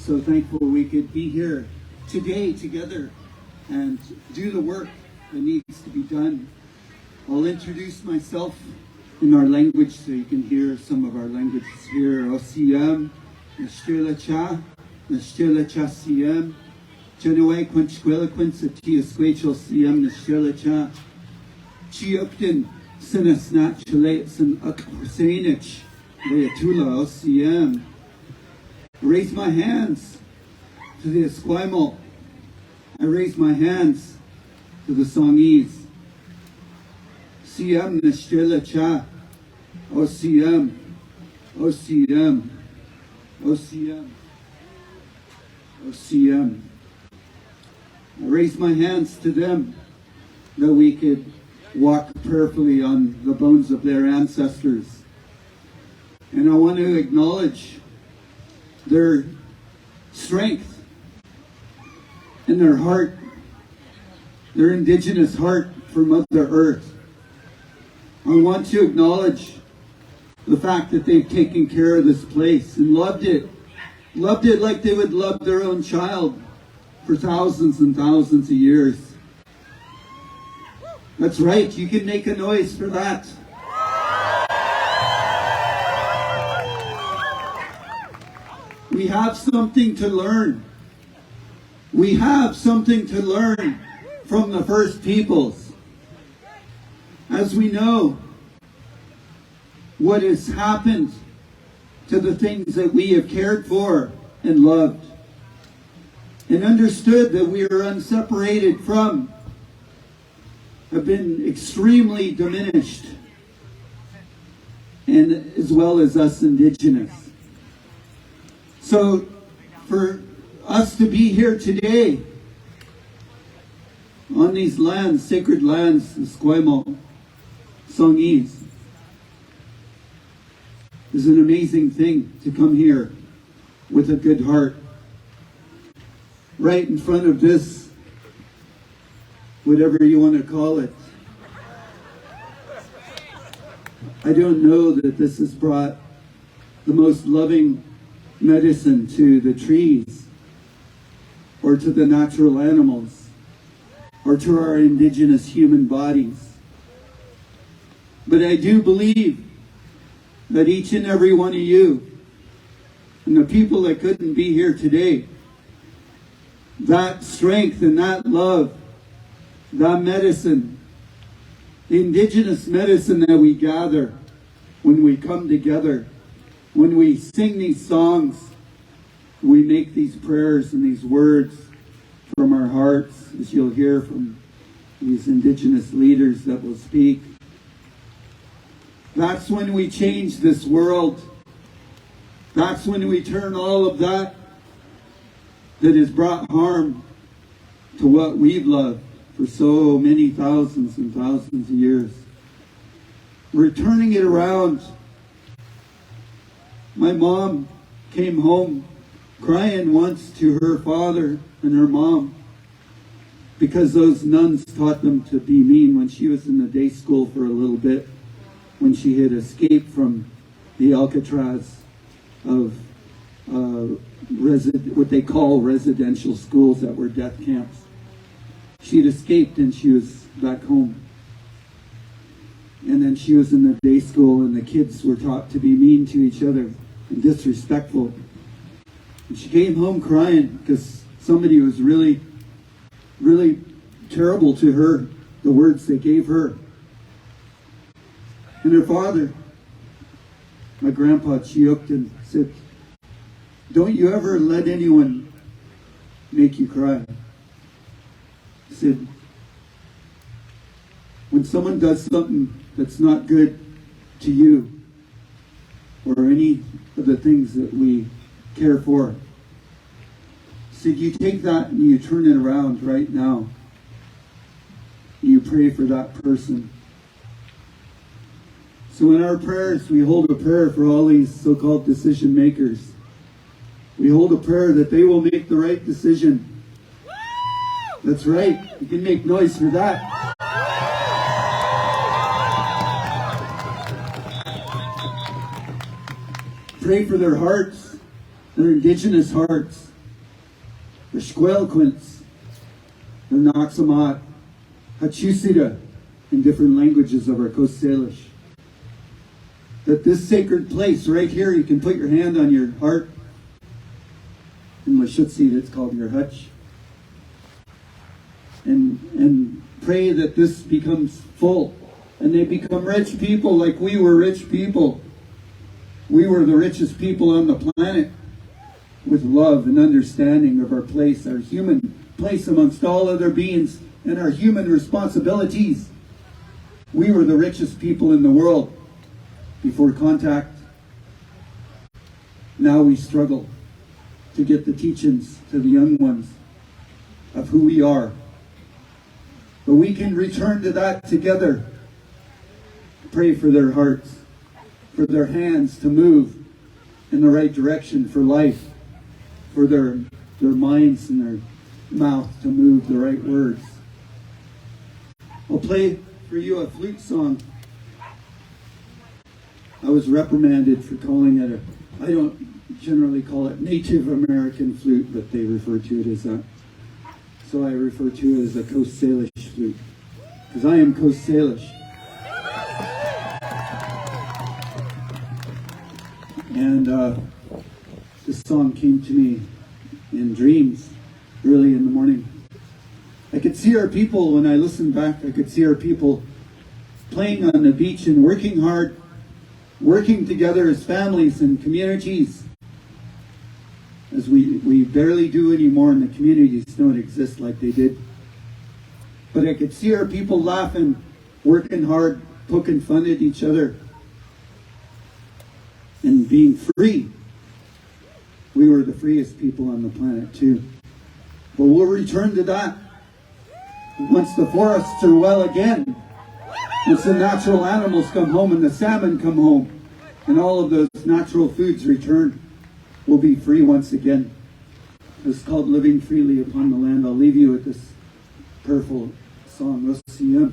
so thankful we could be here today together and do the work that needs to be done. I'll introduce myself in our language so you can hear some of our languages here. OCM, Stellat'en CM, Janelle Lapointe, CM, Stellat'en, Chiokden, Sinasnat, Stellat'en First Nation, OCM. Raise my hands to the Esquimalt. I raise my hands to the Songhees. CM Stellat'en, OCM, OCM, OCM, OCM. I raise my hands to them that we could walk prayerfully on the bones of their ancestors. And I want to acknowledge their strength and their heart, their Indigenous heart for Mother Earth. I want to acknowledge the fact that they've taken care of this place and loved it like they would love their own child for thousands and thousands of years. That's right, you can make a noise for that. We have something to learn. We have something to learn from the First Peoples. As we know what has happened to the things that we have cared for and loved, and understood that we are unseparated from, have been extremely diminished, and as well as us Indigenous. So for us to be here today on these lands, sacred lands, the Esquimalt, Songhees, is an amazing thing to come here with a good heart. Right in front of this, whatever you want to call it. I don't know that this has brought the most loving medicine to the trees, or to the natural animals, or to our Indigenous human bodies. But I do believe that each and every one of you, and the people that couldn't be here today, that strength and that love, that medicine, the Indigenous medicine that we gather when we come together, when we sing these songs, we make these prayers and these words from our hearts, as you'll hear from these Indigenous leaders that will speak. That's when we change this world. That's when we turn all of that has brought harm to what we've loved for so many thousands and thousands of years. We're turning it around. My mom came home crying once to her father and her mom because those nuns taught them to be mean when she was in the day school for a little bit, when she had escaped from the Alcatraz of what they call residential schools that were death camps. She'd escaped and she was back home. And then she was in the day school and the kids were taught to be mean to each other and disrespectful. And she came home crying because somebody was really, really terrible to her, the words they gave her. And her father, my grandpa Chiokden, said, "Don't you ever let anyone make you cry." He said, "When someone does something that's not good to you, or any of the things that we care for," he said, "you take that and you turn it around right now. You pray for that person." So in our prayers, we hold a prayer for all these so-called decision makers. We hold a prayer that they will make the right decision. That's right. You can make noise for that. Pray for their hearts, their Indigenous hearts, the Shkwelquins, the Noxamat, Hachusida, in different languages of our Coast Salish. That this sacred place right here, you can put your hand on your heart. In Lashutsi, that's called your hutch. And pray that this becomes full. And they become rich people like we were rich people. We were the richest people on the planet, with love and understanding of our place, our human place amongst all other beings, and our human responsibilities. We were the richest people in the world before contact. Now we struggle to get the teachings to the young ones of who we are. But we can return to that together. Pray for their hearts, for their hands to move in the right direction for life, for their minds and their mouth to move the right words. I'll play for you a flute song. I was reprimanded for calling it I don't generally call it Native American flute, but they refer to it as that. So I refer to it as a Coast Salish flute, because I am Coast Salish. And this song came to me in dreams early in the morning. I could see our people, when I listened back, I could see our people playing on the beach and working hard, working together as families and communities, as we barely do anymore, and the communities don't exist like they did. But I could see our people laughing, working hard, poking fun at each other, and being free. We were the freest people on the planet too. But we'll return to that once the forests are well again. Once the natural animals come home and the salmon come home and all of those natural foods return, we'll be free once again. It's called Living Freely Upon the Land. I'll leave you with this prayerful song. Rosiyam.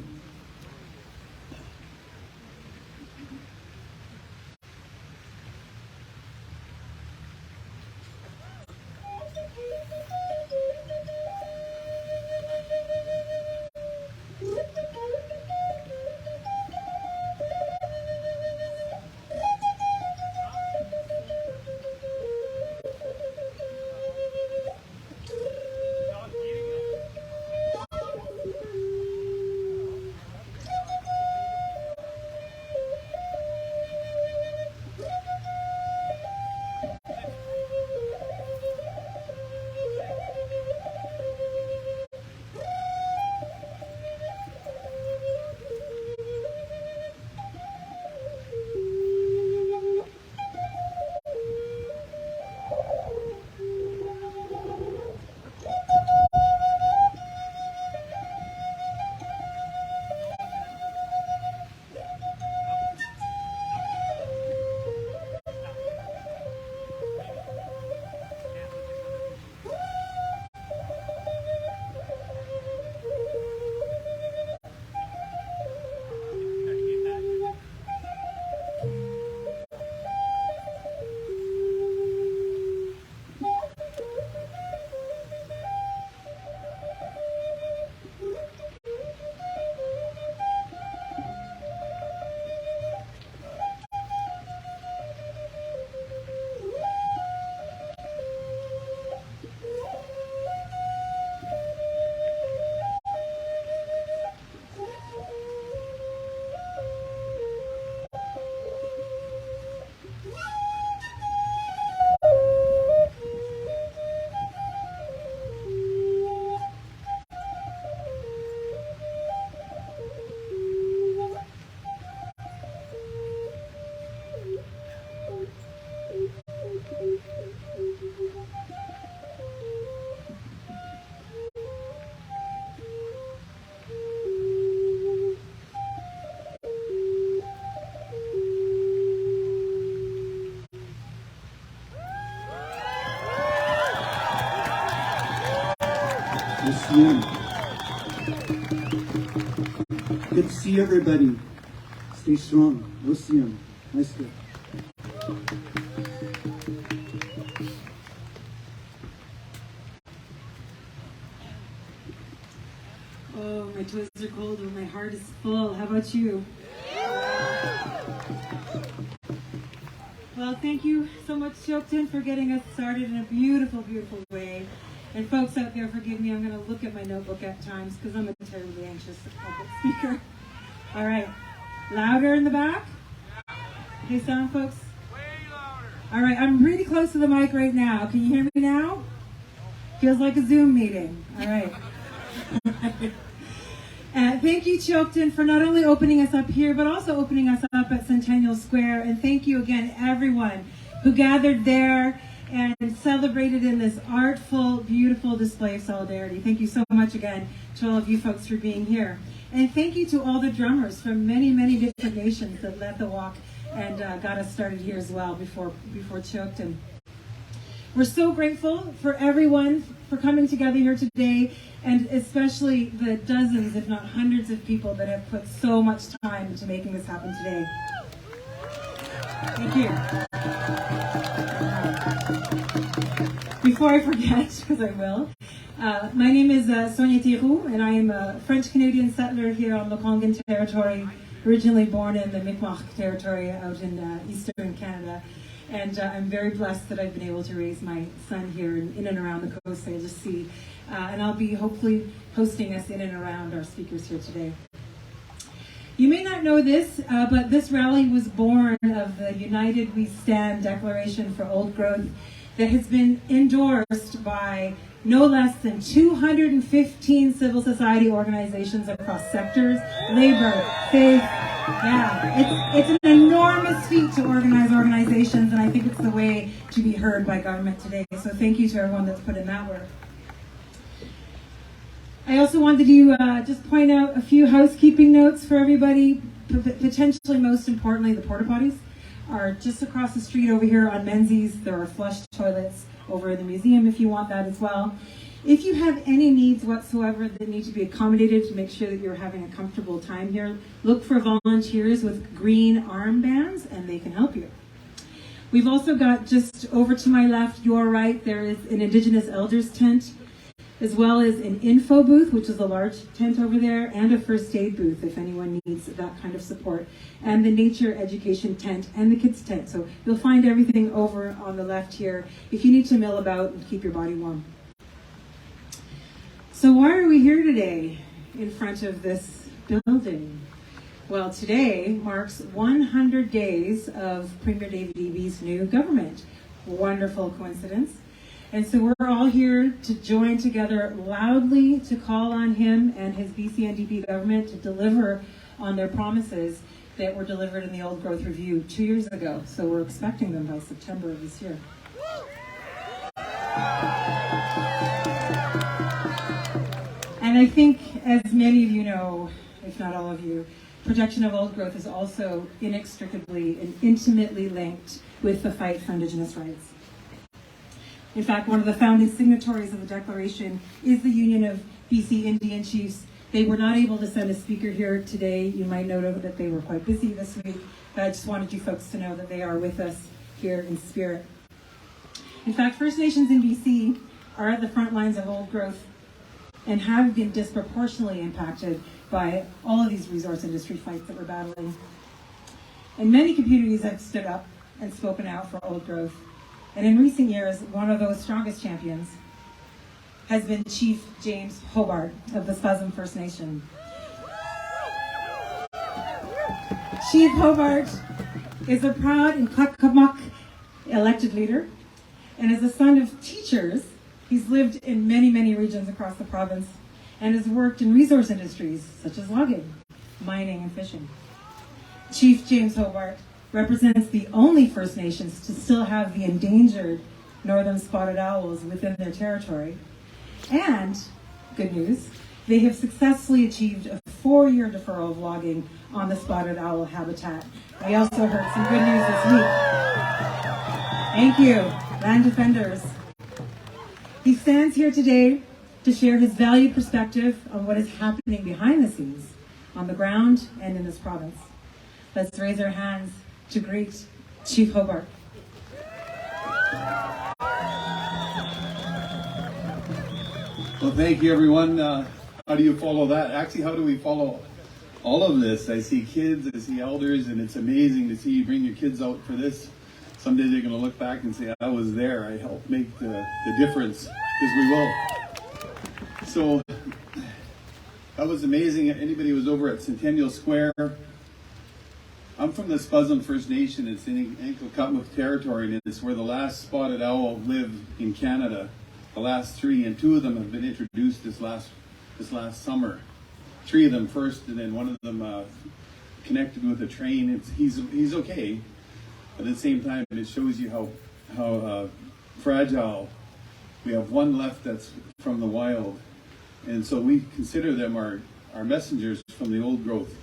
Good to see everybody. Stay strong. We'll see you. Nice day. Oh, my toes are cold and my heart is full. How about you? Well, thank you so much, Stellat'en, for getting us started in a beautiful, beautiful way. And folks out there, forgive me, I'm going to look at my notebook at times because I'm a terribly anxious public speaker. All right. Louder in the back? Okay, sound, folks? Way louder. All right, I'm really close to the mic right now. Can you hear me now? Feels like a Zoom meeting. All right. Thank you, Stellat'en, for not only opening us up here, but also opening us up at Centennial Square. And thank you again, everyone who gathered there and celebrated in this artful, beautiful display of solidarity. Thank you so much again to all of you folks for being here. And thank you to all the drummers from many, many different nations that led the walk and got us started here as well before Stellat'en. We're so grateful for everyone for coming together here today, and especially the dozens, if not hundreds of people that have put so much time into making this happen today. Thank you. Before I forget, because I will, my name is Sonia Tirou, and I am a French-Canadian settler here on Lekwungen territory, originally born in the Mi'kmaq territory out in eastern Canada. And I'm very blessed that I've been able to raise my son here in and around the coast, I just see. And I'll be hopefully hosting us in and around our speakers here today. You may not know this, but this rally was born of the United We Stand Declaration for Old Growth that has been endorsed by no less than 215 civil society organizations across sectors, labor, faith. Yeah, it's an enormous feat to organize organizations, and I think it's the way to be heard by government today. So thank you to everyone that's put in that work. I also wanted to just point out a few housekeeping notes for everybody. Potentially most importantly, the porta potties are just across the street over here on Menzies. There are flush toilets over in the museum if you want that as well. If you have any needs whatsoever that need to be accommodated to make sure that you're having a comfortable time here, look for volunteers with green armbands and they can help you. We've also got just over to my left, your right, there is an Indigenous elders tent, as well as an info booth, which is a large tent over there, and a first aid booth if anyone needs that kind of support, and the nature education tent and the kids tent. So you'll find everything over on the left here if you need to mill about and keep your body warm. So why are we here today in front of this building? Well, today marks 100 days of Premier David Eby's new government. Wonderful coincidence. And so we're all here to join together loudly to call on him and his BC NDP government to deliver on their promises that were delivered in the Old Growth Review 2 years ago. So we're expecting them by September of this year. And I think, as many of you know, if not all of you, protection of old growth is also inextricably and intimately linked with the fight for Indigenous rights. In fact, one of the founding signatories of the Declaration is the Union of BC Indian Chiefs. They were not able to send a speaker here today. You might know that they were quite busy this week, but I just wanted you folks to know that they are with us here in spirit. In fact, First Nations in BC are at the front lines of old growth and have been disproportionately impacted by all of these resource industry fights that we're battling. And many communities have stood up and spoken out for old growth. And in recent years, one of those strongest champions has been Chief James Hobart of the Spozem First Nation. Chief Hobart is a proud and Kwakwaka'wakw elected leader, and as a son of teachers, he's lived in many, many regions across the province and has worked in resource industries such as logging, mining, and fishing. Chief James Hobart represents the only First Nations to still have the endangered northern spotted owls within their territory. And, good news, they have successfully achieved a 4-year deferral of logging on the spotted owl habitat. We also heard some good news this week. Thank you, land defenders. He stands here today to share his valued perspective on what is happening behind the scenes, on the ground and in this province. Let's raise our hands to greet Chief Hobart. Well, thank you, everyone. how do you follow that? Actually, how do we follow all of this? I see kids, I see elders, and it's amazing to see you bring your kids out for this. Someday they're going to look back and say, I was there, I helped make the difference, because we will. So, that was amazing. Anybody who was over at Centennial Square, I'm from the Spozem First Nation. It's in Kwakwaka'wakw territory, and it's where the last spotted owl live in Canada. The last 3, and 2 of them have been introduced this last summer. 3 of them first, and then one of them connected with a train. He's okay, but at the same time, it shows you how fragile. We have 1 left that's from the wild, and so we consider them our messengers from the old growth.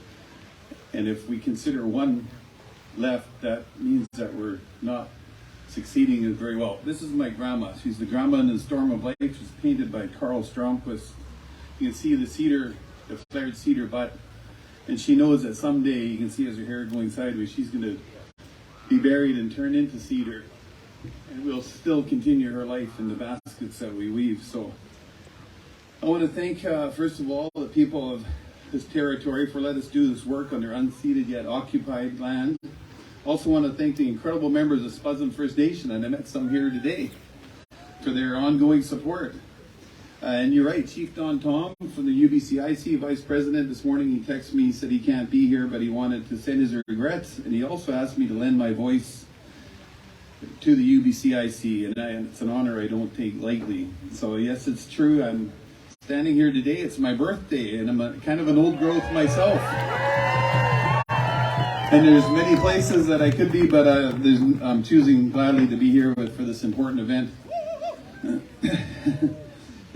And if we consider 1 left, that means that we're not succeeding very well. This is my grandma. She's the grandma in the Storm of Life. She's painted by Carl Stromquist. You can see the cedar, the flared cedar butt. And she knows that someday, you can see as her hair going sideways, she's going to be buried and turn into cedar. And we'll still continue her life in the baskets that we weave. So I want to thank, first of all, the people of this territory for letting us do this work on their unceded yet occupied land. Also want to thank the incredible members of Spozem First Nation, and I met some here today, for their ongoing support. And you're right, Chief Don Tom from the UBCIC Vice President, this morning he texted me, he said he can't be here, but he wanted to send his regrets, and he also asked me to lend my voice to the UBCIC, and it's an honor I don't take lightly. So yes, it's true, I'm standing here today, it's my birthday, and I'm kind of an old growth myself. And there's many places that I could be, but I'm choosing gladly to be here for this important event.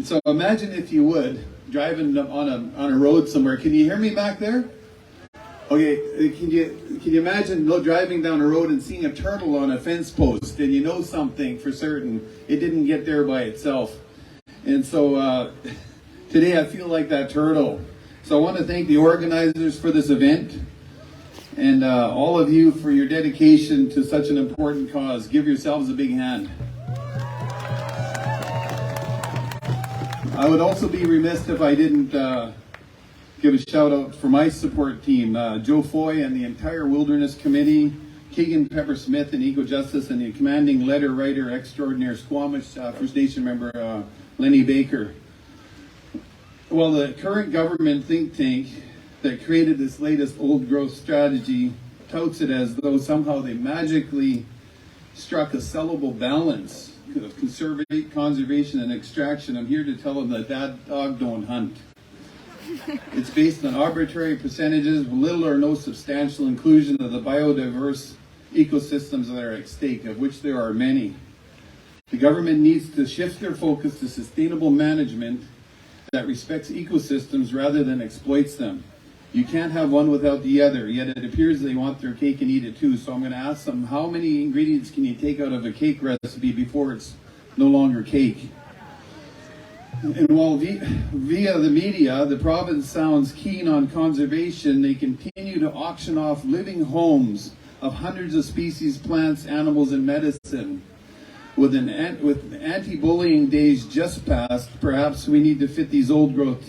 So imagine, if you would, driving on a road somewhere. Can you hear me back there? Okay, can you imagine driving down a road and seeing a turtle on a fence post, and you know something for certain, it didn't get there by itself. And so today I feel like that turtle. So I want to thank the organizers for this event. And all of you for your dedication to such an important cause. Give yourselves a big hand. I would also be remiss if I didn't give a shout out for my support team, Joe Foy and the entire Wilderness Committee, Keegan Pepper-Smith and Eco Justice, and the commanding letter writer extraordinaire Squamish First Nation member Lenny Baker. Well, the current government think tank that created this latest old growth strategy touts it as though somehow they magically struck a sellable balance of conservation and extraction. I'm here to tell them that dog don't hunt. It's based on arbitrary percentages, little or no substantial inclusion of the biodiverse ecosystems that are at stake, of which there are many. The government needs to shift their focus to sustainable management that respects ecosystems rather than exploits them. You can't have one without the other, yet it appears they want their cake and eat it too. So I'm going to ask them, how many ingredients can you take out of a cake recipe before it's no longer cake? And while via the media, the province sounds keen on conservation, they continue to auction off living homes of hundreds of species, plants, animals, and medicine. With anti-bullying days just passed, perhaps we need to fit these old growth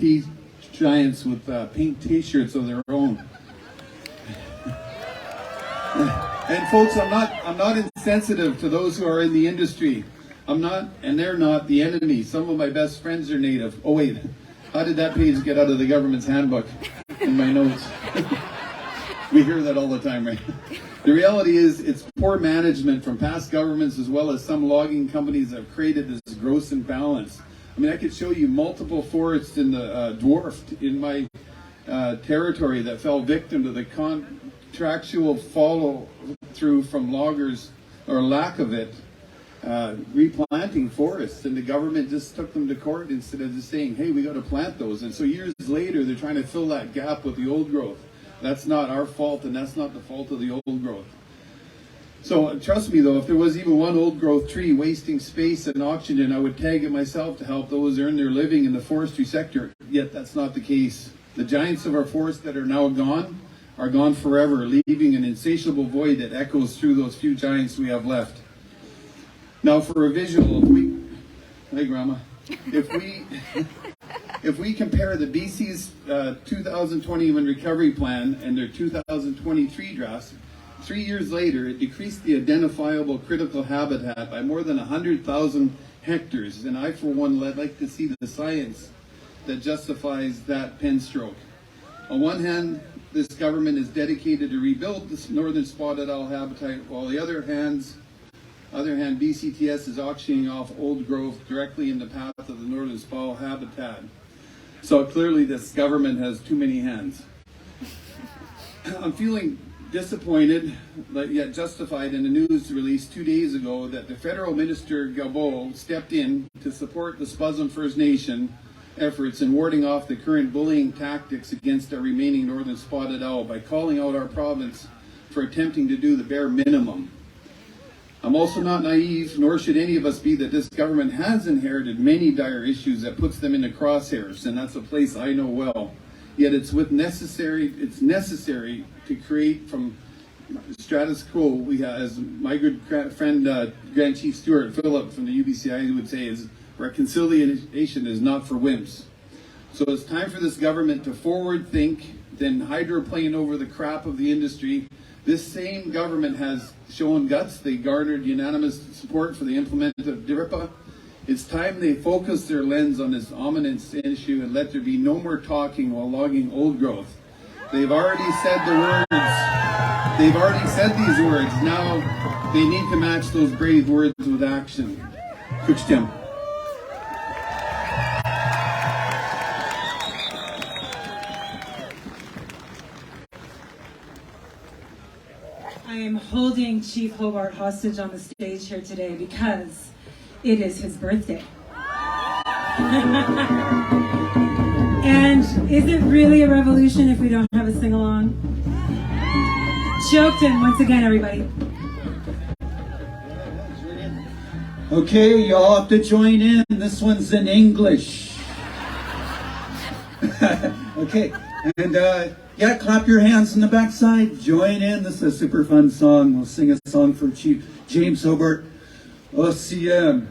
giants with pink t-shirts of their own. And folks, I'm not insensitive to those who are in the industry. I'm not, and they're not, the enemy. Some of my best friends are Native. Oh wait, how did that page get out of the government's handbook in my notes? We hear that all the time, right? The reality is it's poor management from past governments as well as some logging companies that have created this gross imbalance. I mean, I could show you multiple forests in the dwarfed in my territory that fell victim to the contractual follow through from loggers, or lack of it, replanting forests, and the government just took them to court instead of just saying, hey, we got to plant those. And so years later, they're trying to fill that gap with the old growth. That's not our fault, and that's not the fault of the old growth. So trust me though, if there was even one old growth tree wasting space and oxygen, I would tag it myself to help those earn their living in the forestry sector. Yet that's not the case. The giants of our forests that are now gone are gone forever, leaving an insatiable void that echoes through those few giants we have left. Now for a visual, hey Grandma, if if we compare the BC's 2021 recovery plan and their 2023 drafts, 3 years later, it decreased the identifiable critical habitat by more than 100,000 hectares. And I, for one, would like to see the science that justifies that pen stroke. On one hand, this government is dedicated to rebuild the northern spotted owl habitat, while on the other hand, BCTS is auctioning off old growth directly in the path of the northern spotted owl habitat. So clearly this government has too many hands. I'm feeling disappointed, but yet justified in the news release 2 days ago that the federal minister Gabo stepped in to support the Spozem First Nation efforts in warding off the current bullying tactics against our remaining northern spotted owl by calling out our province for attempting to do the bare minimum. I'm also not naive, nor should any of us be, that this government has inherited many dire issues that puts them in the crosshairs, and that's a place I know well. Yet it's necessary to create from status quo. We have, as my good friend Grand Chief Stewart Phillip from the UBCI would say, is reconciliation is not for wimps. So it's time for this government to forward think, then hydroplane over the crap of the industry. This same government has shown guts. They garnered unanimous support for the implementation of DRIPA. It's time they focus their lens on this ominous issue and let there be no more talking while logging old growth. They've already said the words. They've already said these words. Now they need to match those brave words with action. Coach Tim. I am holding Chief Hobart hostage on the stage here today because it is his birthday. And is it really a revolution if we don't have a sing-along? Joked-in once again, everybody. Okay, y'all have to join in. This one's in English. Okay, and yeah, clap your hands in the backside. Join in. This is a super fun song. We'll sing a song for Chief James Hobart, OCM.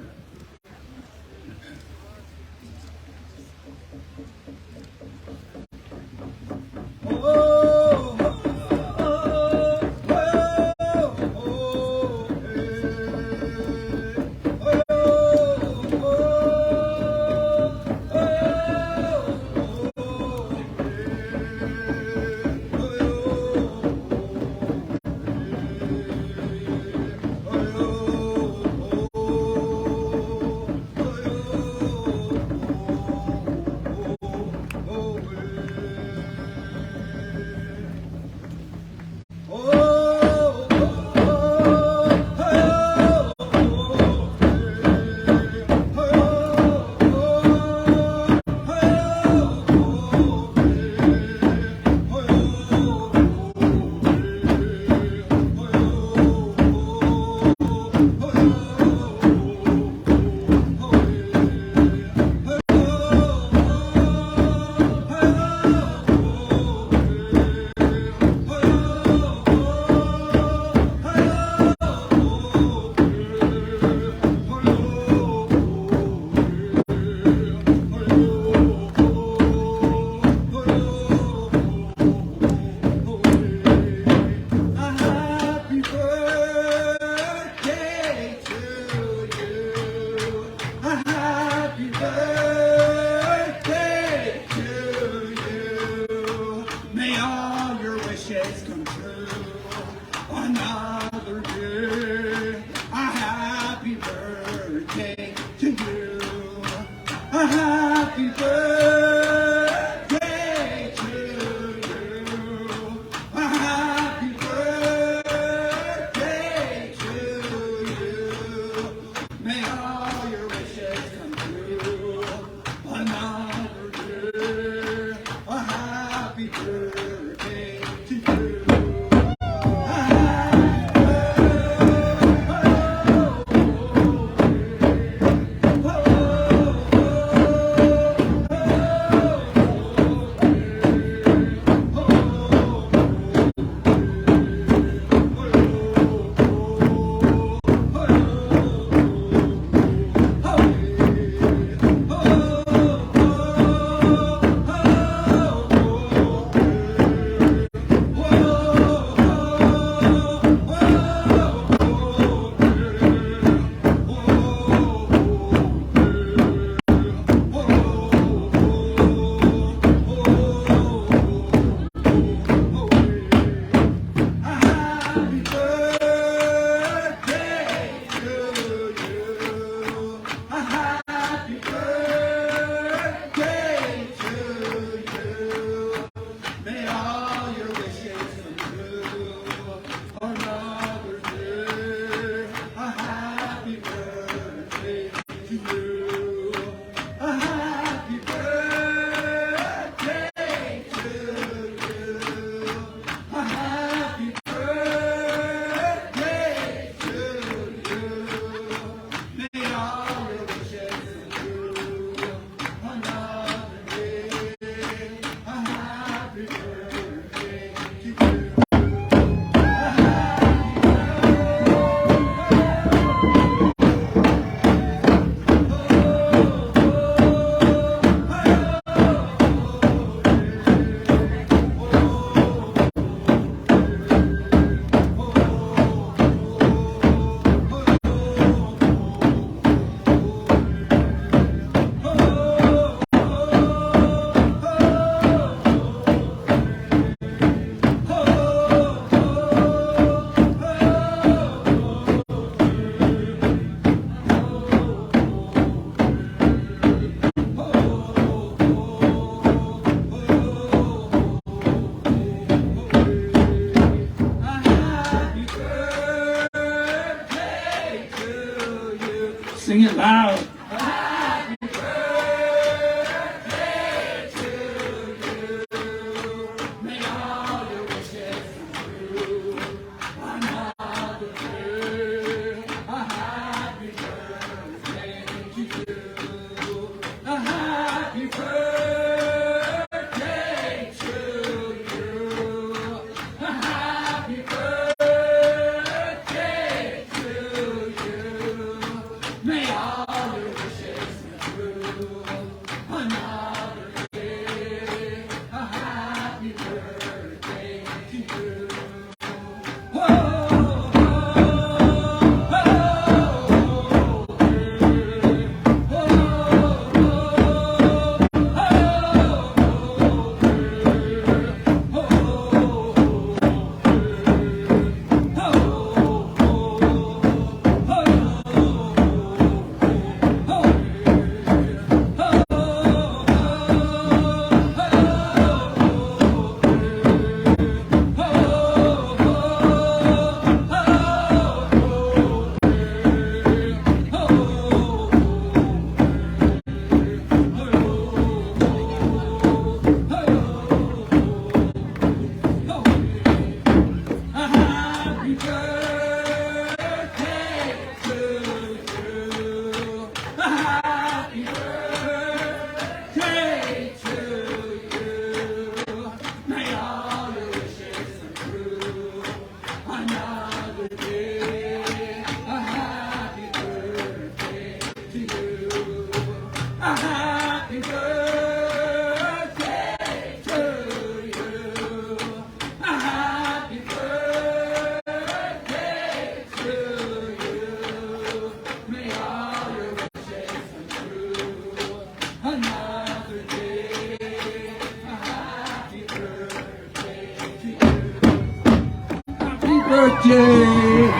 Yay!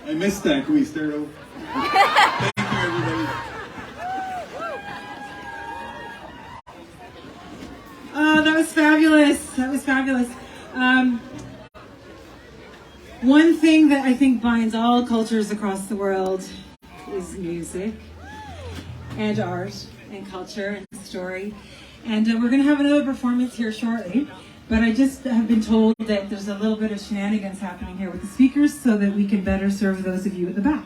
I missed that. Can we start over? Thank you, everybody. Oh, that was fabulous. That was fabulous. One thing that I think binds all cultures across the world is music and art and culture and story. And we're going to have another performance here shortly. But I just have been told that there's a little bit of shenanigans happening here with the speakers so that we can better serve those of you at the back.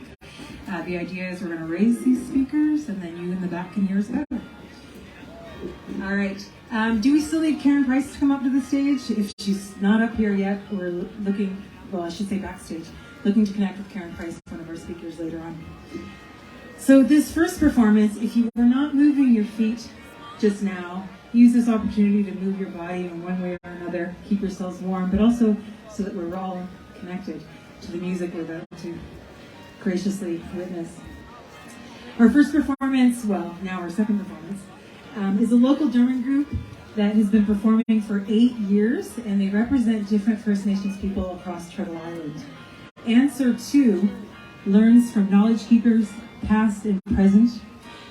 The idea is we're going to raise these speakers and then you in the back can hear us better. All right. Do we still need Karen Price to come up to the stage? If she's not up here yet, we're looking, well, I should say backstage, looking to connect with Karen Price, one of our speakers later on. So this first performance, if you were not moving your feet just now, use this opportunity to move your body in one way or another, keep yourselves warm, but also so that we're all connected to the music we're about to graciously witness. Our first performance, well, now our second performance, is a local German group that has been performing for 8 years, and they represent different First Nations people across Turtle Island. ANSWER2 learns from knowledge keepers, past and present,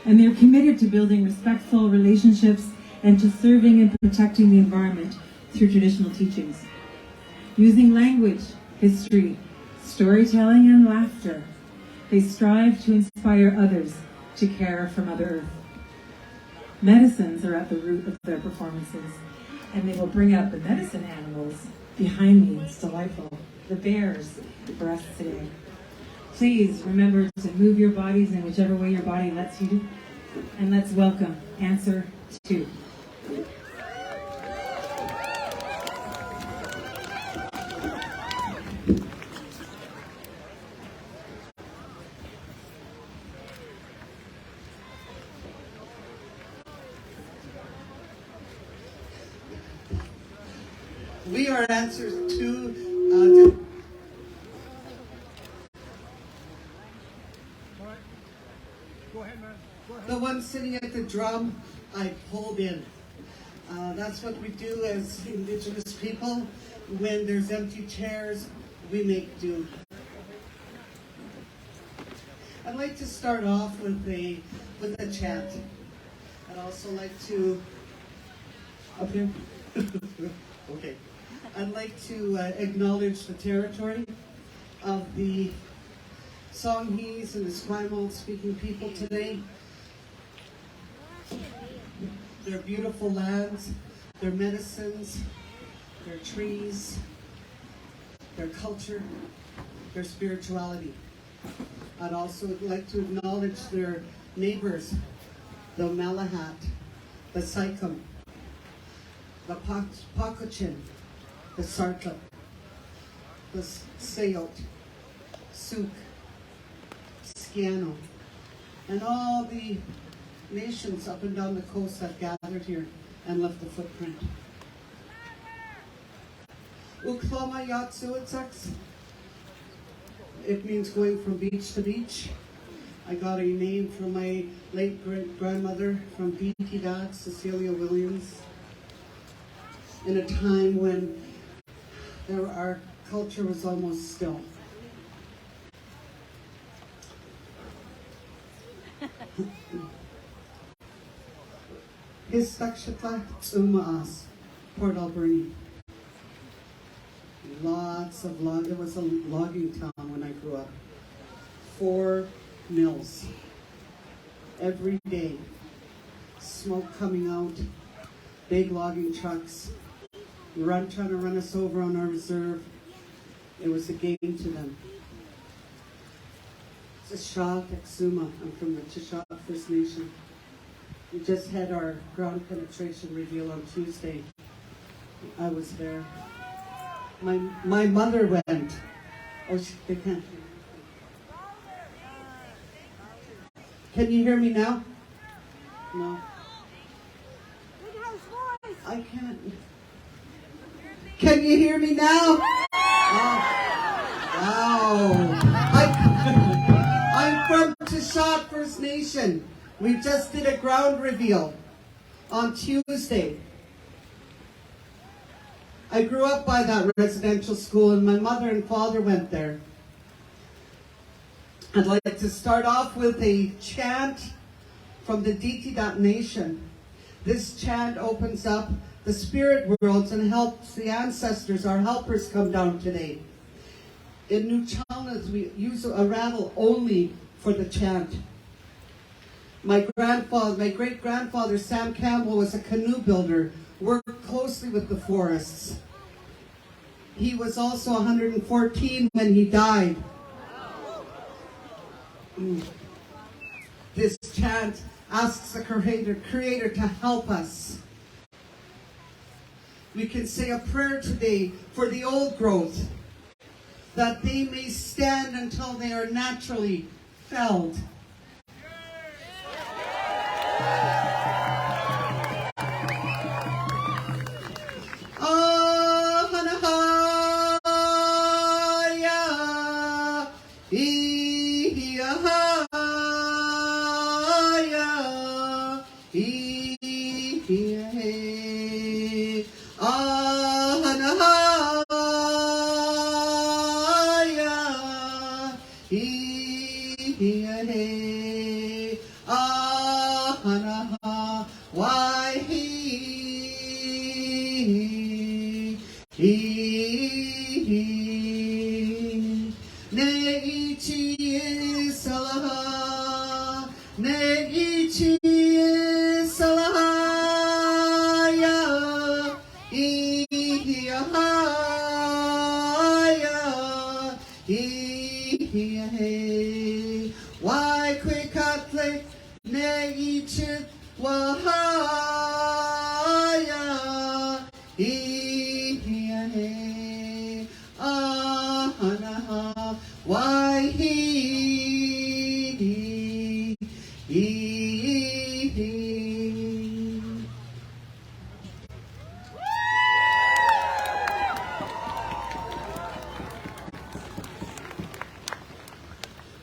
and they're committed to building respectful relationships and to serving and protecting the environment through traditional teachings. Using language, history, storytelling, and laughter, they strive to inspire others to care for Mother Earth. Medicines are at the root of their performances, and they will bring out the medicine animals behind me. It's delightful. The bears for us today. Please remember to move your bodies in whichever way your body lets you, and let's welcome ANSWER2. We are ANSWER2. The one sitting at the drum, I pulled in. That's what we do as Indigenous people. When there's empty chairs, we make do. I'd like to start off with a chant. I'd also like to up here. Okay. I'd like to acknowledge the territory of the Songhees and the Esquimalt speaking people today. Their beautiful lands, their medicines, their trees, their culture, their spirituality. I'd also like to acknowledge their neighbors, the Malahat, the Saikum, the Pakochin, the Sartla, the Sayot, Suk, Skiano, and all the nations up and down the coast that gathered here and left a footprint. Uklama Yatsuitsaks. It means going from beach to beach. I got a name from my late great-grandmother from Dad, Cecilia Williams, in a time when our culture was almost still. Histakshata Umaas, Port Alberni. Lots of it was a logging town when I grew up. 4 mills. Every day. Smoke coming out. Big logging trucks. Trying to run us over on our reserve. It was a game to them. Stellat'en Exuma. I'm from the Stellat'en First Nation. We just had our ground penetration reveal on Tuesday. I was there. My mother went. Oh, they can't. Can you hear me now? No. I can't. Can you hear me now? Oh. Wow. I'm from Stellat'en First Nation. We just did a ground reveal on Tuesday. I grew up by that residential school and my mother and father went there. I'd like to start off with a chant from the Stellat'en Nation. This chant opens up the spirit worlds and helps the ancestors, our helpers, come down today. In New Chalnas, we use a rattle only for the chant. My great-grandfather, Sam Campbell, was a canoe builder, worked closely with the forests. He was also 114 when he died. This chant asks the Creator to help us. We can say a prayer today for the old growth, that they may stand until they are naturally felled.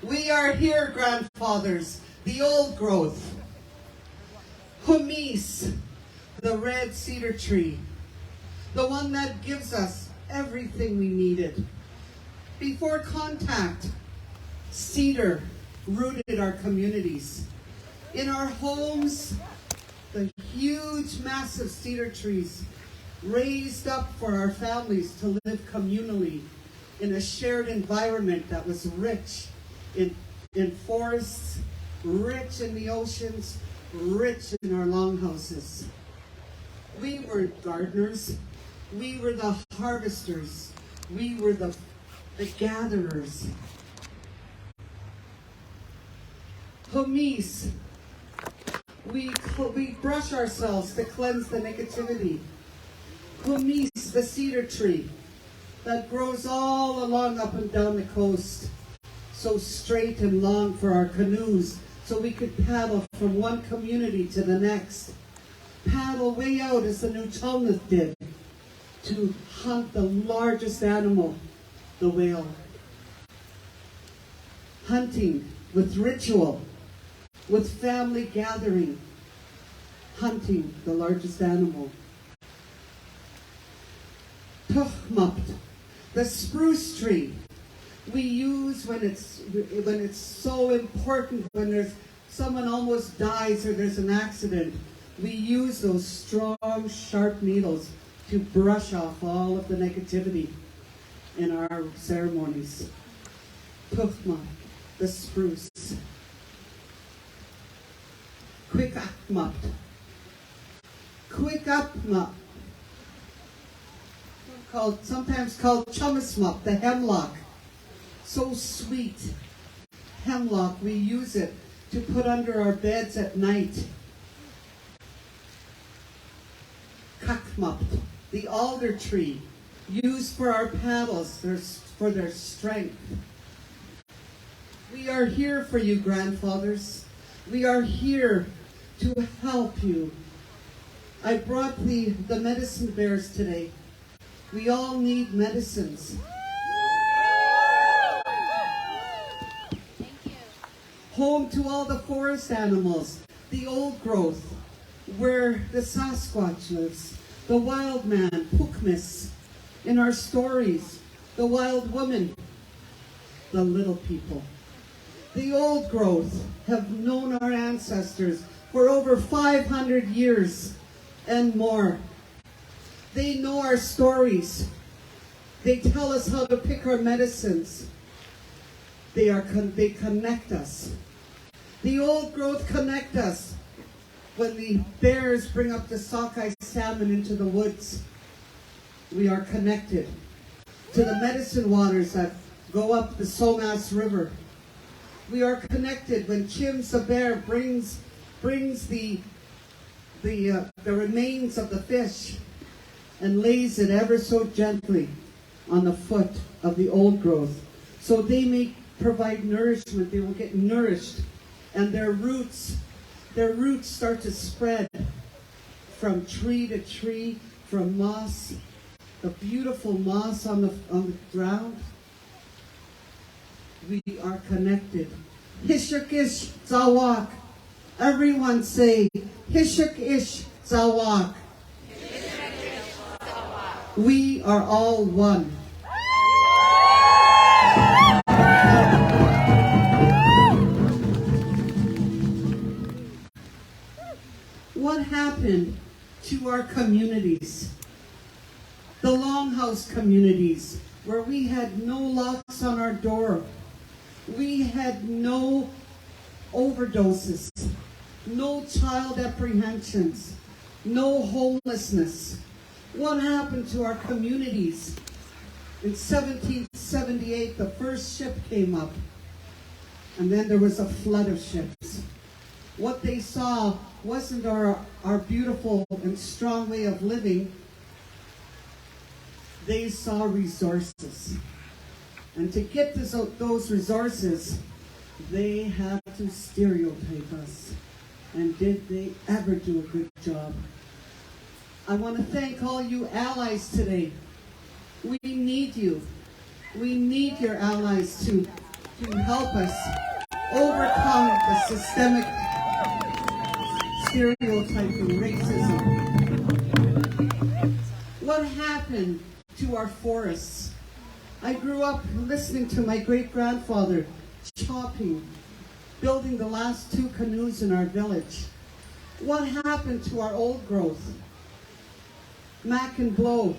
We are here, grandfathers, the old growth. Humis, the red cedar tree, the one that gives us everything we needed. Before contact, cedar rooted our communities. In our homes, the huge, massive cedar trees raised up for our families to live communally in a shared environment that was rich in forests, rich in the oceans, rich in our longhouses. We were gardeners. We were the harvesters. We were the gatherers. Humis. We brush ourselves to cleanse the negativity. Humis, the cedar tree that grows all along up and down the coast, so straight and long for our canoes, so we could paddle from one community to the next. Paddle way out as the New Chalnas did to hunt the largest animal, the whale. Hunting with ritual, with family gathering, hunting the largest animal. Tuchmapt, the spruce tree, we use when it's so important, when there's someone almost dies or there's an accident. We use those strong, sharp needles to brush off all of the negativity in our ceremonies. Tuchma, the spruce. Kwakwaka'wakw. Kwakwaka'wakw. Sometimes called chumismup, the hemlock. So sweet. Hemlock, we use it to put under our beds at night. Kakmup, the alder tree, used for our paddles, for their strength. We are here for you, grandfathers. We are here to help you. I brought the medicine bears today. We all need medicines. home to all the forest animals, the old growth, where the Sasquatch lives, the wild man, Pukmis, in our stories, the wild woman, the little people. The old growth have known our ancestors for over 500 years and more. They know our stories. They tell us how to pick our medicines. They connect us. The old growth connect us. When the bears bring up the sockeye salmon into the woods, we are connected to the medicine waters that go up the Somas River. We are connected when Chims the bear brings the remains of the fish and lays it ever so gently on the foot of the old growth. So they may provide nourishment, they will get nourished, and their roots start to spread from tree to tree, from moss, the beautiful moss on the ground. We are connected. Hishukish Zawak. Everyone say, Hishukish Zawak. We are all one. What happened to our communities? The Longhouse communities, where we had no locks on our door. We had no overdoses, no child apprehensions, no homelessness. What happened to our communities? In 1778, the first ship came up, and then there was a flood of ships. What they saw wasn't our beautiful and strong way of living. They saw resources. And to get those resources, they had to stereotype us. And did they ever do a good job? I want to thank all you allies today. We need you. We need your allies to help us overcome the systemic stereotyping, racism. What happened to our forests? I grew up listening to my great-grandfather chopping, building the last 2 canoes in our village. What happened to our old growth? Mac and Blow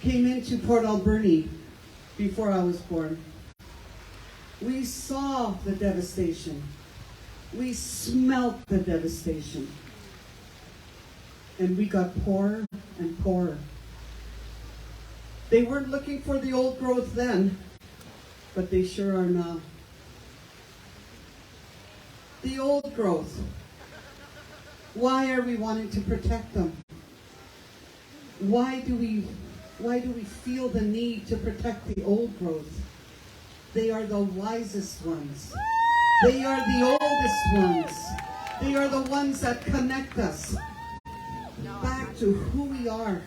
came into Port Alberni before I was born. We saw the devastation. We smelt the devastation. And we got poorer and poorer. They weren't looking for the old growth then, but they sure are now. The old growth. Why are we wanting to protect them? Why do we feel the need to protect the old growth? They are the wisest ones. They are the oldest ones. They are the ones that connect us back to who we are.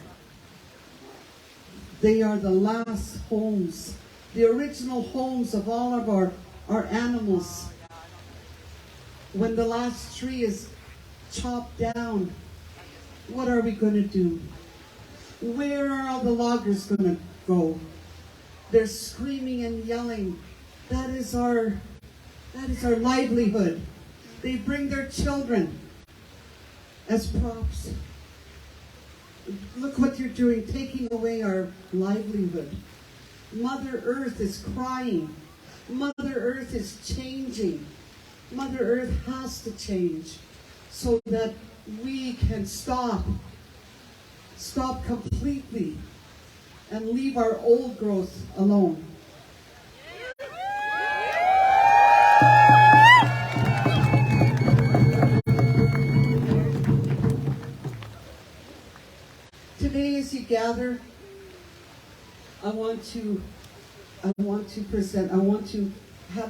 They are the last homes, the original homes of all of our animals. When the last tree is chopped down, what are we going to do? Where are all the loggers going to go? They're screaming and yelling. That is our livelihood. They bring their children as props. Look what you're doing, taking away our livelihood. Mother Earth is crying. Mother Earth is changing. Mother Earth has to change so that we can stop completely and leave our old growth alone. Today, as you gather, I want to have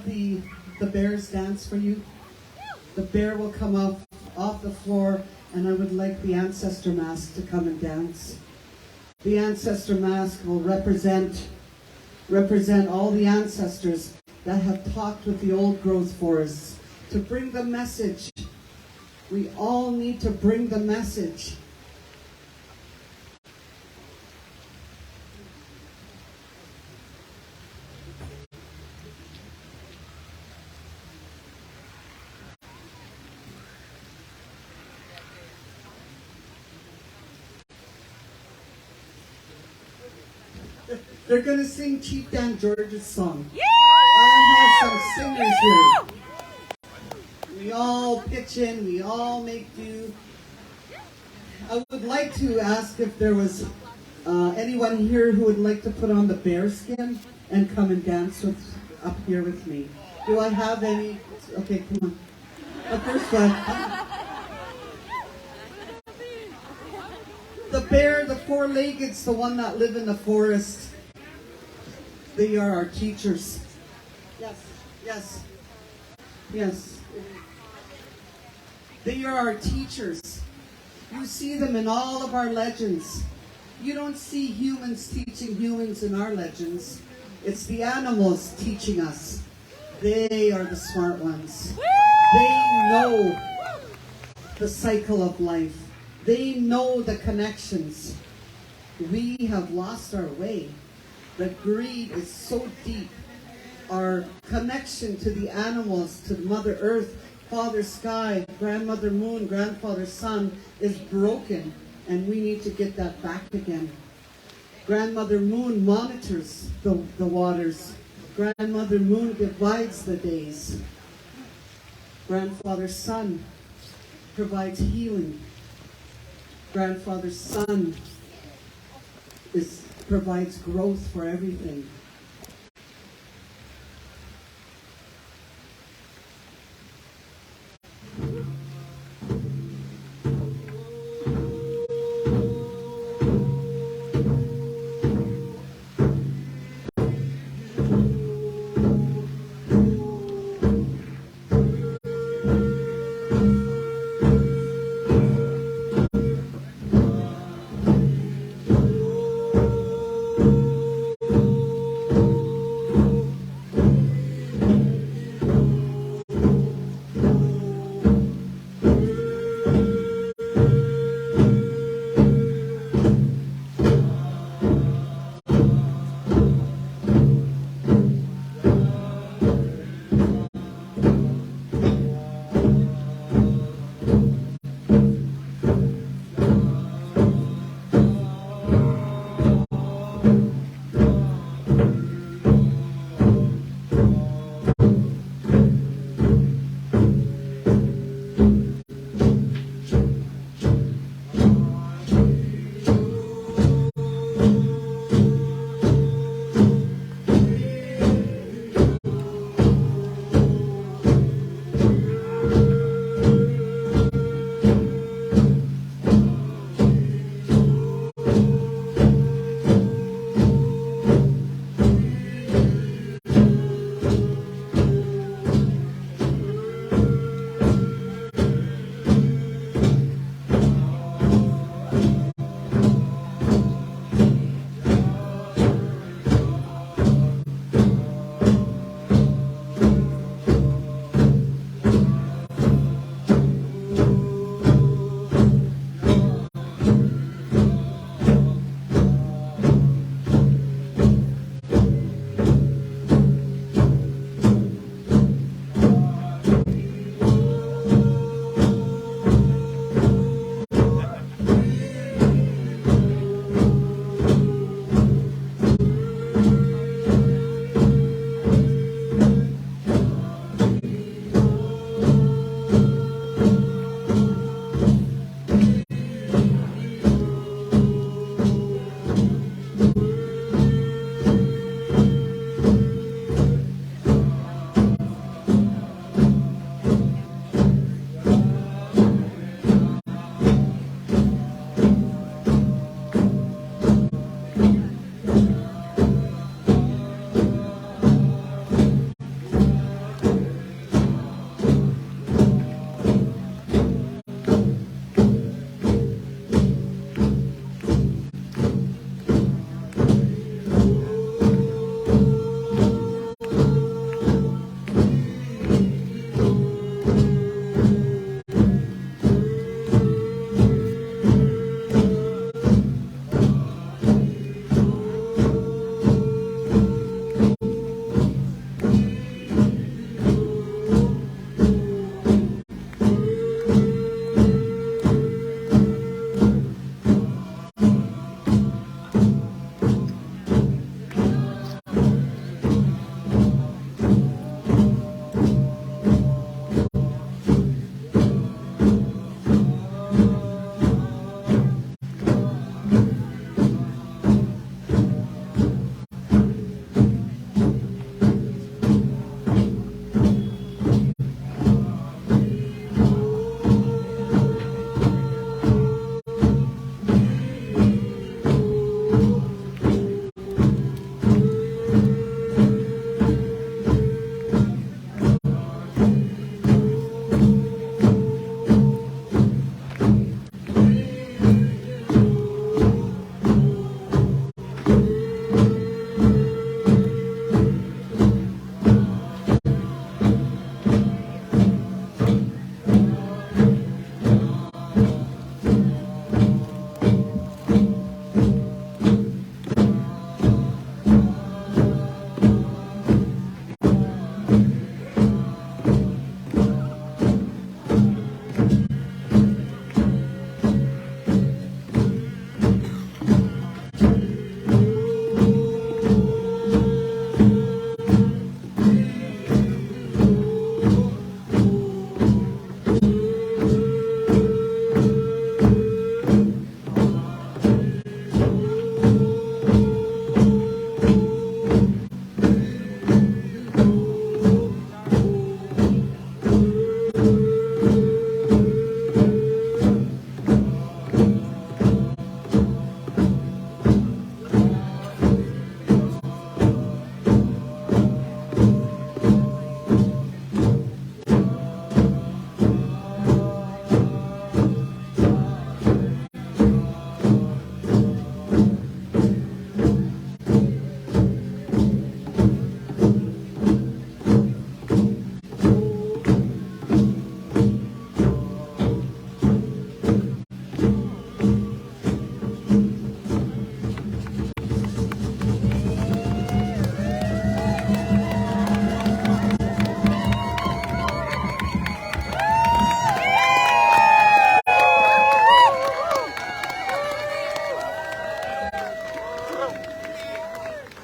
the bears dance for you. The bear will come off the floor, and I would like the ancestor mask to come and dance. The ancestor mask will represent all the ancestors that have talked with the old growth forests to bring the message. We all need to bring the message. They're going to sing Chief Dan George's song. I have some singers here. We all pitch in, we all make do. I would like to ask if there was anyone here who would like to put on the bear skin and come and dance up here with me. Do I have any? Okay, come on. The first one. The bear, the four-legged's the one that live in the forest. They are our teachers. Yes, yes, yes. They are our teachers. You see them in all of our legends. You don't see humans teaching humans in our legends. It's the animals teaching us. They are the smart ones. They know the cycle of life. They know the connections. We have lost our way. The greed is so deep. Our connection to the animals, to Mother Earth, Father Sky, Grandmother Moon, Grandfather Sun is broken, and we need to get that back again. Grandmother Moon monitors the waters. Grandmother Moon divides the days. Grandfather Sun provides healing. Grandfather Sun provides growth for everything.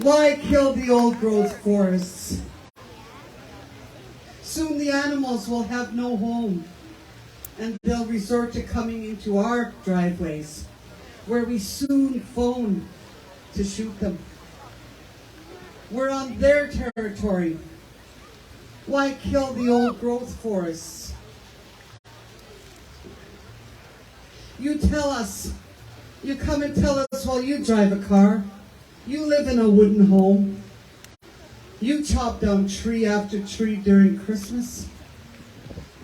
Why kill the old growth forests? Soon the animals will have no home, and they'll resort to coming into our driveways, where we soon phone to shoot them. We're on their territory. Why kill the old growth forests? You tell us, you come and tell us while you drive a car, you live in a wooden home, you chop down tree after tree during Christmas.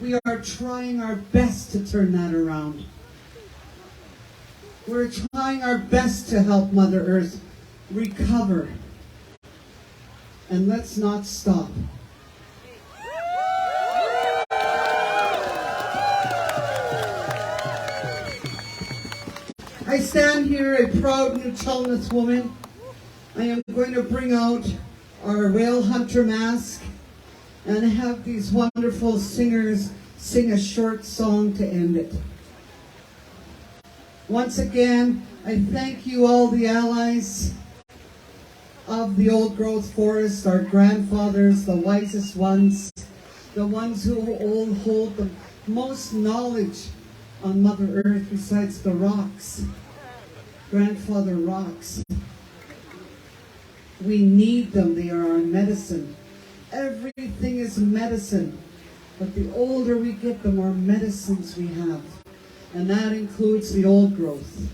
We are trying our best to turn that around. We're trying our best to help Mother Earth recover. And let's not stop. I stand here a proud New Chelmsford woman. I am going to bring out our whale hunter mask and have these wonderful singers sing a short song to end it. Once again, I thank you all, the allies of the old growth forest, our grandfathers, the wisest ones, the ones who hold the most knowledge on Mother Earth besides the rocks, grandfather rocks. We need them. They are our medicine. Everything is medicine, but the older we get, the more medicines we have, and that includes the old growth.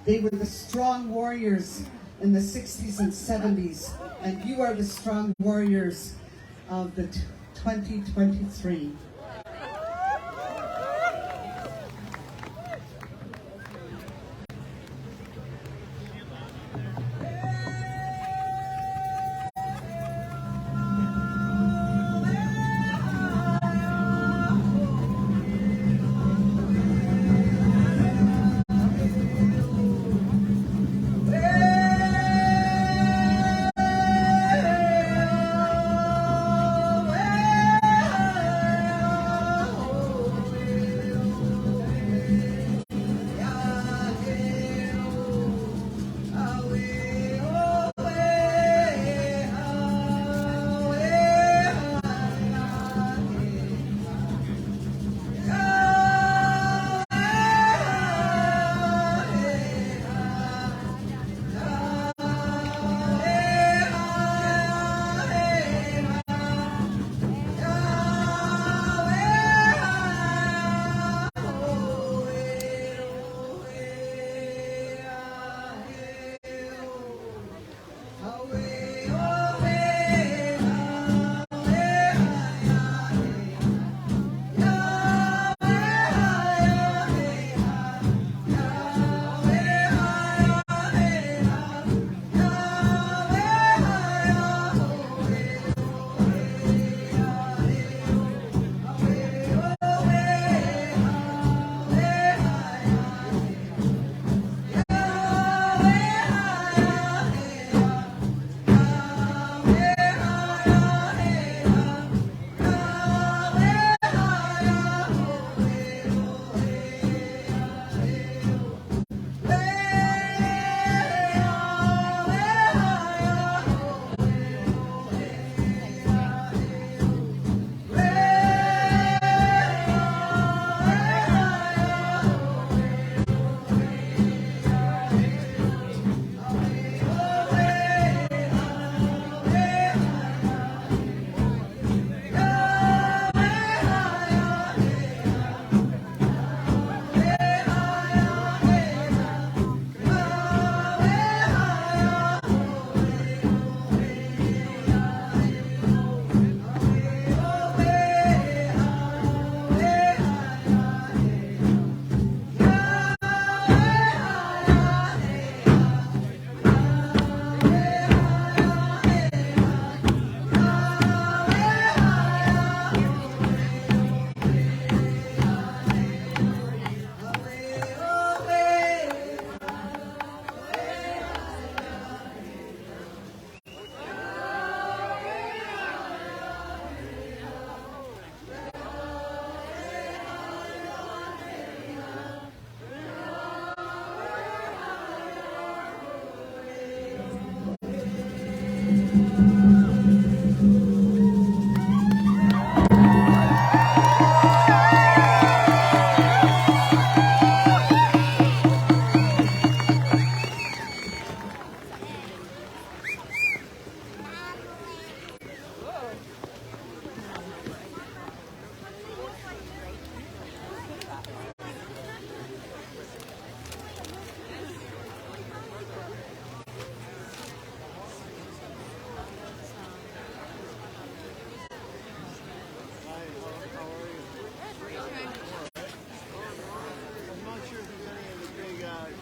They were the strong warriors in the 60s and 70s, and you are the strong warriors of the 2023.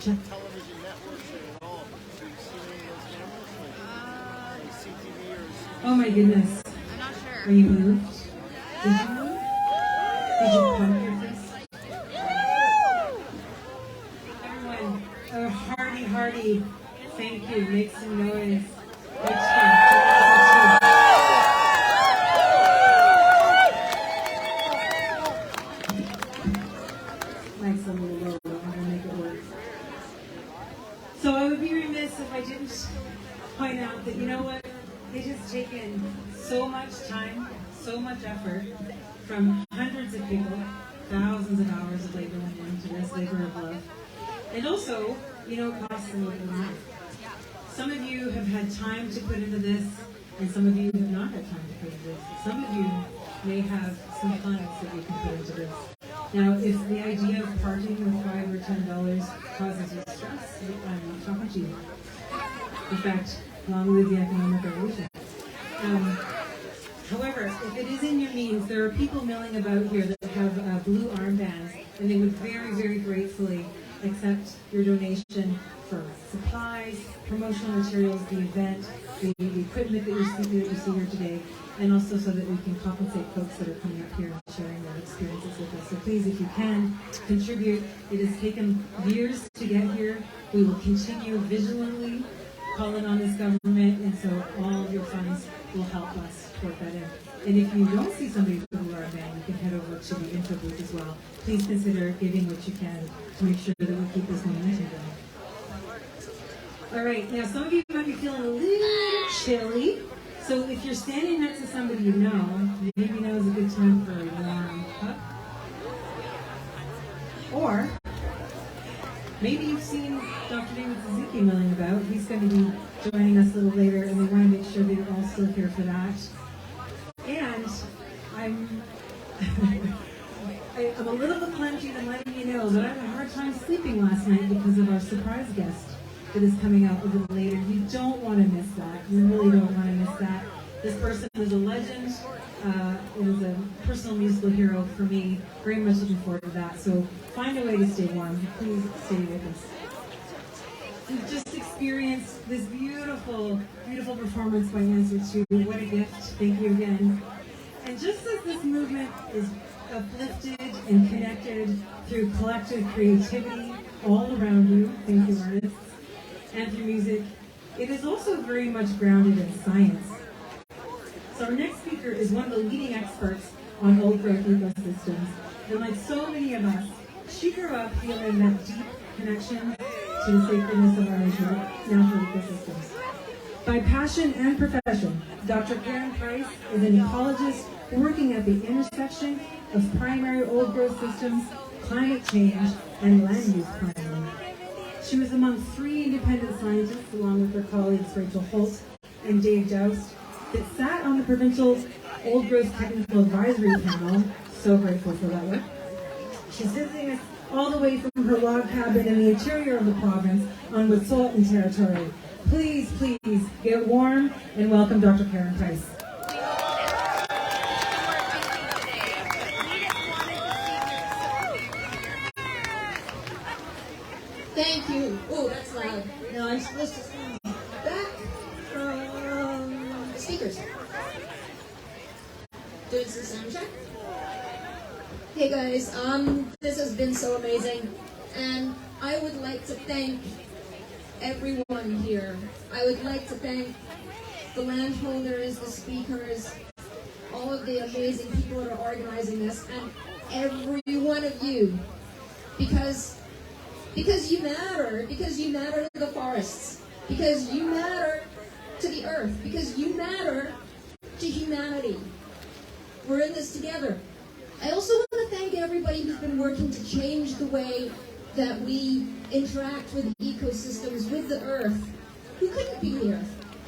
television networks at all. So you see any of those cameras? Like CTV or CBC? Oh my goodness. I'm not sure. Are you moved? Did you move? Did you pump your fist? Everyone, a hearty thank you. Make some noise. Mike's a little low, but I'm gonna make it work. So I would be remiss if I didn't point out that, you know what, it has taken so much time, so much effort from hundreds of people, thousands of hours of labor went into this, labor of love. And also, you know, it costs a little bit more. Some of you have had time to put into this, and some of you have not had time to put into this. Some of you may have some funds that you can put into this. Now, if the idea of parking with $5 or $10 causes you stress, I'm not talking to you. In fact, long live the economic revolution. However, if it is in your means, there are people milling about here that have blue armbands, and they would very, very gratefully accept your donation for supplies, promotional materials, the event, the equipment that you see here today, and also so that we can compensate folks that are coming up here and sharing their experiences with us. So please, if you can, contribute. It has taken years to get here. We will continue vigilantly calling on this government, and so all of your funds will help us toward that end. And if you don't see somebody with a blue armband, you can head over to the info booth as well. Please consider giving what you can to make sure that we keep this momentum going. All right, now some of you might be feeling a little chilly, so if you're standing next to somebody you know, maybe now is a good time for a warm cup. Or maybe you've seen Dr. David Suzuki milling about. He's going to be joining us a little later, and we want to make sure that you're all still here for that. And I'm I'm a little bit clumsy in letting you know that I had a hard time sleeping last night because of our surprise guest that is coming out a little later. You don't want to miss that. You really don't want to miss that. This person is a legend. It is a personal musical hero for me. Very much looking forward to that. So find a way to stay warm. Please stay with us. We've just experienced this beautiful, beautiful performance by ANSWER2. What a gift. Thank you again. And just as this movement is uplifted and connected through collective creativity all around you, thank you artists, and through music, it is also very much grounded in science. So our next speaker is one of the leading experts on old growth ecosystems. And like so many of us, she grew up feeling that deep connection to the sacredness of our natural ecosystems. By passion and profession, Dr. Karen Price is an ecologist working at the intersection of primary old growth systems, climate change, and land use planning. She was among 3 independent scientists, along with her colleagues Rachel Holt and Dave Doust, that sat on the provincial old growth technical advisory panel. So grateful for that work. She's visiting us all the way from her log cabin in the interior of the province on Stellat'en territory. Please, please get warm and welcome Dr. Karen Price. Thank you. Oh, that's loud. Now I'm supposed to stand back from the speakers. Doing some sound check. Hey guys, this has been so amazing, and I would like to thank everyone here. I would like to thank the landholders, the speakers, all of the amazing people that are organizing this, and every one of you, because you matter to the forests, because you matter to the earth, because you matter to humanity. We're in this together. I also want to thank everybody who's been working to change the way that we interact with ecosystems, with the earth, who couldn't be here,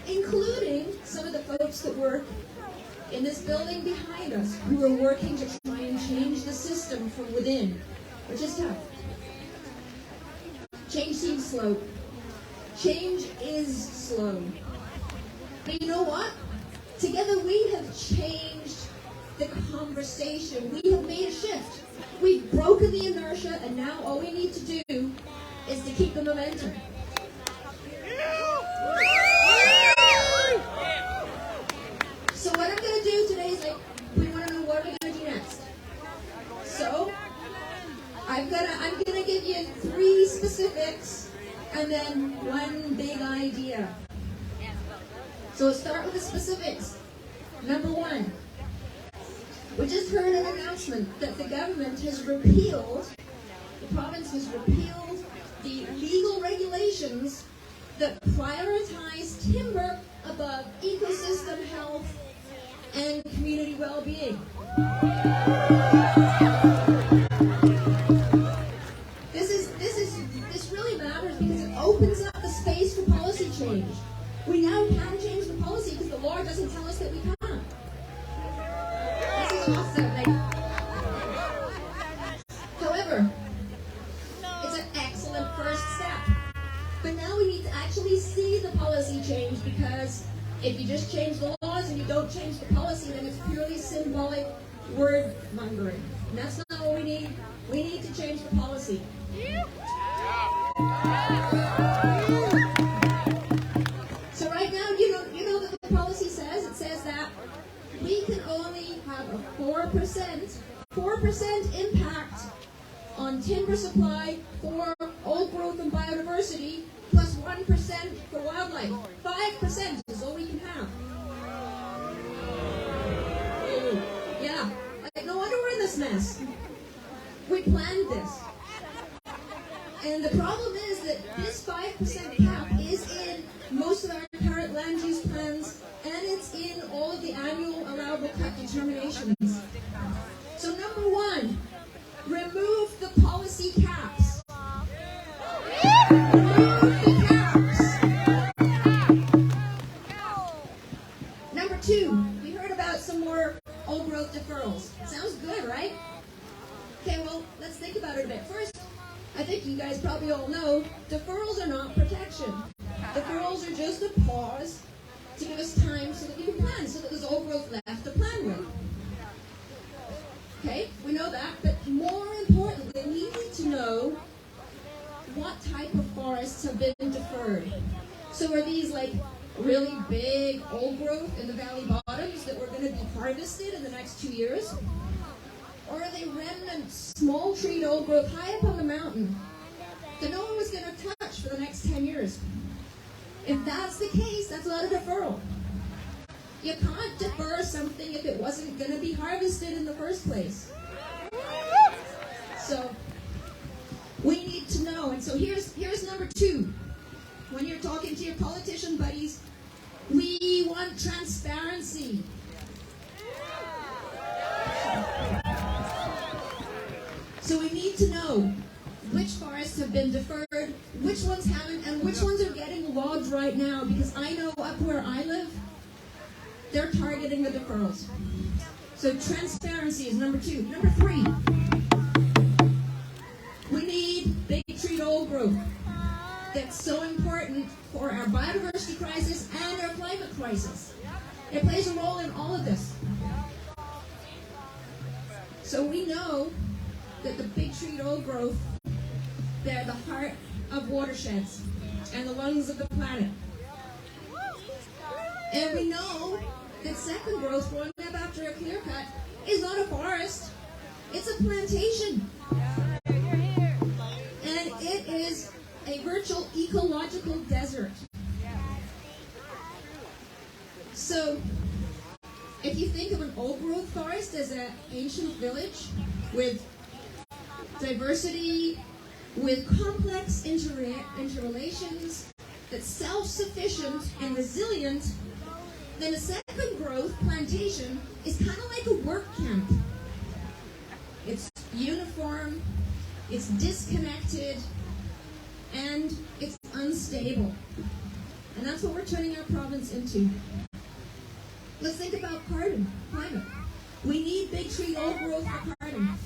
including some of the folks that work in this building behind us, who are working to try and change the system from within, which is tough. Change seems slow. Change is slow. But you know what? Together we have changed the conversation. We have made a shift. We've broken the inertia, and now all we need to do is to keep the momentum. So what I'm going to do today is, we want to know what we're going to do next. So I'm going to give you 3 specifics and then 1 big idea. So we'll start with the specifics. Number 1. We just heard an announcement that the government has repealed, the province has repealed the legal regulations that prioritize timber above ecosystem health and community well-being. This really matters because it opens up the space for policy change. We now can change the policy because the law doesn't tell us that we can't. This is awesome. because if you just change the laws and you don't change the policy, then it's purely symbolic word mongering. And that's not what we need. We need to change the policy. So right now, you know what the policy says? It says that we can only have a 4% impact on timber supply for old growth and biodiversity, plus 1% for wildlife. 5% is all we can have. Yeah, like, no wonder we're in this mess. We planned this. And the problem is that this 5% cap is in most of our current land use plans, and it's in all of the annual allowable cut determinations. So number one, remove the policy caps. Remove the caps. Number two, we heard about some more old growth deferrals. Sounds good, right? Okay, well, let's think about it a bit. First, I think you guys probably all know, deferrals are not protection. Deferrals are just a pause to give us time so that we can plan, so that there's old growth left to plan with. Okay, we know that, but more importantly, we need to know what type of forests have been deferred. So are these like really big old growth in the valley bottoms that we're going to be harvested in the next 2 years? Or are they remnant, small treed old growth high up on the mountain that no one was going to touch for the next 10 years? If that's the case, that's not a deferral. You can't defer something if it wasn't going to be harvested in the first place. So we need to know. And so here's number two. When you're talking to your politician buddies, we want transparency. So we need to know which forests have been deferred, which ones haven't, and which ones are getting logged right now, because I know up where I live, they're targeting the deferrals. So transparency is number two. Number three, we need big treed old growth. That's so important for our biodiversity crisis and our climate crisis. It plays a role in all of this. So we know that the big treed old growth, they're the heart of watersheds and the lungs of the planet. And we know that second growth growing up after a clear cut is not a forest, it's a plantation. And it is a virtual ecological desert. So if you think of an old growth forest as an ancient village with diversity, with complex interrelations, that's self-sufficient and resilient, then a second growth plantation is kind of like a work camp. It's uniform, it's disconnected, and it's unstable. And that's what we're turning our province into. Let's think about climate. We need big tree old growth for carbon.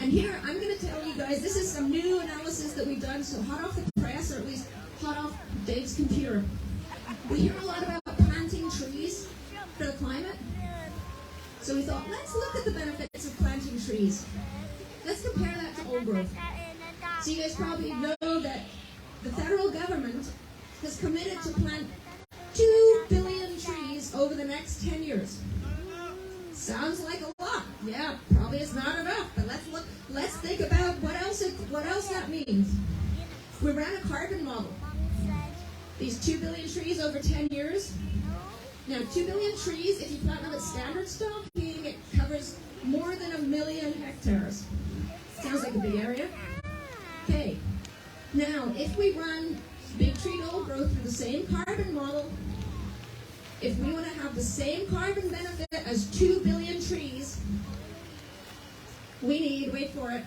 And here, I'm going to tell you guys, this is some new analysis that we've done, so hot off the press, or at least hot off Dave's computer. We hear a lot about planting trees for the climate. So we thought, let's look at the benefits of planting trees. Let's compare that to old growth. So you guys probably know that the federal government has committed to plant 2 billion trees over the next 10 years. Sounds like a lot. Yeah, probably it's not enough, but let's think about what else that means. We ran a carbon model. These 2 billion trees over 10 years. Now, 2 billion trees, if you plant them at standard stock, it covers more than 1 million hectares. Sounds like a big area. Okay. Now, if we run big tree old growth through the same carbon model, if we want to have the same carbon benefit as 2 billion trees, we need, wait for it,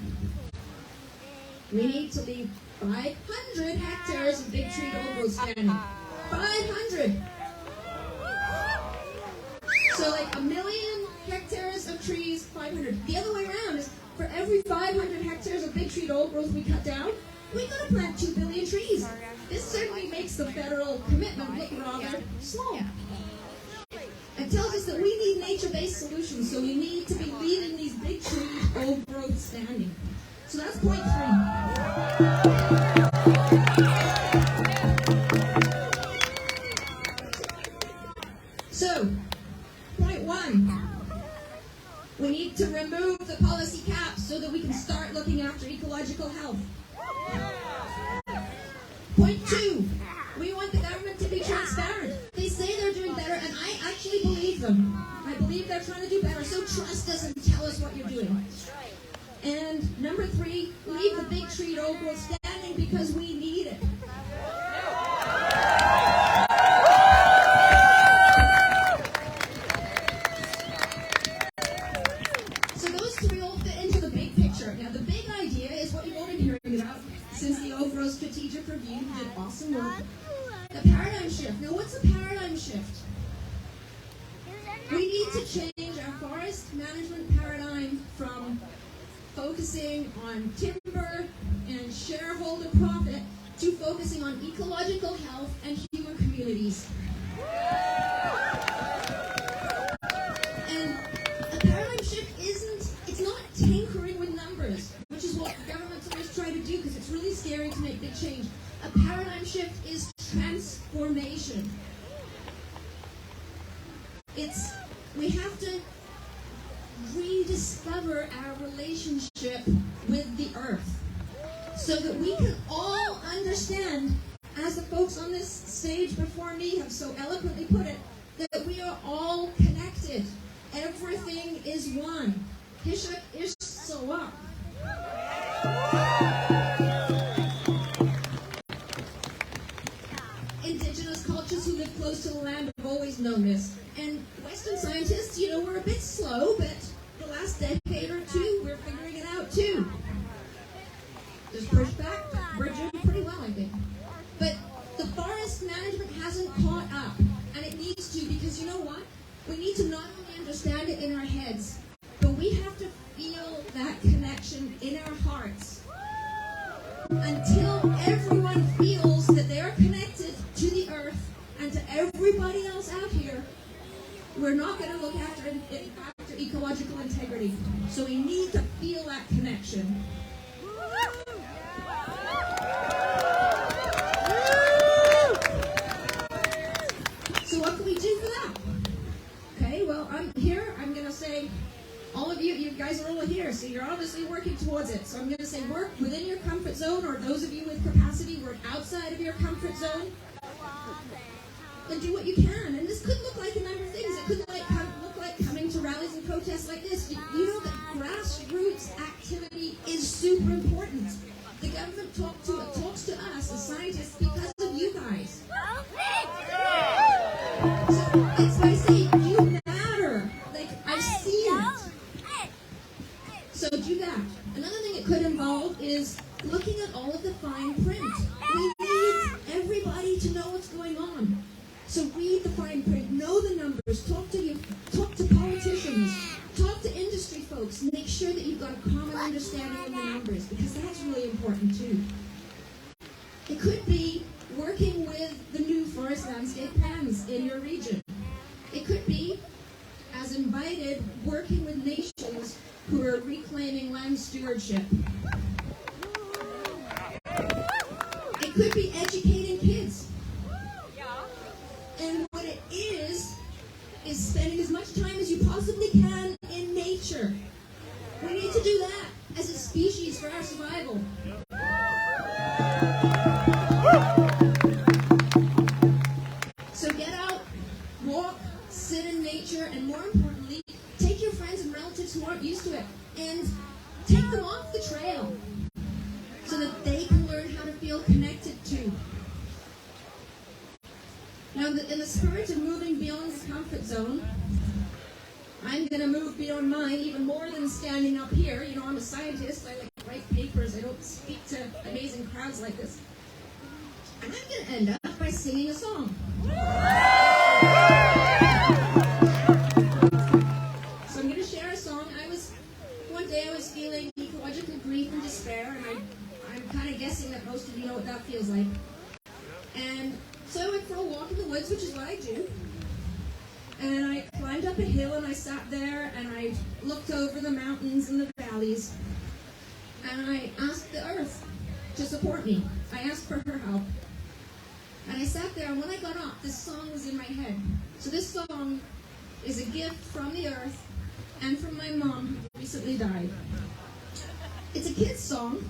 we need to leave 500 hectares of big tree old growth standing. 500! So like 1 million hectares of trees, 500. The other way around is for every 500 hectares of big tree old growth we cut down, we got to plant 2 billion trees. this certainly makes the federal commitment look rather small. It tells us that we need nature-based solutions, so we need to be leaving these big trees old growth standing. So that's point 3. So, point 1. We need to remove the policy caps so that we can start looking after ecological health. Point 2. We want the government to be transparent. They say they're doing better, and I actually believe them. I believe they're trying to do better, so trust us and tell us what you're doing. And number 3, leave the big tree old growth standing because we need it. So those 3 all fit into the big picture. Now the big idea is what you've all been hearing about since the overall strategic review. You did awesome work. The paradigm shift. Now what's a paradigm shift? We need to change our forest management paradigm from focusing on timber and shareholder profit to focusing on ecological health and human communities. And a paradigm shift it's not tinkering with numbers, which is what governments always try to do because it's really scary to make big change. A paradigm shift is transformation. We have to rediscover our relationship with the earth so that we can all understand, as the folks on this stage before me have so eloquently put it, that we are all connected. Everything is one. Hishak ish sawak. Indigenous cultures who live close to the land have always known this. And Western scientists, we're a bit slow, but the last decade or 2, we're figuring it out too. Just push back, we're doing pretty well, I think. But the forest management hasn't caught up, and it needs to, because you know what? We need to not only understand it in our heads, but we have to feel that connection in our hearts. Until everyone feels that they're connected to the earth and to everybody else out here, we're not going to look after ecological integrity. So we need to feel that connection. So what can we do for that? Okay, well, I'm here. I'm going to say, all of you guys are all here, so you're obviously working towards it. So I'm going to say work within your comfort zone, or those of you with capacity, work outside of your comfort zone. And do what you can. And this could look like a number of things. It could look like coming to rallies and protests like this. You know that grassroots activity is super important. The government talks to us as scientists because of you guys. So it's by saying you matter. Like, I've seen it. So do that. Another thing it could involve is looking at all of the fine print. We need everybody to know what's going on. So read the fine print, know the numbers, talk to politicians, talk to industry folks, make sure that you've got a common understanding of the numbers, because that's really important too. It could be working with the new forest landscape plans in your region. It could be, as invited, working with nations who are reclaiming land stewardship. It could be educating kids. And what it is spending as much time as you possibly can in nature. We need to do that as a species for our survival. So get out, walk, sit in nature, and more importantly, take your friends and relatives who aren't used to it and take them off the trail so that they can learn how to feel connected to. Now, in the spirit of moving beyond the comfort zone, I'm going to move beyond mine even more than standing up here. I'm a scientist. I write papers. I don't speak to amazing crowds like this. And I'm going to end up by singing a song. So I'm going to share a song. One day I was feeling ecological grief and despair, and I'm kind of guessing that most of you know what that feels like. climbed up a hill and I sat there and I looked over the mountains and the valleys and I asked the earth to support me. I asked for her help. And I sat there, and when I got up, this song was in my head. So this song is a gift from the earth and from my mom, who recently died. It's a kid's song,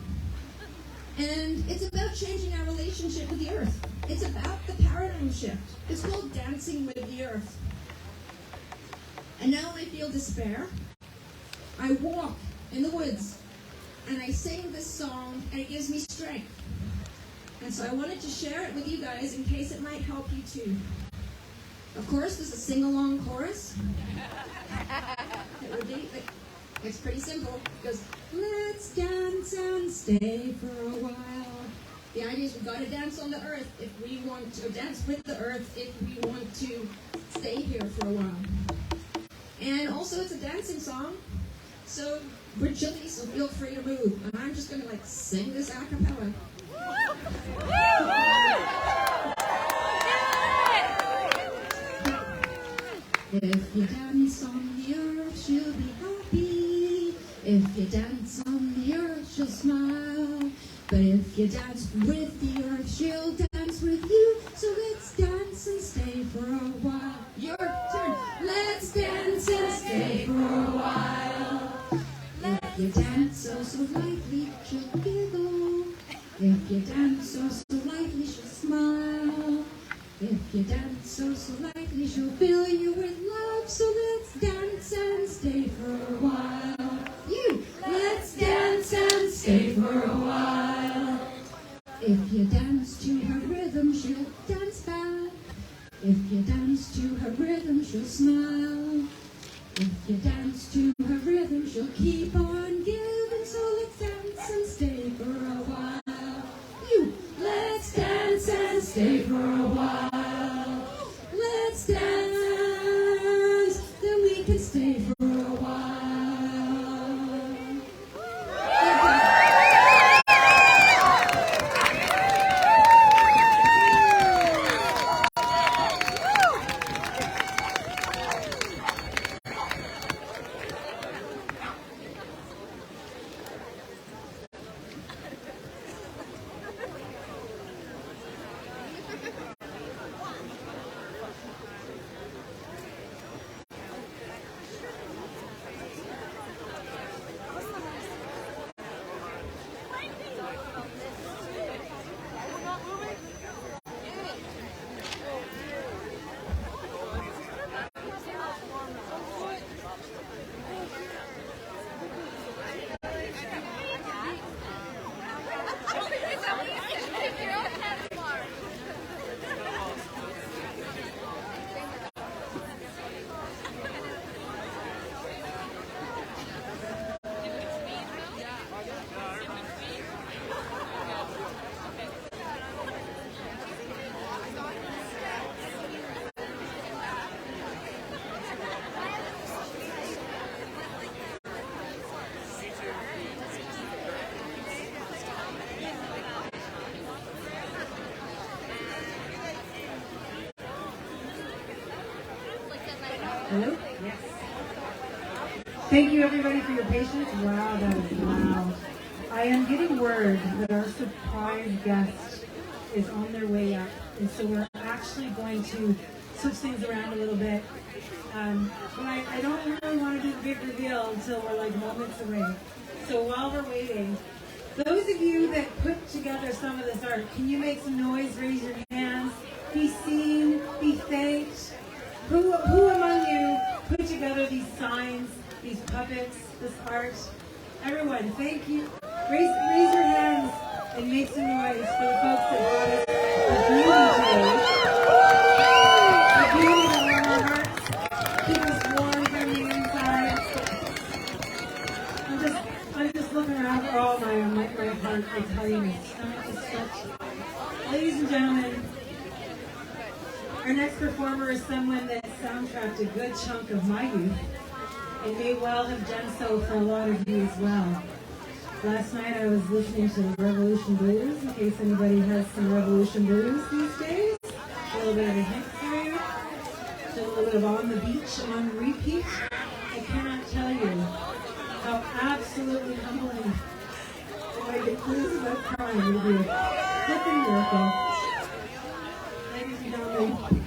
and it's about changing our relationship with the earth. It's about the paradigm shift. It's called Dancing with the Earth. And now when I feel despair, I walk in the woods, and I sing this song, and it gives me strength. And so I wanted to share it with you guys in case it might help you too. Of course, there's a sing-along chorus. It would be, it's pretty simple. It goes, let's dance and stay for a while. The idea is we've got to dance on the earth if we want to, dance with the earth if we want to stay here for a while. And also it's a dancing song, so we're chilly, so feel free to move. And I'm just going to sing this a cappella. If you dance on the earth, she'll be happy. If you dance on the earth, she'll smile. But if you dance with the earth, she'll dance with you. So let's dance and stay for a while. Your turn. Let's dance and stay for a while. If you dance so lightly, she'll giggle. If you dance so lightly, she'll smile. If you dance so lightly, she'll fill you with love. So let's dance and stay for a while. You, let's dance and stay for a while. If you dance to her rhythm, she'll dance back. If you dance to her rhythm, she'll smile. If you dance to her rhythm, she'll keep on giving. So let's dance and stay for a while. You, let's dance and stay for a while. Let's dance, then we can stay for a while. Hello? Yes. Thank you everybody for your patience. Wow, that was loud. I am getting word that our surprise guest is on their way up. And so we're actually going to switch things around a little bit. But I don't really want to do the big reveal until we're moments away. So while we're waiting, those of you that put together some of this art, can you make some noise, raise your hands, be seen, be thanked? Who among you put together these signs, these puppets, this art? Everyone, thank you. Raise your hands and make some noise for the folks that brought us the beauty today. The beauty that warm our hearts, keep us warm from the inside. I'm just looking around for all my heart, I tell you, my stomach is stretched. Ladies and gentlemen, our next performer is someone that soundtracked a good chunk of my youth. It may well have done so for a lot of you as well. Last night I was listening to Revolution Blues, in case anybody has some Revolution Blues these days. A little bit of a hint for you. did a little bit of On the Beach and on repeat. I cannot tell you how absolutely humbling. If I get clues about crime, it'll be a flipping miracle. Ladies and gentlemen.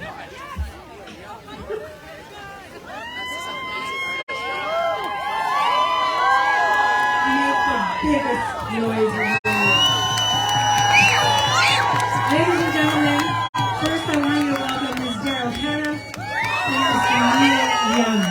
Biggest noise around. Ladies and gentlemen, first I want you to welcome Ms. Daryl Hannah and Mr. Neil Young.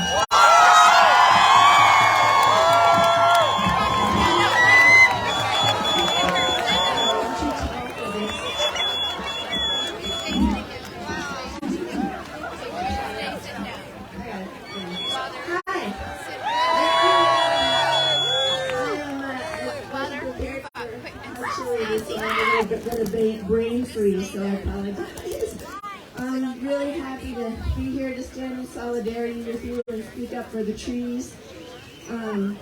Brain freeze, so I apologize. I'm really happy to be here to stand in solidarity with you and speak up for the trees. I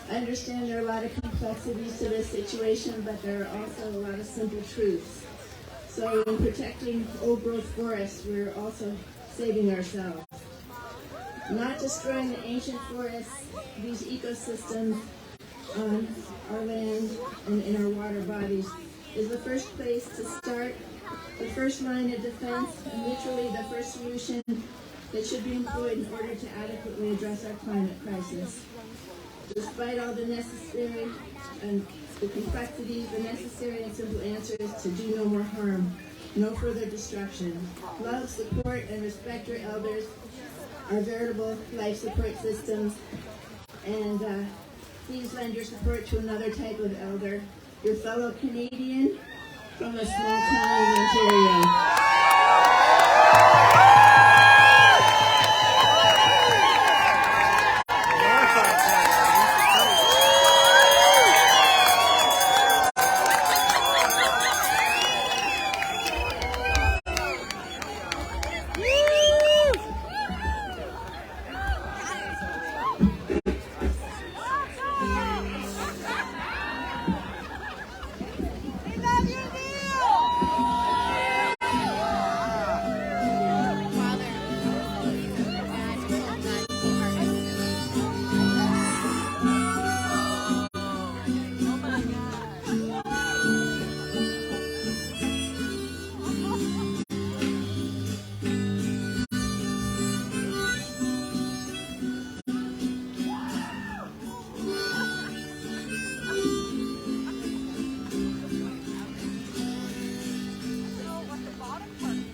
understand there are a lot of complexities to this situation, but there are also a lot of simple truths. So in protecting old growth forests, we're also saving ourselves. Not destroying the ancient forests, these ecosystems on our land and in our water bodies is the first place to start, the first line of defense, and literally the first solution that should be employed in order to adequately address our climate crisis. Despite all the necessary and the complexities, the necessary and simple answer is to do no more harm, no further destruction. Love, support, and respect your elders are veritable life support systems, and please lend your support to another type of elder, your fellow Canadian from a small town in Ontario.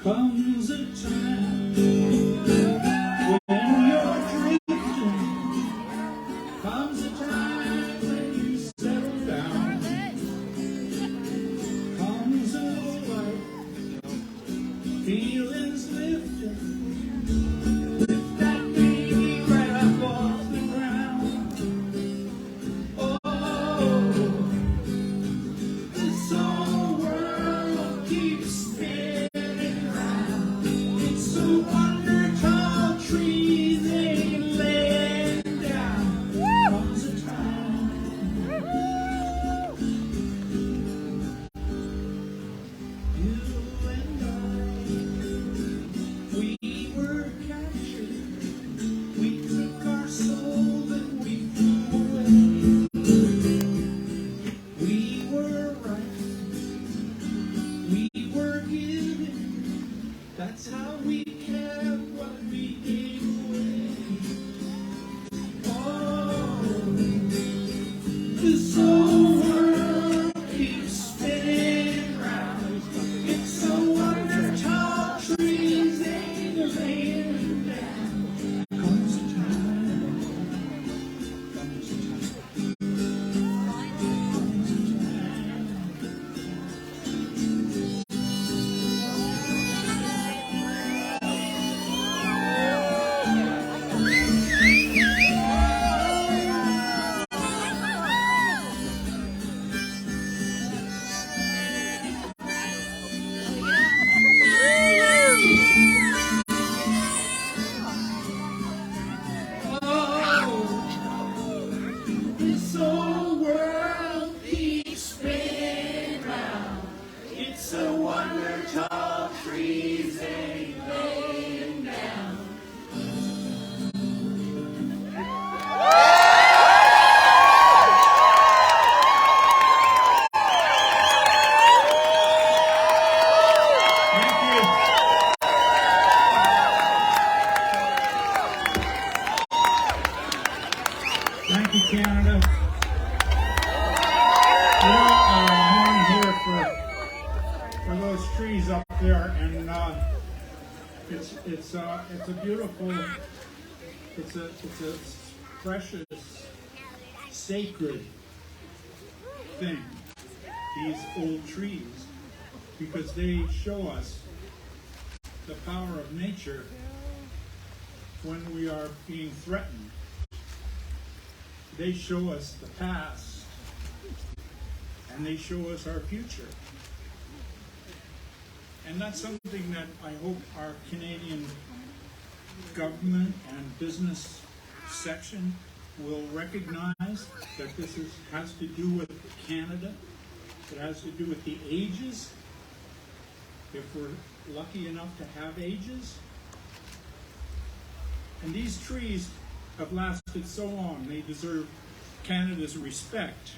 Comes a time when you're drifting. Comes a time when you settle down. Comes a light, feelings lifted. Lift that baby right up off the ground. Oh, this whole world keeps spinning. So wonder tall trees ain't laying down. Comes a time. You and I, we were captured. We took our souls and we flew away. We were right. We were given. That's how we kept what we gave away. Oh, this whole world keeps spinning round. It's a wonder tall trees ain't laying down. Comes a time. Comes a time. Comes a time. Canada. I'm here for those trees up there, and it's a beautiful, it's a precious, sacred thing. These old trees, because they show us the power of nature when we are being threatened. They show us the past, and they show us our future. And that's something that I hope our Canadian government and business section will recognize, that this has to do with Canada. It has to do with the ages, if we're lucky enough to have ages. And these trees have lasted so long, they deserve Canada's respect.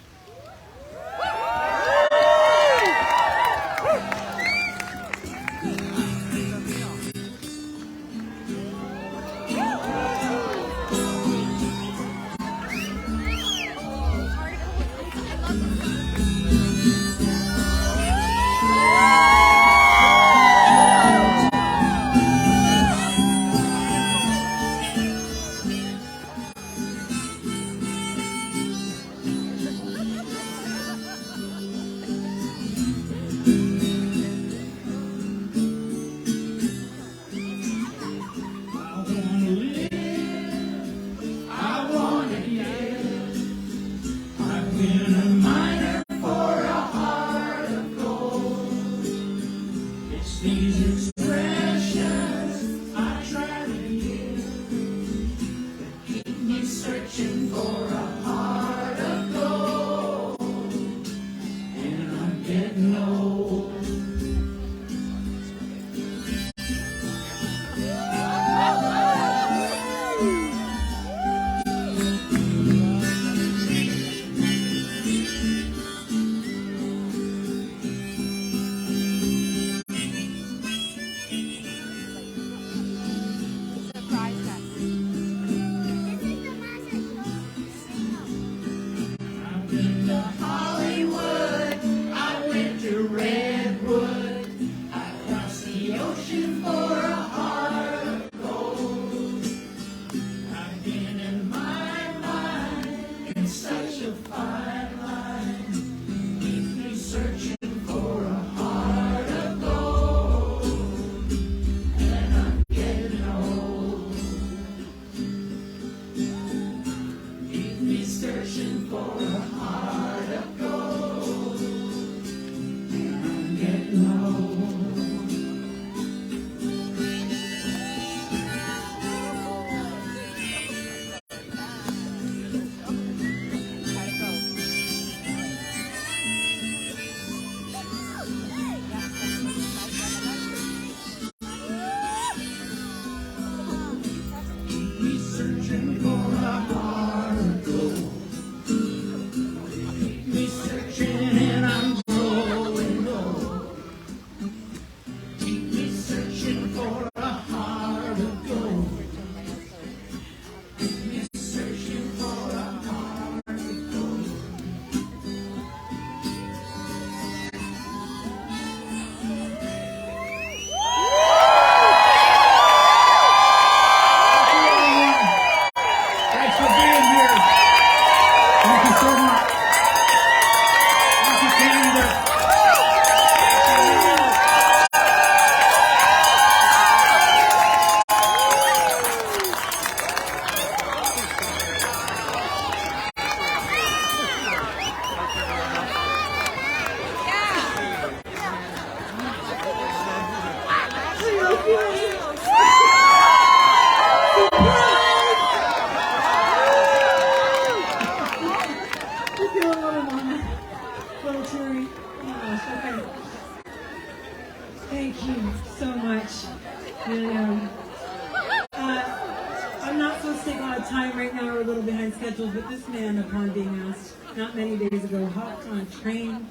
But this man, upon being asked not many days ago, hopped on a train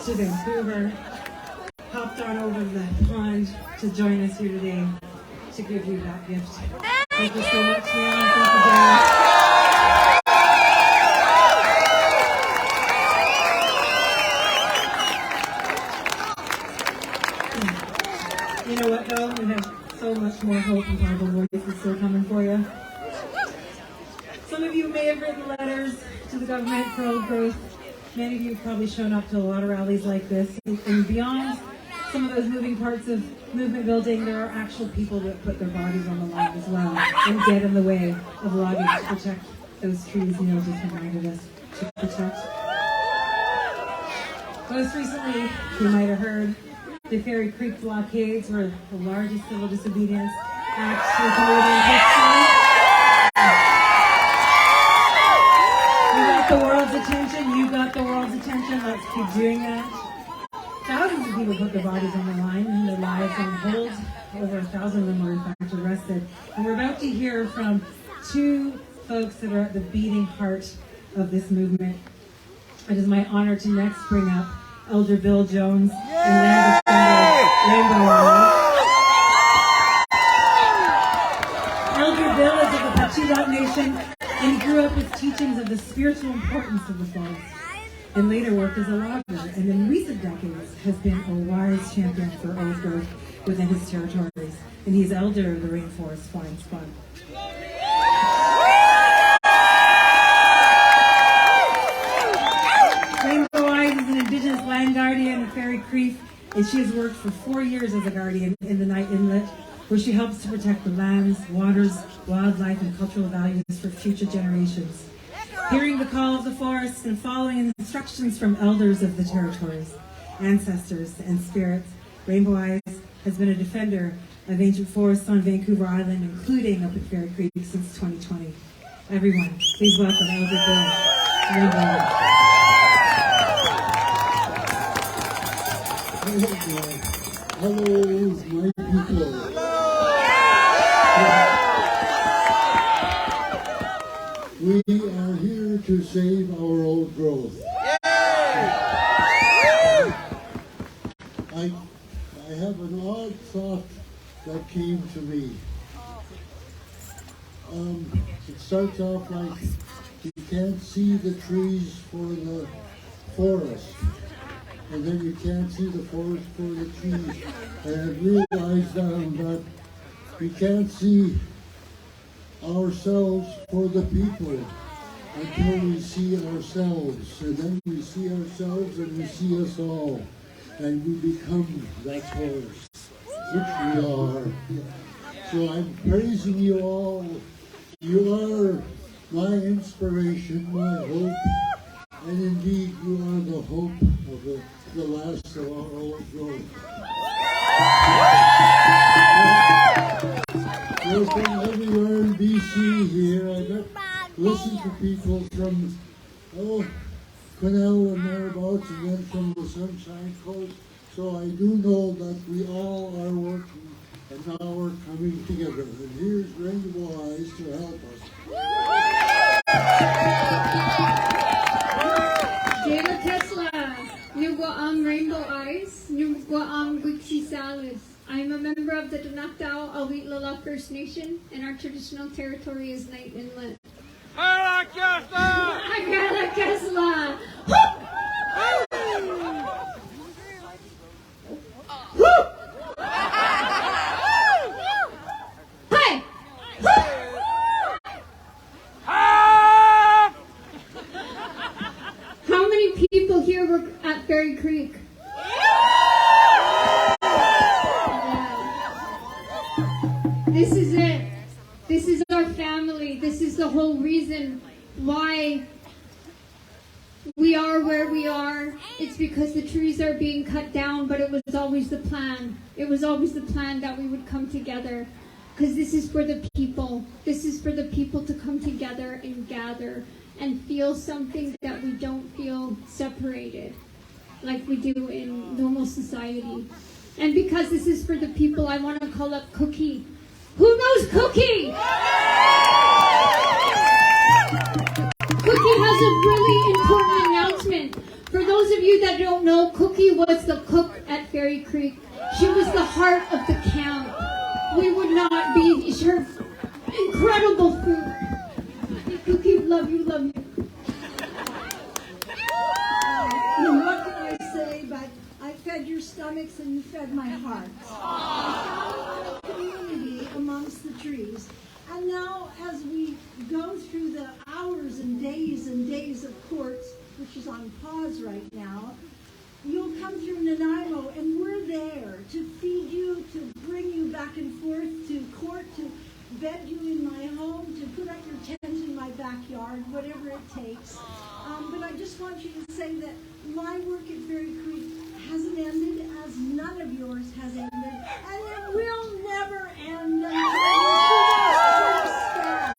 to Vancouver, hopped on over the pond to join us here today to give you that gift. Thank you so much, man. Thank you, Janelle. more hope and powerful voices still coming for you. Some of you may have written letters to the government for old growth. Many of you have probably shown up to a lot of rallies like this. And beyond some of those moving parts of movement building, there are actual people that put their bodies on the line as well and get in the way of logging to protect those trees Neil just reminded us to protect. Most recently, you might have heard, the Fairy Creek blockades were the largest civil disobedience acts recorded in history. You got the world's attention, you got the world's attention, let's keep doing that. Thousands of people put their bodies on the line and their lives on hold. Over 1,000 of them were in fact arrested. And we're about to hear from two folks that are at the beating heart of this movement. It is my honor to next bring up Elder Bill Jones and land defender Rainbow Eyes. Elder Bill is of the Kwakwaka'wakw Nation, and he grew up with teachings of the spiritual importance of the forest, and later worked as a logger, and in recent decades has been a wise champion for old growth within his territories, and he's elder of the Rainforest Flying Spot. Rainbow Eyes is an Indigenous land guardian of Fairy Creek, and she has worked for 4 years as a guardian in the Night Inlet, where she helps to protect the lands, waters, wildlife, and cultural values for future generations. Hearing the call of the forest and following instructions from elders of the territories, ancestors, and spirits, Rainbow Eyes has been a defender of ancient forests on Vancouver Island, including up at Fairy Creek, since 2020. Everyone, please welcome Elder Bill, Rainbow Eyes. Hello, my people. We are here to save our old growth. I have an odd thought that came to me. It starts off like you can't see the trees for the forest, and then you can't see the forest for the trees. And I realized that we can't see ourselves for the people until we see ourselves, and then we see ourselves and we see us all, and we become that forest, which we are. So I'm praising you all. You are my inspiration, my hope, and indeed you are the hope of the last of our old growth. We're from everywhere in BC here. I listen to people from Quesnel and thereabouts, and then from the Sunshine Coast. So I do know that we all are working, and now we're coming together. And here's Rainbow Eyes to help us. David Tesla, Nuguam Rainbow Eyes, Nuguam Guixisalis. I'm a member of the Stellat'en First Nation, and our traditional territory is Night Inlet. Kwakwaka'wakw! Hey! How many people here were at Fairy Creek? This is it. This is our family. This is the whole reason why we are where we are. It's because the trees are being cut down, but it was always the plan. It was always the plan that we would come together, because this is for the people. This is for the people to come together and gather and feel something that we don't feel separated like we do in normal society. And because this is for the people, I want to call up Cookie. Who knows Cookie? Cookie has a really important announcement. For those of you that don't know, Cookie was the cook at Fairy Creek. She was the heart of the camp. We would not be her incredible food. Cookie, love you, love you. What can I say, but I fed your stomachs and you fed my heart. I found a community, a is on pause right now, you'll come through Nanaimo, and we're there to feed you, to bring you back and forth to court, to bed you in my home, to put up your tent in my backyard, whatever it takes. But I just want you to say that my work at Fairy Creek hasn't ended, as none of yours has ended, and it will never end until you stand.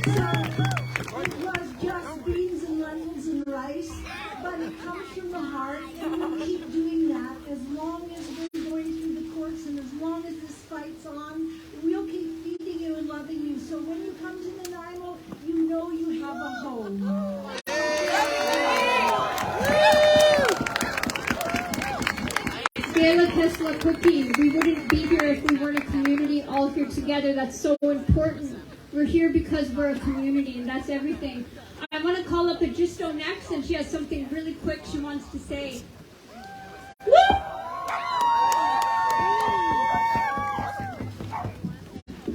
So it was just beans and lentils and rice, but it comes from the heart, and we'll keep doing that as long as we're going through the courts, and as long as this fight's on, we'll keep feeding you and loving you. So when you come to Nanaimo, you know you have a home. Stellat'en First. We wouldn't be here if we weren't a community all here together. That's so important. We're here because we're a community, and that's everything. I want to call up a Gisto next, and she has something really quick she wants to say. Woo!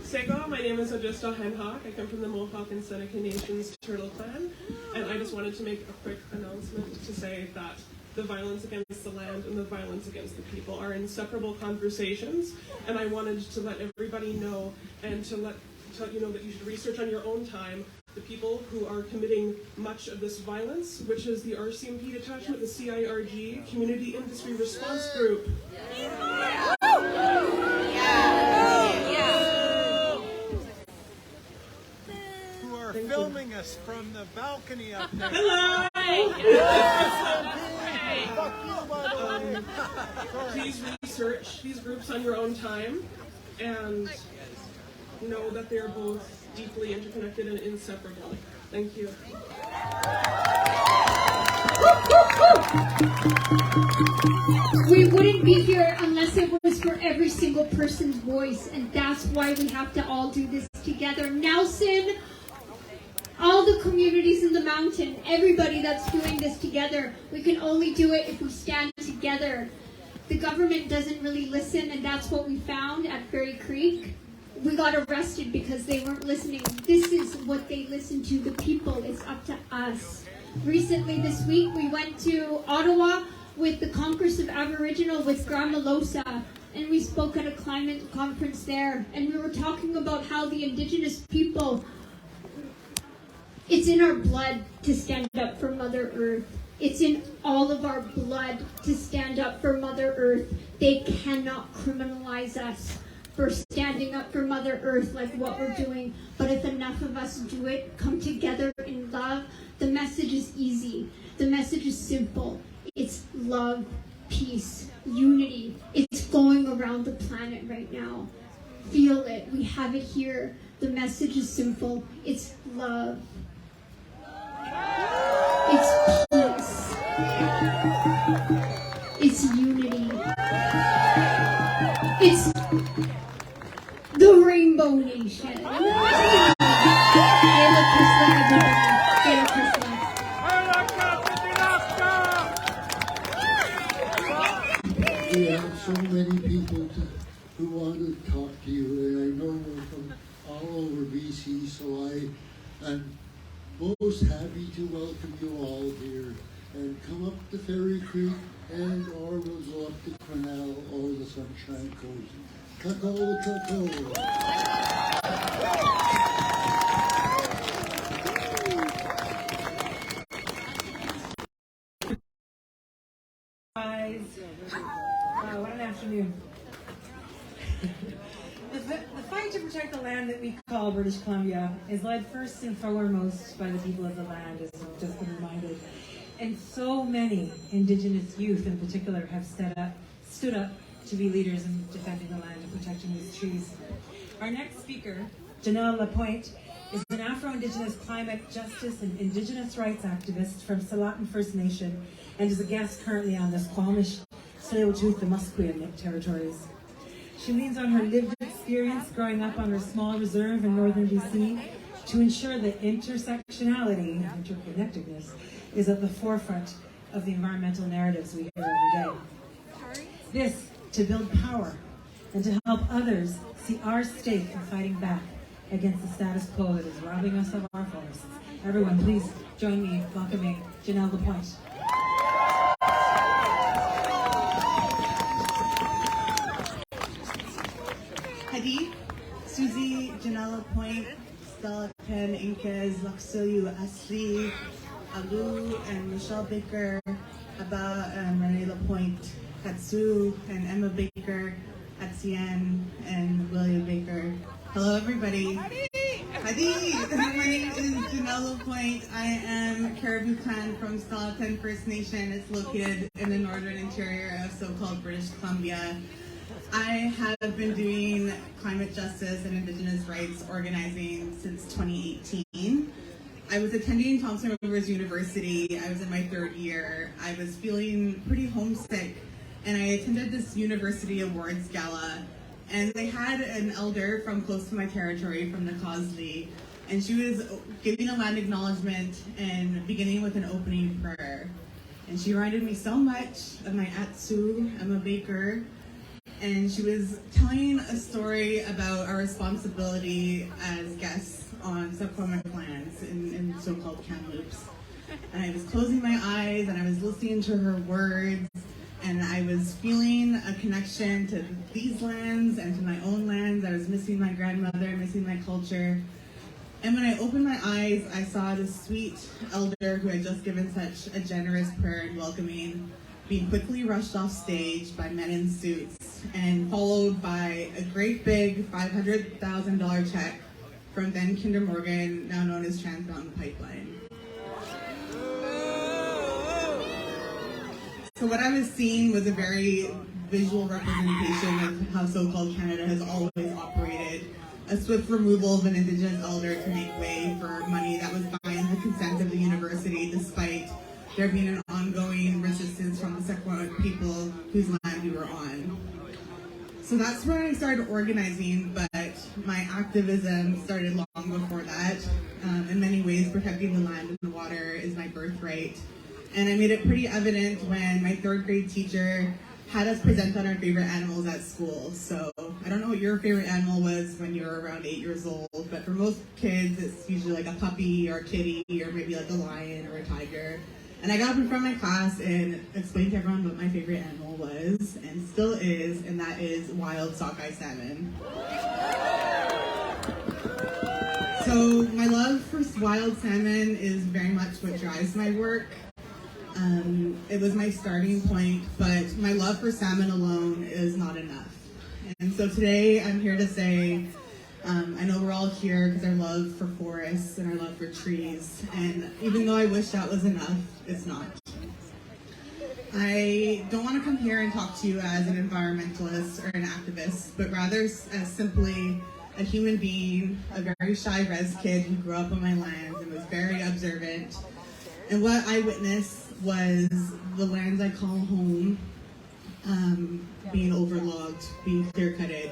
Sego, my name is Augusta Henhawk. I come from the Mohawk and Seneca Nations Turtle Clan, and I just wanted to make a quick announcement to say that the violence against the land and the violence against the people are inseparable conversations, and I wanted to let everybody know and to let you know that you should research on your own time the people who are committing much of this violence, which is the RCMP detachment, the CIRG, Community Industry Response Group. Who are filming us from the balcony up there. Hello! Please research these groups on your own time and know that they are both deeply interconnected and inseparable. Thank you. We wouldn't be here unless it was for every single person's voice, and that's why we have to all do this together. Nelson, all the communities in the mountain, everybody that's doing this together, we can only do it if we stand together. The government doesn't really listen, and that's what we found at Fairy Creek. We got arrested because they weren't listening. This is what they listen to, the people. It's up to us. Recently this week, we went to Ottawa with the Congress of Aboriginal with Grandma Losa, and we spoke at a climate conference there, and we were talking about how the Indigenous people, it's in our blood to stand up for Mother Earth. It's in all of our blood to stand up for Mother Earth. They cannot criminalize us for standing up for Mother Earth like what we're doing. But if enough of us do it, come together in love, the message is easy. The message is simple. It's love, peace, unity. It's going around the planet right now. Feel it. We have it here. The message is simple. It's love. It's peace. It's unity. It's the Rainbow Nation. We have so many people who want to talk to you, and I know we're from all over BC, so I am most happy to welcome you all here. And come up to Fairy Creek, and or we'll go up to Cornell or the Sunshine Coast. Kakao. What an afternoon. The fight to protect the land that we call British Columbia is led first and foremost by the people of the land, as we've just been reminded. And so many Indigenous youth in particular have stood up to be leaders in defending the land and protecting these trees. Our next speaker, Janelle Lapointe, is an Afro-Indigenous climate justice and Indigenous rights activist from Stellat'en First Nation and is a guest currently on the Squamish, Tsleil-Waututh, and Musqueam territories. She leans on her lived experience growing up on her small reserve in northern BC to ensure that intersectionality and interconnectedness is at the forefront of the environmental narratives we hear every day. This to build power and to help others see our stake in fighting back against the status quo that is robbing us of our forests. Everyone, please join me in welcoming Janelle Lapointe. Hadi, Susie, Janelle Lapointe, Stellat'en First Nation, Asli, Alu, and Michelle Baker, Aba, and Renee Lapointe, Katsu, and Emma Baker, Atsien, and William Baker. Hello, everybody. Hadi! My name is Janelle Lapointe. I am Caribou Clan from Stellat'en First Nation. It's located in the northern interior of so-called British Columbia. I have been doing climate justice and Indigenous rights organizing since 2018. I was attending Thompson Rivers University. I was in my third year. I was feeling pretty homesick, and I attended this university awards gala, and they had an elder from close to my territory, from the Causley, and she was giving a land acknowledgement and beginning with an opening prayer. And she reminded me so much of my Atsu, Emma Baker, and she was telling a story about our responsibility as guests on subquatic lands in so-called Kamloops. And I was closing my eyes and I was listening to her words, and I was feeling a connection to these lands and to my own lands. I was missing my grandmother, missing my culture. And when I opened my eyes, I saw this sweet elder who had just given such a generous prayer and welcoming being quickly rushed off stage by men in suits, and followed by a great big $500,000 check from then Kinder Morgan, now known as Trans Mountain Pipeline. So what I was seeing was a very visual representation of how so-called Canada has always operated. A swift removal of an Indigenous elder to make way for money that was buying the consent of the university, despite there being an ongoing resistance from the Secwepemc people whose land we were on. So that's where I started organizing, but my activism started long before that. In many ways, protecting the land and the water is my birthright. And I made it pretty evident when my third grade teacher had us present on our favorite animals at school. So I don't know what your favorite animal was when you were around 8 years old, but for most kids, it's usually like a puppy or a kitty or maybe like a lion or a tiger. And I got up in front of my class and explained to everyone what my favorite animal was, and still is, and that is wild sockeye salmon. So my love for wild salmon is very much what drives my work. It was my starting point, but my love for salmon alone is not enough. And so today I'm here to say, I know we're all here because our love for forests and our love for trees, and even though I wish that was enough, it's not. I don't want to come here and talk to you as an environmentalist or an activist, but rather as simply a human being, a very shy res kid who grew up on my land and was very observant. And what I witnessed was the lands I call home being overlogged, being clear-cutted.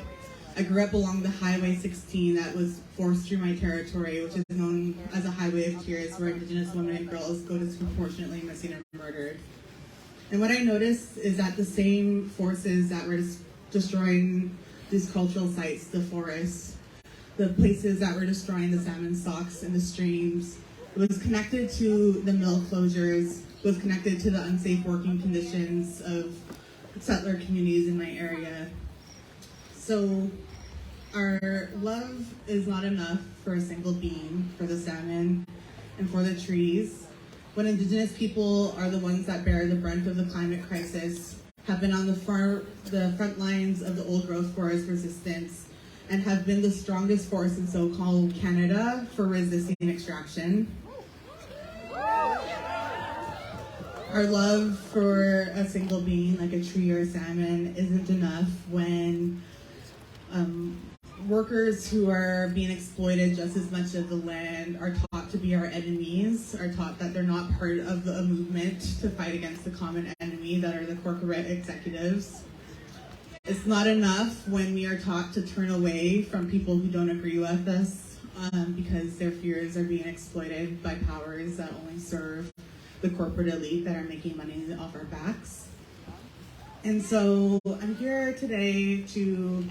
I grew up along the Highway 16 that was forced through my territory, which is known as a highway of tears, where Indigenous women and girls go disproportionately missing and murdered. And what I noticed is that the same forces that were destroying these cultural sites, the forests, the places that were destroying the salmon stocks and the streams, was connected to the mill closures, was connected to the unsafe working conditions of settler communities in my area. So our love is not enough for a single being, for the salmon and for the trees. When Indigenous people are the ones that bear the brunt of the climate crisis, have been on the front lines of the old growth forest resistance, and have been the strongest force in so-called Canada for resisting extraction. Our love for a single being, like a tree or a salmon, isn't enough when workers who are being exploited just as much of the land are taught to be our enemies, are taught that they're not part of a movement to fight against the common enemy that are the corporate executives. It's not enough when we are taught to turn away from people who don't agree with us because their fears are being exploited by powers that only serve the corporate elite that are making money off our backs. And so I'm here today to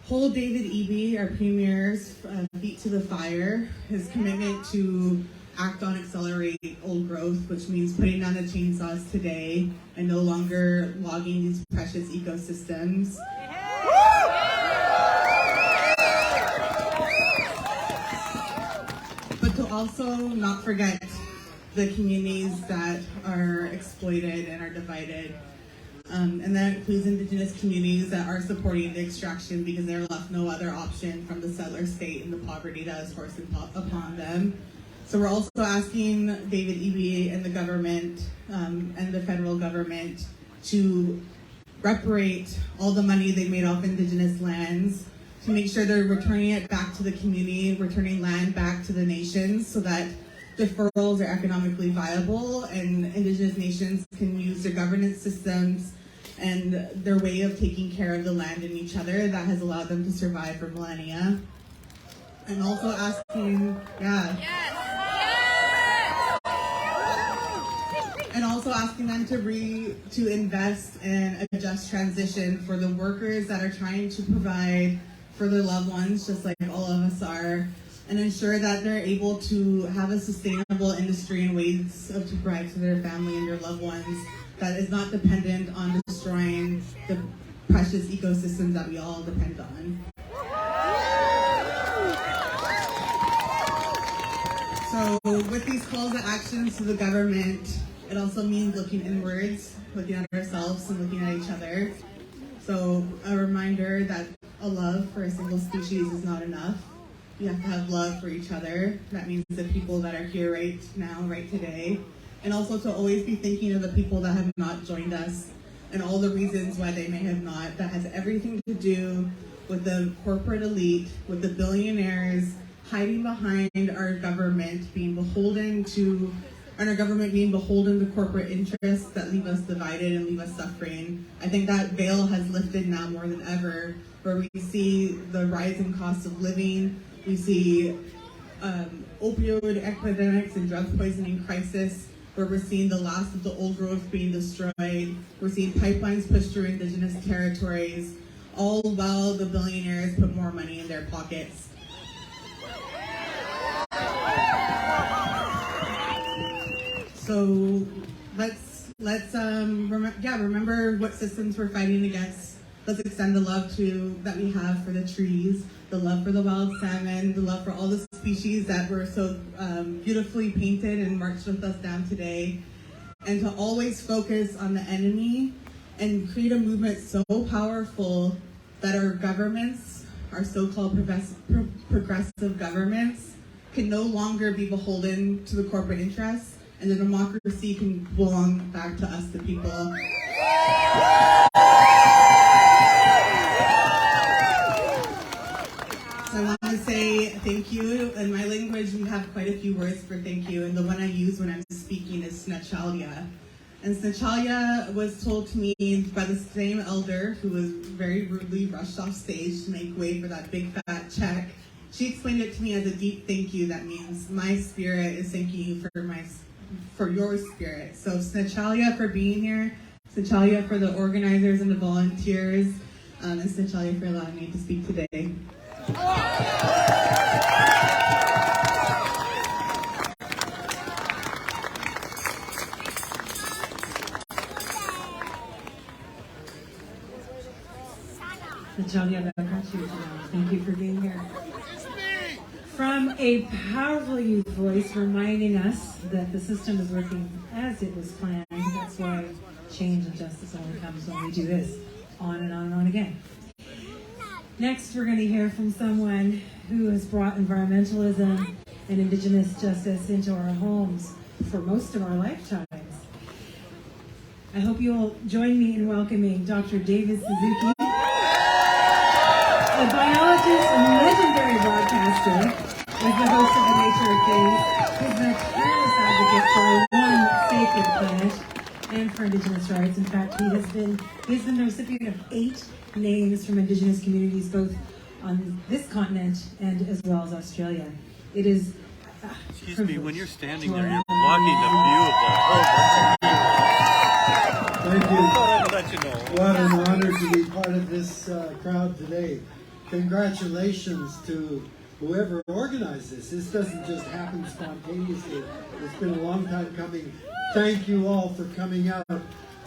hold David Eby, our premier's feet to the fire, his commitment to act on accelerate old growth, which means putting down the chainsaws today and no longer logging these precious ecosystems. But to also not forget the communities that are exploited and are divided. And that includes Indigenous communities that are supporting the extraction because they're left no other option from the settler state and the poverty that is forced upon them. So we're also asking David Eby and the government and the federal government to reparate all the money they made off Indigenous lands, to make sure they're returning it back to the community, returning land back to the nations so that deferrals are economically viable and Indigenous nations can use their governance systems and their way of taking care of the land and each other that has allowed them to survive for millennia. And also asking, and also asking them to invest in a just transition for the workers that are trying to provide for their loved ones, just like all of us are, and ensure that they're able to have a sustainable industry and ways to provide to their family and their loved ones that is not dependent on destroying the precious ecosystems that we all depend on. So with these calls to actions to the government, it also means looking inwards, looking at ourselves and looking at each other. So a reminder that a love for a single species is not enough. We have to have love for each other. That means the people that are here right now, right today. And also to always be thinking of the people that have not joined us and all the reasons why they may have not. That has everything to do with the corporate elite, with the billionaires hiding behind our government, being beholden to, and our government being beholden to corporate interests that leave us divided and leave us suffering. I think that veil has lifted now more than ever, where we see the rising cost of living, we see opioid epidemics and drug poisoning crisis, where we're seeing the last of the old growth being destroyed. We're seeing pipelines pushed through Indigenous territories, all while the billionaires put more money in their pockets. So let's remember what systems we're fighting against. Let's extend the love that we have for the trees, the love for the wild salmon, the love for all the species that were so beautifully painted and marched with us down today, and to always focus on the enemy and create a movement so powerful that our governments, our so-called progressive governments, can no longer be beholden to the corporate interests, and the democracy can belong back to us, the people. So I want to say thank you. In my language, we have quite a few words for thank you, and the one I use when I'm speaking is Snachalia. And Snachalia was told to me by the same elder who was very rudely rushed off stage to make way for that big fat check. She explained it to me as a deep thank you. That means my spirit is thanking you for your spirit. So Snachalia for being here, Snachalia for the organizers and the volunteers, and Snachalia for allowing me to speak today. Thank you for being here. From a powerful youth voice reminding us that the system is working as it was planned. That's why change and justice only comes when we do this on and on and on again. Next, we're going to hear from someone who has brought environmentalism and Indigenous justice into our homes for most of our lifetimes. I hope you'll join me in welcoming Dr. David Suzuki, a biologist and legendary broadcaster, is the host of The Nature of Things. He's been a tireless advocate for one sacred planet and for Indigenous rights. In fact, he's been the recipient of 8 names from Indigenous communities, both on this continent and as well as Australia. It is excuse me, when you're standing there, you're blocking the view of the whole. Thank you. I thought I would let you know. What an honor to be part of this crowd today. congratulations to whoever organized this. This doesn't just happen spontaneously. It's been a long time coming. Thank you all for coming out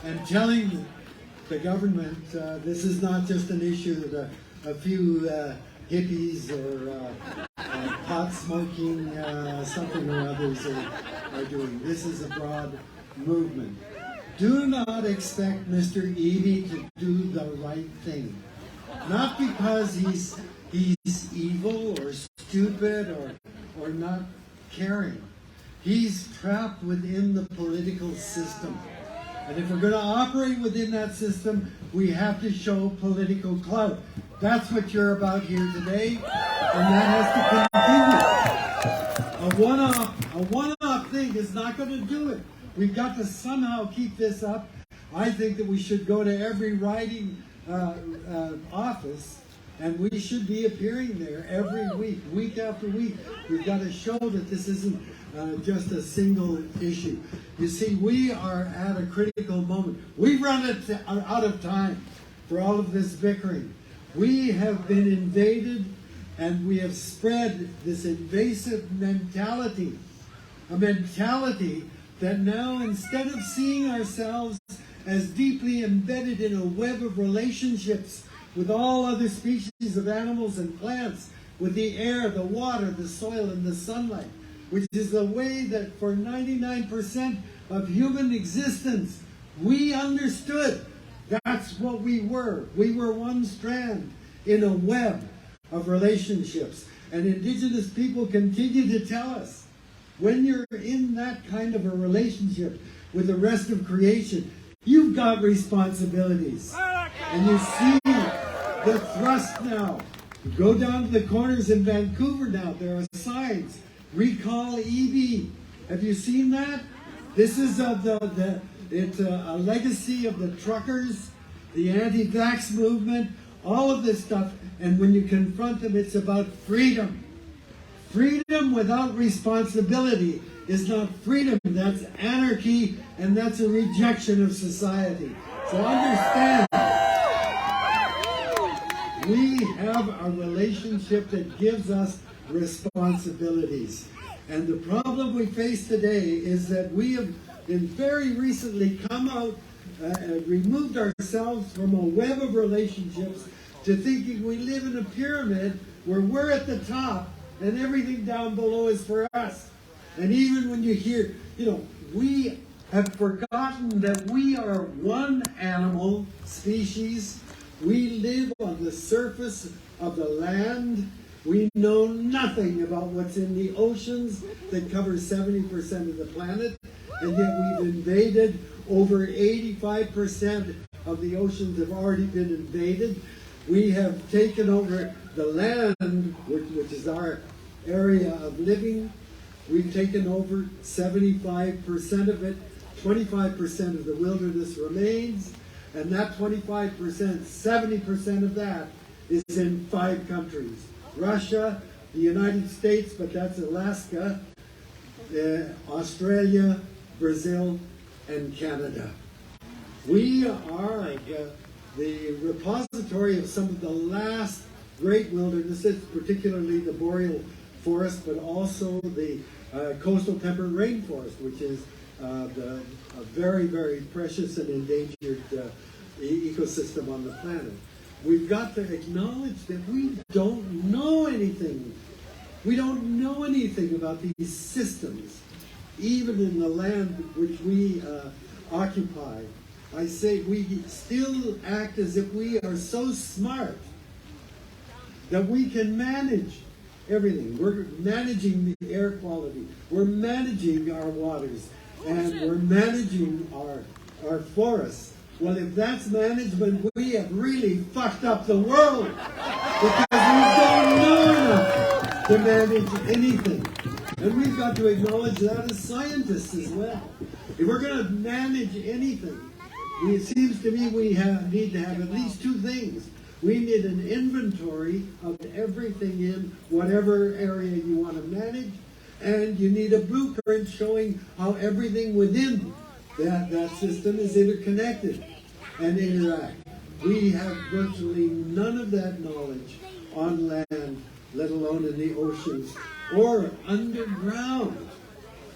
and telling the government this is not just an issue that a few hippies or pot smoking something or others are doing. This is a broad movement. Do not expect Mr. Eby to do the right thing. Not because he's evil or stupid or not caring. He's trapped within the political system. And if we're going to operate within that system, we have to show political clout. That's what you're about here today, and that has to continue. A one-off thing is not going to do it. We've got to somehow keep this up. I think that we should go to every riding office, and we should be appearing there every week, week after week. We've got to show that this isn't just a single issue. You see, we are at a critical moment. We've run out of time for all of this bickering. We have been invaded, and we have spread this invasive mentality, a mentality that now, instead of seeing ourselves as deeply embedded in a web of relationships with all other species of animals and plants, with the air, the water, the soil, and the sunlight, which is the way that for 99% of human existence, we understood that's what we were. We were one strand in a web of relationships. And Indigenous people continue to tell us, when you're in that kind of a relationship with the rest of creation, you've got responsibilities. And you see the thrust now. You go down to the corners in Vancouver now, there are signs, recall Eby. Have you seen that? This is it's a legacy of the truckers, the anti-vax movement, all of this stuff. And when you confront them, it's about freedom. Freedom without responsibility is not freedom. That's anarchy, and that's a rejection of society. So understand, we have a relationship that gives us responsibilities. And the problem we face today is that we have been very recently come out and removed ourselves from a web of relationships to thinking we live in a pyramid where we're at the top and everything down below is for us. And even when you hear, we have forgotten that we are one animal species. We live on the surface of the land. We know nothing about what's in the oceans that cover 70% of the planet, and yet we've invaded over 85% of the oceans have already been invaded. We have taken over the land, which is our area of living. We've taken over 75% of it. 25% of the wilderness remains, and that 25%, 70% of that is in 5 countries. Russia, the United States, but that's Alaska, Australia, Brazil, and Canada. We are the repository of some of the last great wildernesses, particularly the boreal forest, but also the coastal temperate rainforest, which is a very, very precious and endangered ecosystem on the planet. We've got to acknowledge that we don't know anything. We don't know anything about these systems, even in the land which we occupy. I say we still act as if we are so smart that we can manage everything. We're managing the air quality. We're managing our waters. And we're managing our forests. Well, if that's management, we have really fucked up the world because we don't know enough to manage anything. And we've got to acknowledge that as scientists as well. If we're going to manage anything, it seems to me we need to have at least 2 things. We need an inventory of everything in whatever area you want to manage, and you need a blueprint showing how everything within that system is interconnected and interact. We have virtually none of that knowledge. on land, let alone in the oceans or underground.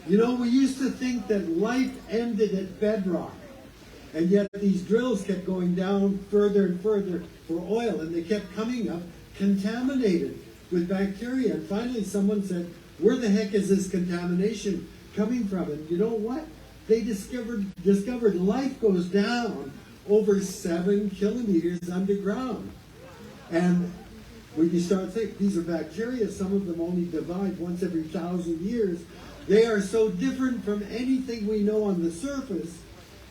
You know, we used to think that life ended at bedrock, and yet these drills kept going down further and further for oil, and they kept coming up contaminated with bacteria. And finally someone said, where the heck is this contamination coming from? And you know what? They discovered life goes down over 7 kilometers underground. And when you start thinking, these are bacteria, some of them only divide once every 1,000 years. They are so different from anything we know on the surface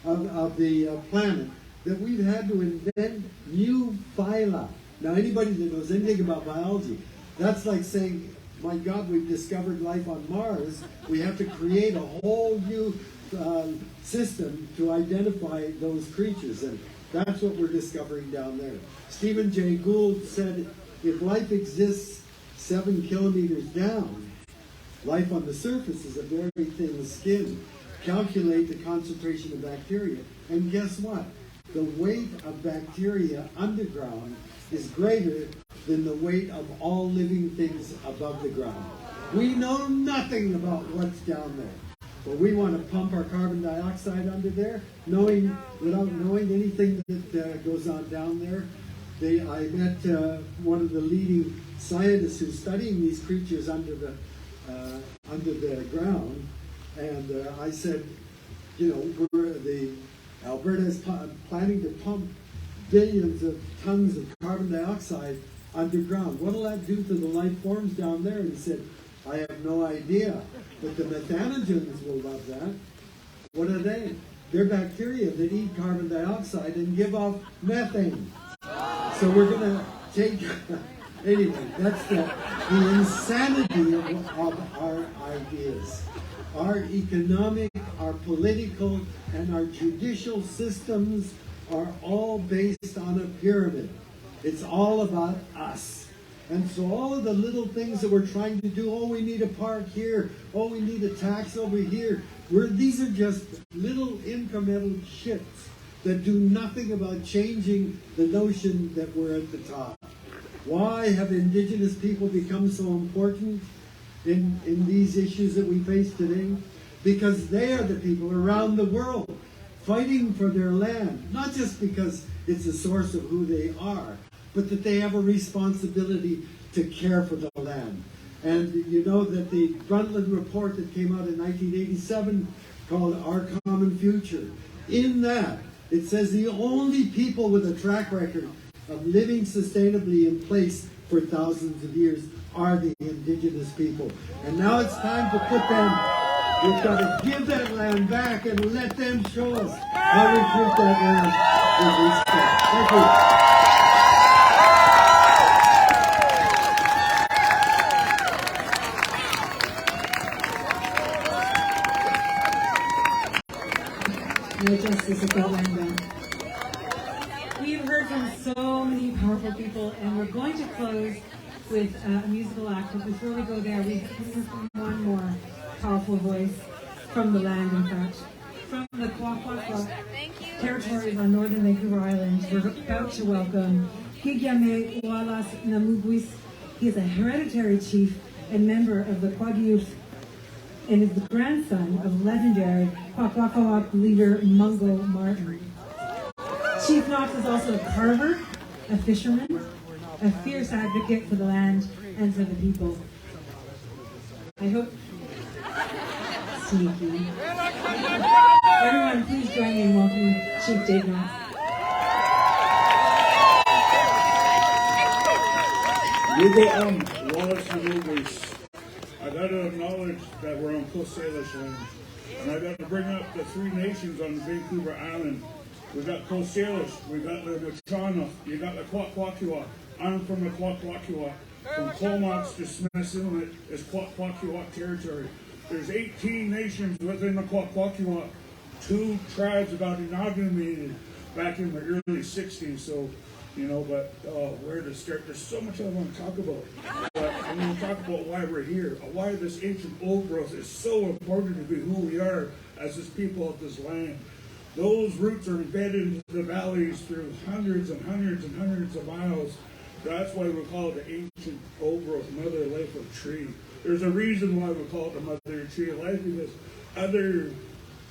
of the planet that we've had to invent new phyla. Now, anybody that knows anything about biology, that's like saying, my God, we've discovered life on Mars. We have to create a whole new system to identify those creatures. And that's what we're discovering down there. Stephen Jay Gould said, if life exists 7 kilometers down, life on the surface is a very thin skin. Calculate the concentration of bacteria, and guess what? The weight of bacteria underground is greater than the weight of all living things above the ground. We know nothing about what's down there, but we want to pump our carbon dioxide under there, without knowing anything that goes on down there. I met one of the leading scientists who's studying these creatures under the ground, and I said, you know, Alberta is planning to pump billions of tons of carbon dioxide underground. What will that do to the life forms down there? And he said, I have no idea, but the methanogens will love that. What are they? They're bacteria that eat carbon dioxide and give off methane. So we're going to take... Anyway, that's the insanity of our ideas. Our economic, our political, and our judicial systems are all based on a pyramid. It's all about us. And so all of the little things that we're trying to do, oh, we need a park here, oh, we need a tax over here, these are just little incremental shifts that do nothing about changing the notion that we're at the top. Why have Indigenous people become so important in these issues that we face today? Because they are the people around the world fighting for their land, not just because it's a source of who they are, but that they have a responsibility to care for the land. And you know that the Brundtland report that came out in 1987 called Our Common Future, in that it says the only people with a track record of living sustainably in place for thousands of years are the Indigenous people. And now it's time to put them, we've got to give that land back and let them show us how we treat that land with respect. Thank you. No justice at land. We've heard from so many powerful people, and we're going to close with a musical act. But before we go there, we hear from one more powerful voice from the land, in fact. From the Kwakwaka'wakw territories on northern Vancouver Island, we're about to welcome Kigyame Walas Namugwis. He is a hereditary chief and member of the Kwakwaka'wakw, and is the grandson of legendary Kwakwaka'wakw leader Mungo Martin. Chief Knox is also a carver, a fisherman, a fierce advocate for the land and for the people. I hope... Sneaky. Everyone, please join me in welcoming Chief Dave Knox. Wallace Namugwis. I got to acknowledge that we're on Coast Salish land, and I got to bring up the 3 nations on Vancouver Island. We got Coast Salish, we got the Chana, you got the Kwakwaka'wakw. I'm from the Kwakwaka'wakw. From Comox to Smith Inlet is Kwakwaka'wakw territory. There's 18 nations within the Kwakwaka'wakw. 2 tribes got inaugurated back in the early 60s, so you know, but where to start? There's so much I want to talk about. But I'm going to talk about why we're here, why this ancient old growth is so important to be who we are as this people of this land. Those roots are embedded into the valleys through hundreds and hundreds and hundreds of miles. That's why we call it the ancient old growth mother life of tree. There's a reason why we call it the mother tree of life, because other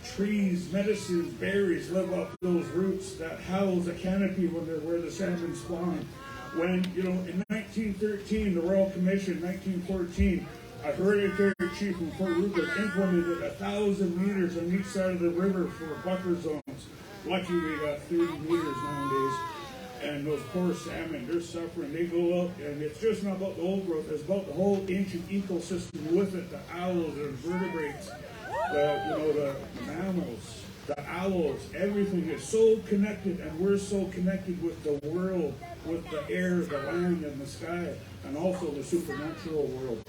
trees, medicines, berries live up those roots that house a canopy when they're where the salmon spawn. When, you know, in 1913, the Royal Commission, 1914, a hereditary chief from Fort Rupert implemented 1,000 meters on each side of the river for buffer zones. Lucky we got 30 meters nowadays. And those poor salmon, they're suffering. They go out, and it's just not about the old growth. It's about the whole ancient ecosystem with it. The owls, the invertebrates, the mammals, the owls. Everything is so connected, and we're so connected with the world, with the air, the land, and the sky, and also the supernatural world.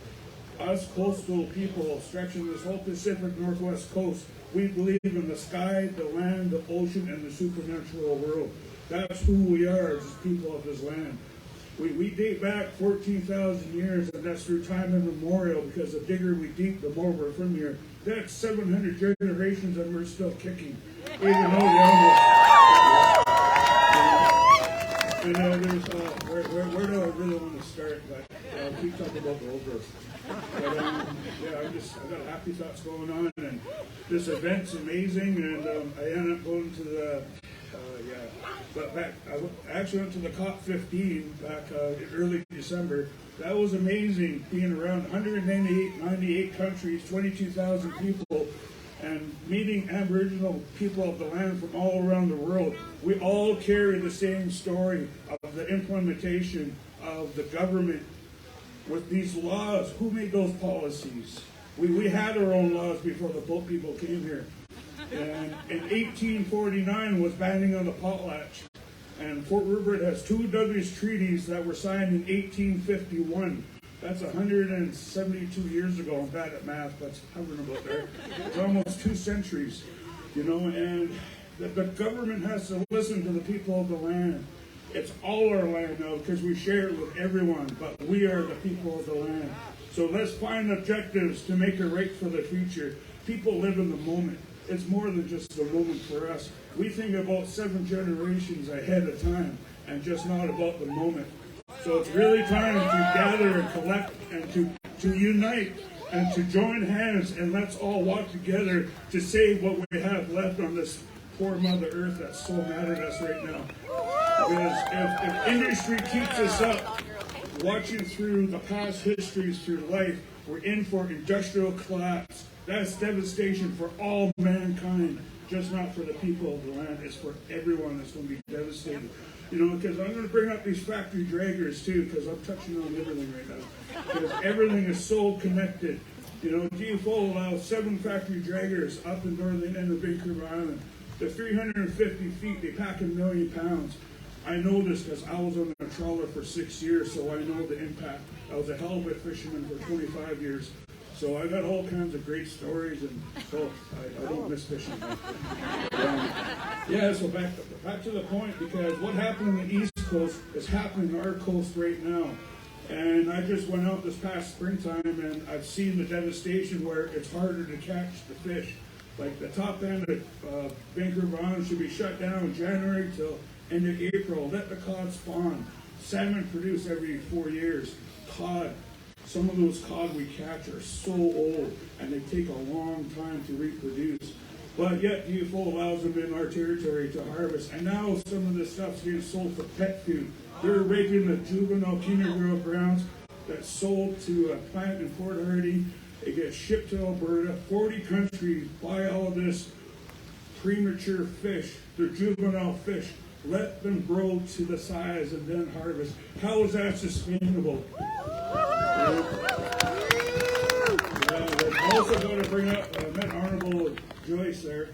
Us coastal people stretching this whole Pacific Northwest coast, we believe in the sky, the land, the ocean, and the supernatural world. That's who we are as people of this land. We date back 14,000 years, and that's through time immemorial, because the digger we deep, the more we're from here. That's 700 generations, and we're still kicking, even though the animals. And there's, where do I really want to start? But I'll keep talking about the old growth. But yeah, I've got happy thoughts going on, and this event's amazing, and I ended up going to the. But I actually went to the COP15 back in early December. That was amazing, being around 198 countries, 22,000 people, and meeting Aboriginal people of the land from all around the world. We all carry the same story of the implementation of the government with these laws. Who made those policies? We had our own laws before the boat people came here. And in 1849 was banning on the potlatch. And Fort Rupert has two Douglas treaties that were signed in 1851. That's 172 years ago. I'm bad at math, but it's hovering about there. It's almost 2 centuries, you know, and the government has to listen to the people of the land. It's all our land now because we share it with everyone, but we are the people of the land. So let's find objectives to make it right for the future. People live in the moment. It's more than just the moment for us. We think about 7 generations ahead of time and just not about the moment. So it's really time to gather and collect and to unite and to join hands, and let's all walk together to save what we have left on this poor Mother Earth that's so mad at us right now. Because if industry keeps us up, watching through the past histories through life, we're in for industrial collapse. That's devastation for all mankind, just not for the people of the land. It's for everyone that's going to be devastated. You know, because I'm going to bring up these factory draggers too, because I'm touching on everything right now. Because everything is so connected. You know, DFO allows 7 factory draggers up in northern end of Vancouver Island. They're 350 feet. They pack 1 million pounds. I know this because I was on a trawler for 6 years, so I know the impact. I was a halibut fisherman for 25 years. So I got all kinds of great stories, and I don't miss fishing. Yeah, so back to the point, because what happened on the East Coast is happening on our coast right now. And I just went out this past springtime, and I've seen the devastation where it's harder to catch the fish. Like the top end of Vancouver Island should be shut down in January till end of April. Let the cod spawn. Salmon produce every 4 years. Cod. Some of those cod we catch are so old, and they take a long time to reproduce. But yet DFO allows them in our territory to harvest. And now some of this stuff's getting sold for pet food. They're raping the juvenile kindergarten grounds that's sold to a plant in Port Hardy. It gets shipped to Alberta. 40 countries buy all of this premature fish. They're juvenile fish. Let them grow to the size and then harvest. How is that sustainable? I'm also going to bring up, I met Honorable Joyce there,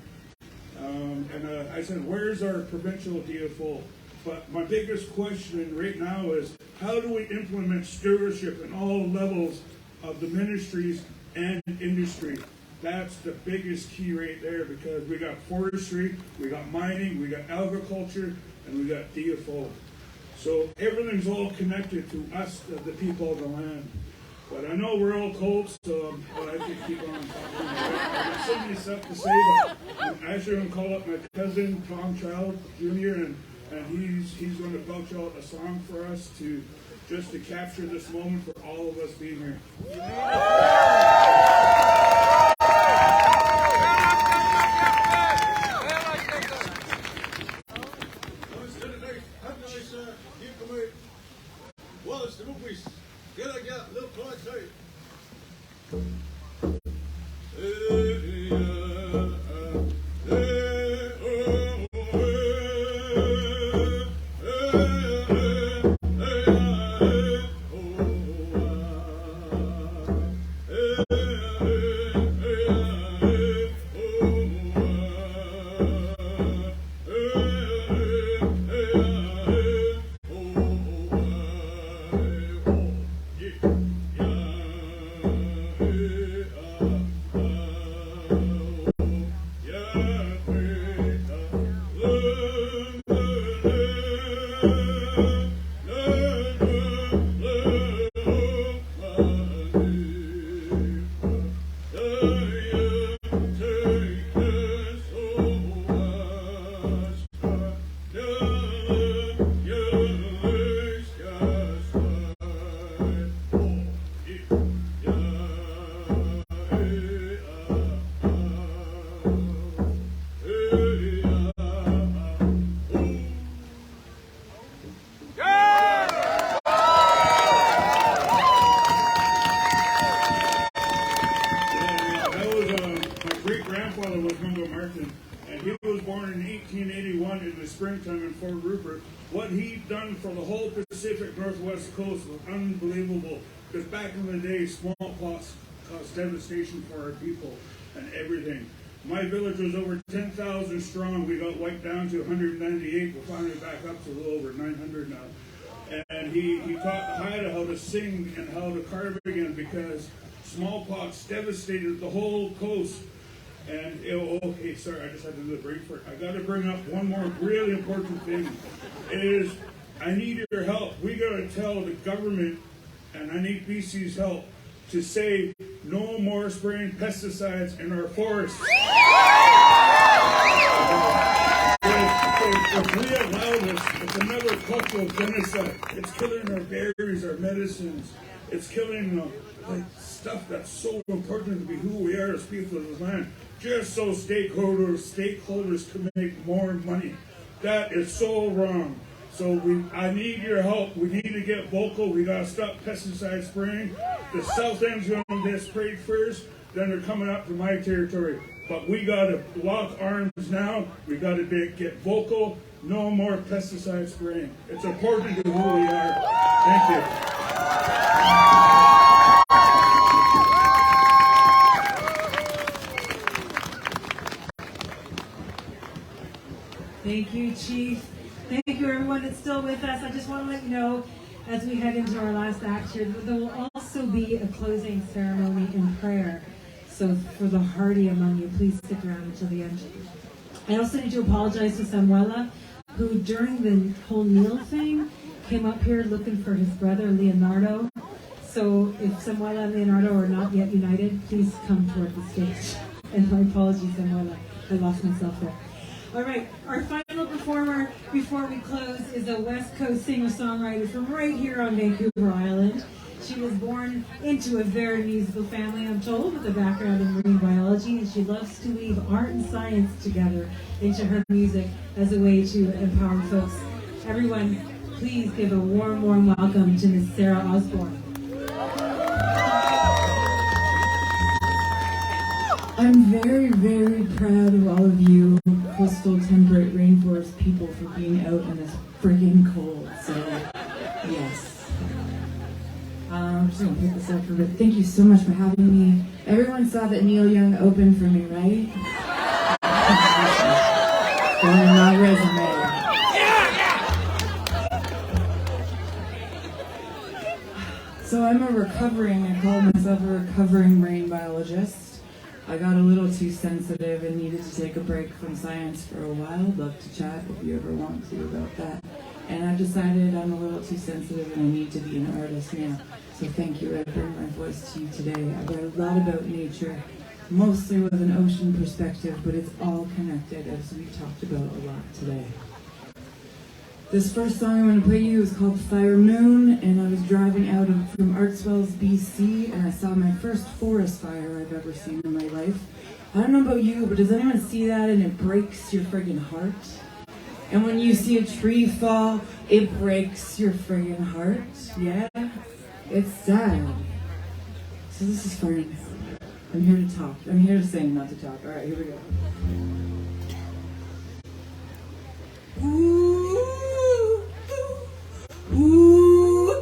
and I said, where's our provincial DFO? But my biggest question right now is, how do we implement stewardship in all levels of the ministries and industry? That's the biggest key right there, because we got forestry, we got mining, we got agriculture, and we got DFO. So everything's all connected to us, the people of the land. But I know we're all cold, so I can keep on talking. I've got so many stuff to say, but I'm actually going to call up my cousin, Tom Child Jr., and and he's going to belch out a song for us to capture this moment for all of us being here. Springtime in Fort Rupert. What he'd done for the whole Pacific Northwest coast was unbelievable, because back in the day, smallpox caused devastation for our people and everything. My village was over 10,000 strong. We got wiped down to 198. We're finally back up to a little over 900 now. And he taught the Haida how to sing and how to carve again, because smallpox devastated the whole coast. And, okay, sorry, I just had to do the break for it. I got to bring up one more really important thing. Is I need your help. We got to tell the government, and I need BC's help, to say no more spraying pesticides in our forests. If we allow this, it's another cultural genocide. It's killing our berries, our medicines. It's killing stuff that's so important to be who we are as people of this land, just so stakeholders can make more money. That is so wrong. So I need your help. We need to get vocal. We got to stop pesticide spraying. The South End's going to get sprayed first, then they're coming up to my territory. But we got to lock arms now. We got to get vocal. No more pesticide spraying. It's important to who we are. Thank you. Thank you, Chief. Thank you, everyone that's still with us. I just want to let you know, as we head into our last act here, there will also be a closing ceremony in prayer. So for the hardy among you, please stick around until the end. I also need to apologize to Samuela, who during the whole Neil thing came up here looking for his brother, Leonardo. So if Samuela and Leonardo are not yet united, please come toward the stage. And my apologies, Samuela. I lost myself there. All right, our final performer before we close is a West Coast singer-songwriter from right here on Vancouver Island. She was born into a very musical family, I'm told, with a background in marine biology, and she loves to weave art and science together into her music as a way to empower folks. Everyone, please give a warm, warm welcome to Miss Sarah Osborne. I'm very, very proud of all of you coastal temperate rainforest people for being out in this friggin' cold, so yes. I'm just going to pick this up for a bit. Thank you so much for having me. Everyone saw that Neil Young opened for me, right? Going in my resume. So I call myself a recovering marine biologist. I got a little too sensitive and needed to take a break from science for a while. I'd love to chat if you ever want to about that. And I've decided I'm a little too sensitive and I need to be an artist now. So thank you. I bring my voice to you today. I write a lot about nature, mostly with an ocean perspective, but it's all connected, as we talked about a lot today. This first song I'm going to play you is called Fire Moon, and I was driving out from Artswells, BC, and I saw my first forest fire I've ever seen in my life. I don't know about you, but does anyone see that and it breaks your friggin' heart? And when you see a tree fall, it breaks your friggin' heart. Yeah? It's sad. So this is Fire Moon. I'm here to talk. I'm here to sing, not to talk. Alright, here we go. Ooh, ooh, ooh,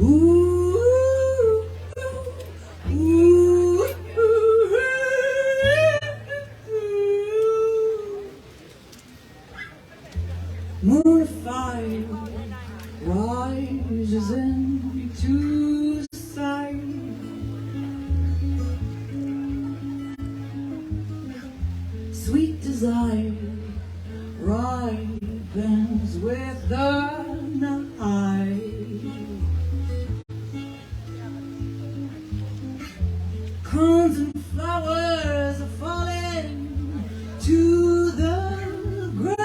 ooh, ooh, moon of fire rises into sight. Sweet desire ripens with the night. Cones and flowers are falling to the ground.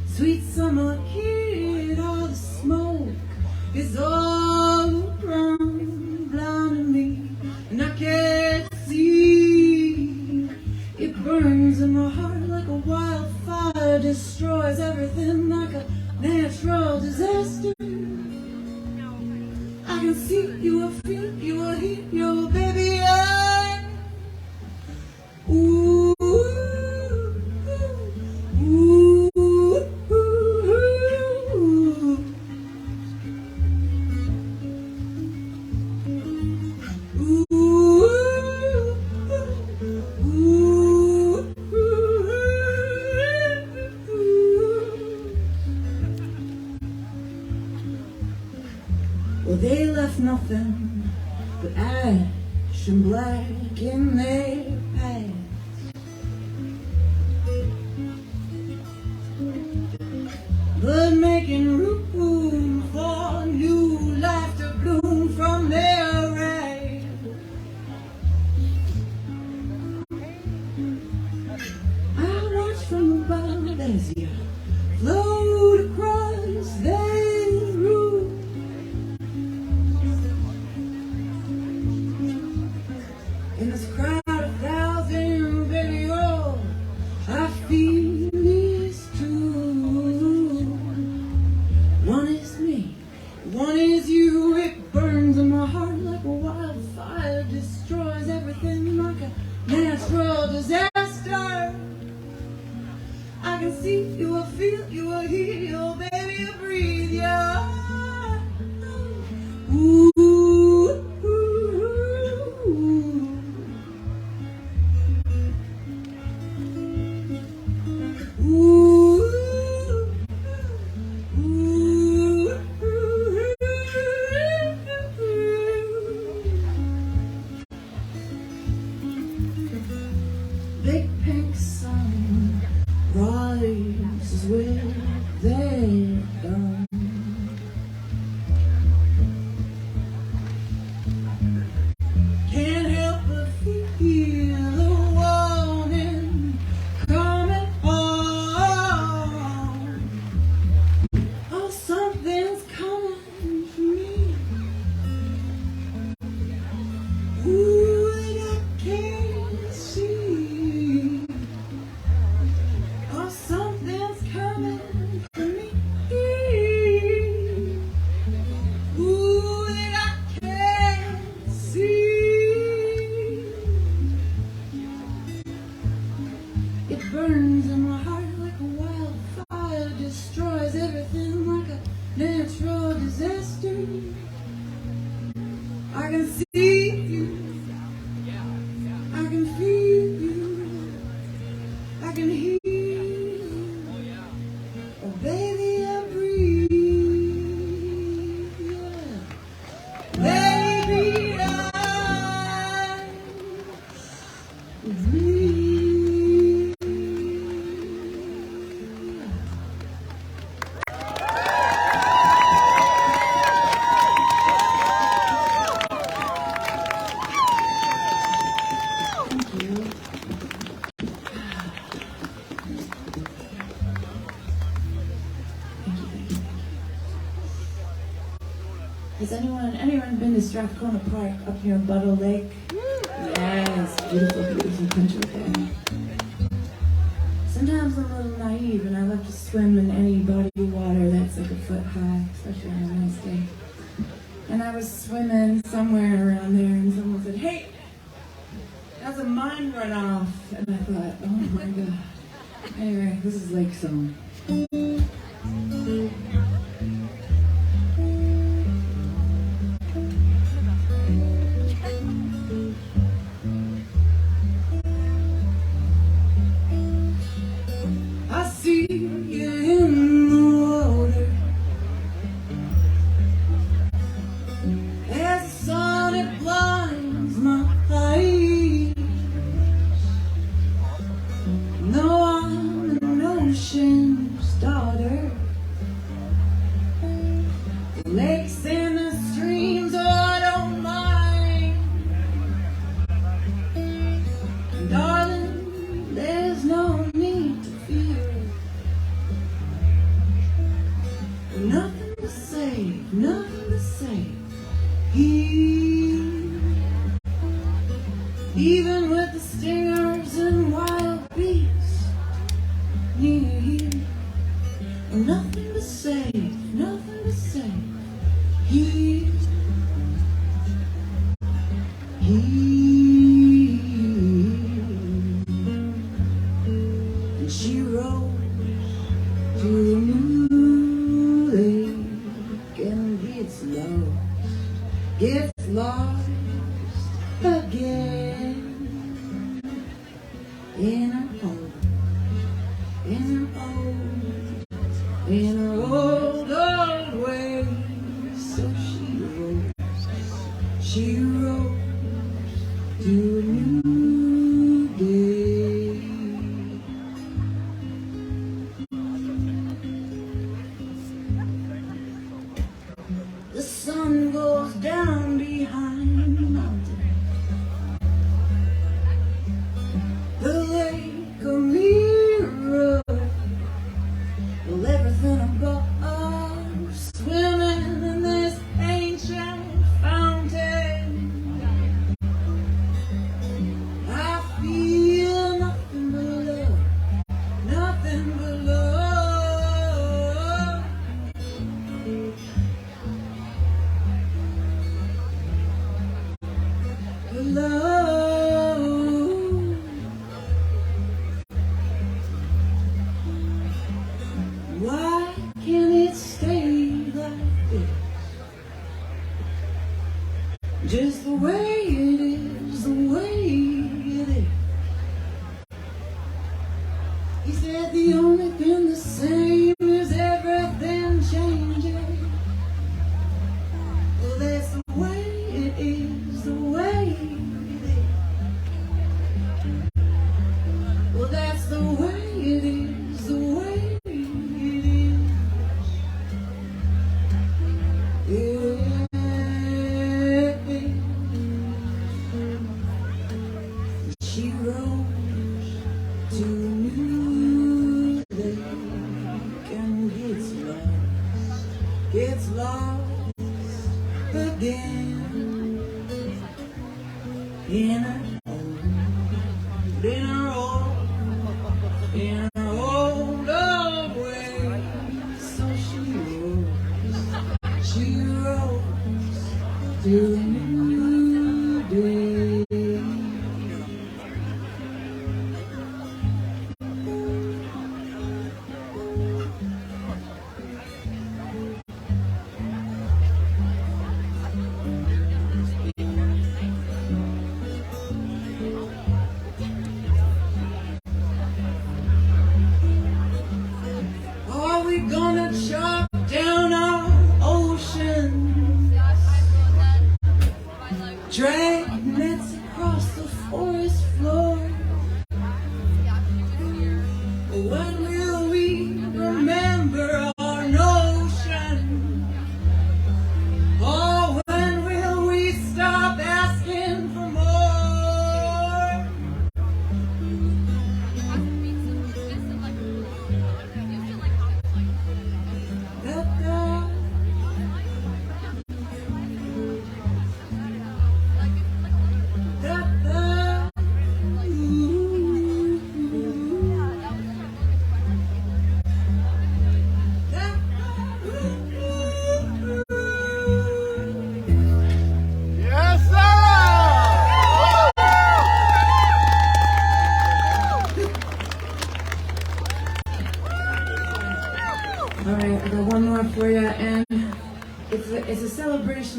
Sweet summer heat, all the smoke is all around, blinding me, and I can't see. It burns in my heart like a wildfire, destroys everything like a natural disaster. I can see you, I feel you, I hear you, baby. Ooh, ooh, ooh, ooh. Well, they left nothing but ash and black in their past. But making room for new life to bloom from their rags. I watch from above as you float across their room. In this crowd of thousands, baby, oh, I feel this too. One is me, one is you. It burns in my heart like a wildfire, destroys everything like a natural disaster. I can see you, I feel you, I hear you, baby, I breathe you. Ooh, ooh, ooh. Ooh, ooh, big pink sun rises with their dawn. Anyone been to Strathcona Park up near Buttle Lake? Yes, beautiful, beautiful country there. Sometimes I'm a little naive and I love to swim in any body of water that's like a foot high, especially on a nice day. And I was swimming somewhere around there and someone said, "Hey, that's a mine runoff." And I thought, oh my God. Anyway, this is Lake Zone. I see you in the water as the sun it blinds my eyes. No, I'm an ocean's daughter. The lakes and the streams, oh, I don't mind. Darling, there's no need to fear. Nothing to save, nothing to save here. Even with the stingers and wild beasts near here. Nothing to save, nothing to save here. And she rose to a new lake and gets lost again in her old way. So she rose to a new day. The sun goes down behind the mountain. The lake a mirror. Well, everything above swimming in this ancient fountain. I feel nothing but love, nothing but love. Love. Why can't it stay like this? Just the way it is, the way it is. He said the only thing the same is everything changing. Well, that's the way it is, the way it is. Well, that's the way it is, the way it is. She rose to a new lake and gets lost again in her old way. So she rose to a new day. Are we gonna chop down our ocean? Drag nets across the forest floor? When will we remember our notion? Or when will we stop asking for more?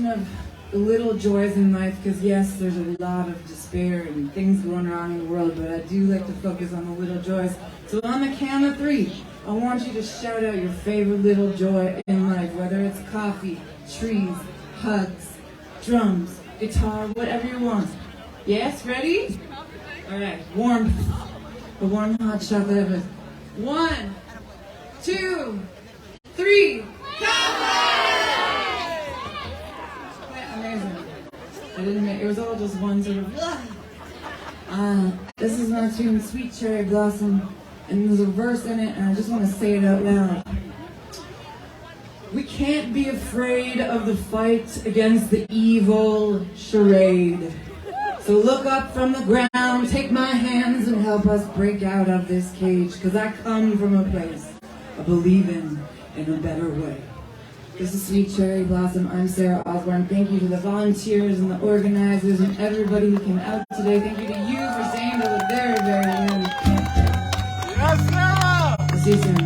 celebration of the little joys in life, because yes, there's a lot of despair and things going wrong in the world, but I do like to focus on the little joys. So on the count of 3, I want you to shout out your favorite little joy in life, whether it's coffee, trees, hugs, drums, guitar, whatever you want. Yes, ready? All right, warmth. The warm hot chocolate of it. 1, 2, 3. Amazing. It was all just one sort of. This is my tune, Sweet Cherry Blossom, and there's a verse in it, and I just want to say it out loud. We can't be afraid of the fight against the evil charade. So look up from the ground, take my hands, and help us break out of this cage, because I come from a place of believing in a better way. This is Sweet Cherry Blossom. I'm Sarah Osborne. Thank you to the volunteers and the organizers and everybody who came out today. Thank you to you for saying that was very, very good. Yes, Sarah! I'll see you soon.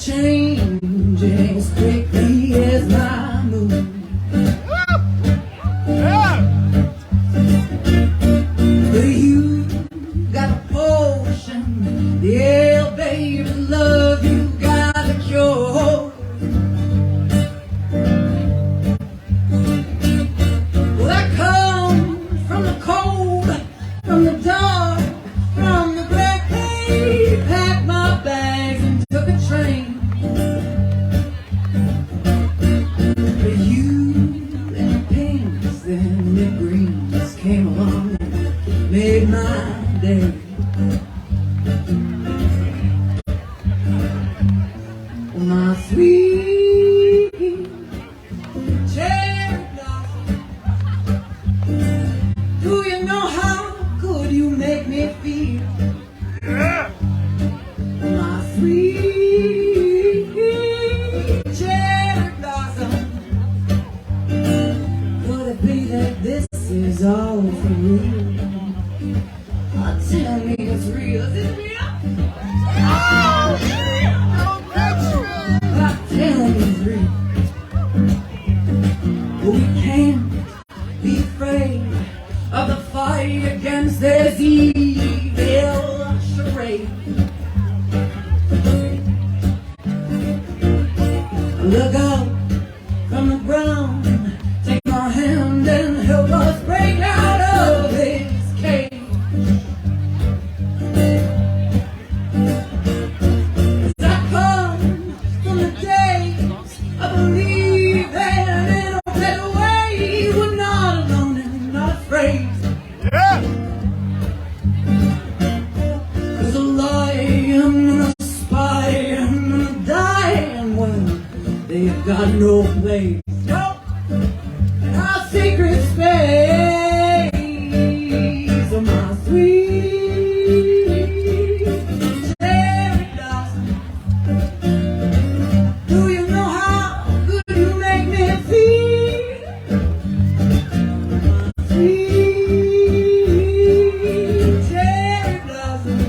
Changing as quickly as my mood. But you got a potion, yeah, baby, love, you got the cure. Well, I come from the cold, from the dark, from the gray. Packed my bags and took a train. Came along and made my day. My sweet cherry blossom, do you know how good you make me feel? Yeah. My sweet cherry blossom, could it be that this is all for real? Tell me it's real. Is it real? Oh, tell me it's real. We can't be afraid of the fight against this evil charade. Look out from the ground, take my hand and help us break out of this cage. As I come from the days of believing in a better way, we're not alone and not afraid. Yeah. 'Cause a lion and a spy and a dying one, they have got no place. No. In our secret space, oh my sweet cherry blossom, do you know how good you make me feel? My sweet cherry blossom,